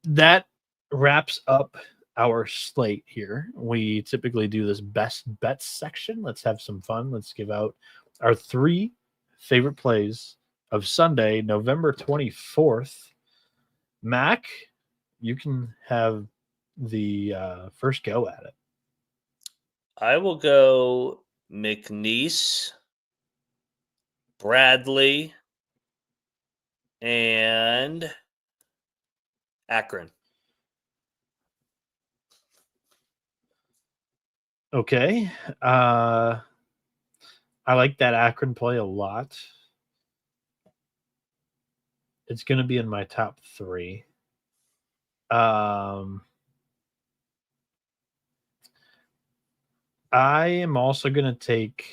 Speaker 2: that wraps up our slate here. We typically do this best bets section. Let's have some fun. Let's give out our 3 favorite plays of Sunday, November 24th. Mac, you can have the first go at it.
Speaker 1: I will go McNeese, Bradley, and Akron.
Speaker 2: Okay. I like that Akron play a lot. It's going to be in my top 3. I am also going to take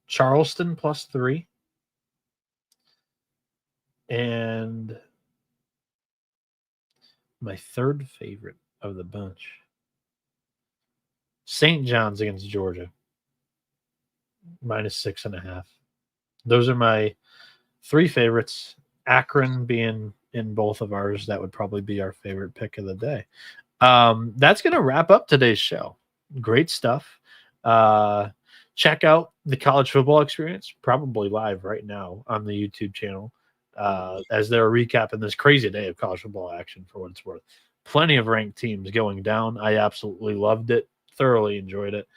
Speaker 2: Charleston plus 3. And my third favorite of the bunch, St. John's against Georgia, minus 6.5. Those are my 3 favorites. Akron being in both of ours, that would probably be our favorite pick of the day. That's going to wrap up today's show. Great stuff. Check out the college football experience, probably live right now on the YouTube channel, as they're recapping this crazy day of college football action for what it's worth. Plenty of ranked teams going down. I absolutely loved it. Thoroughly enjoyed it.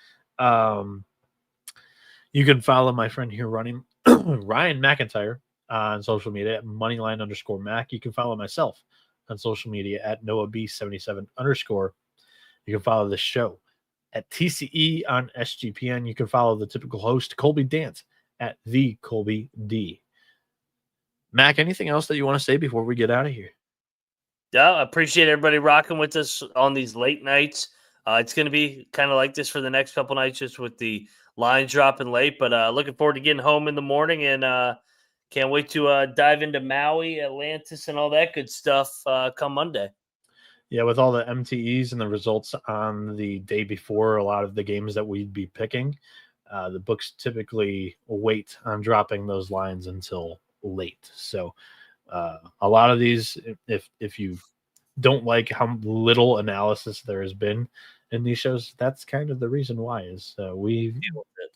Speaker 2: You can follow my friend here running, Ryan McIntyre, on social media at moneyline_Mac. You can follow myself on social media at NoahB77_. You can follow the show at TCE on SGPN. You can follow the typical host, Colby Dant, at the Colby D. Mac, anything else that you want to say before we get out of here?
Speaker 1: Yeah, I appreciate everybody rocking with us on these late nights. It's going to be kind of like this for the next couple nights, just with the lines dropping late. But looking forward to getting home in the morning, and can't wait to dive into Maui, Atlantis, and all that good stuff come Monday.
Speaker 2: Yeah, with all the MTEs and the results on the day before a lot of the games that we'd be picking, the books typically wait on dropping those lines until late. So a lot of these, if you don't like how little analysis there has been in these shows, that's kind of the reason why is we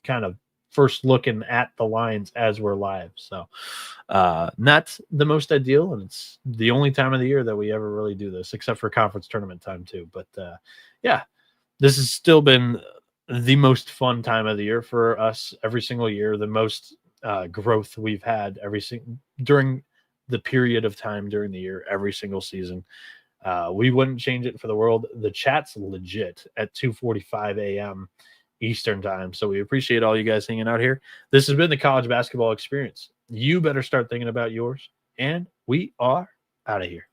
Speaker 2: kind of first looking at the lines as we're live. So not the most ideal, and it's the only time of the year that we ever really do this, except for conference tournament time too. But yeah, this has still been the most fun time of the year for us every single year, the most growth we've had during the period of time during the year, every single season. We wouldn't change it for the world. The chat's legit at 2:45 a.m. Eastern time. So we appreciate all you guys hanging out here. This has been the college basketball experience. You better start thinking about yours, and we are out of here.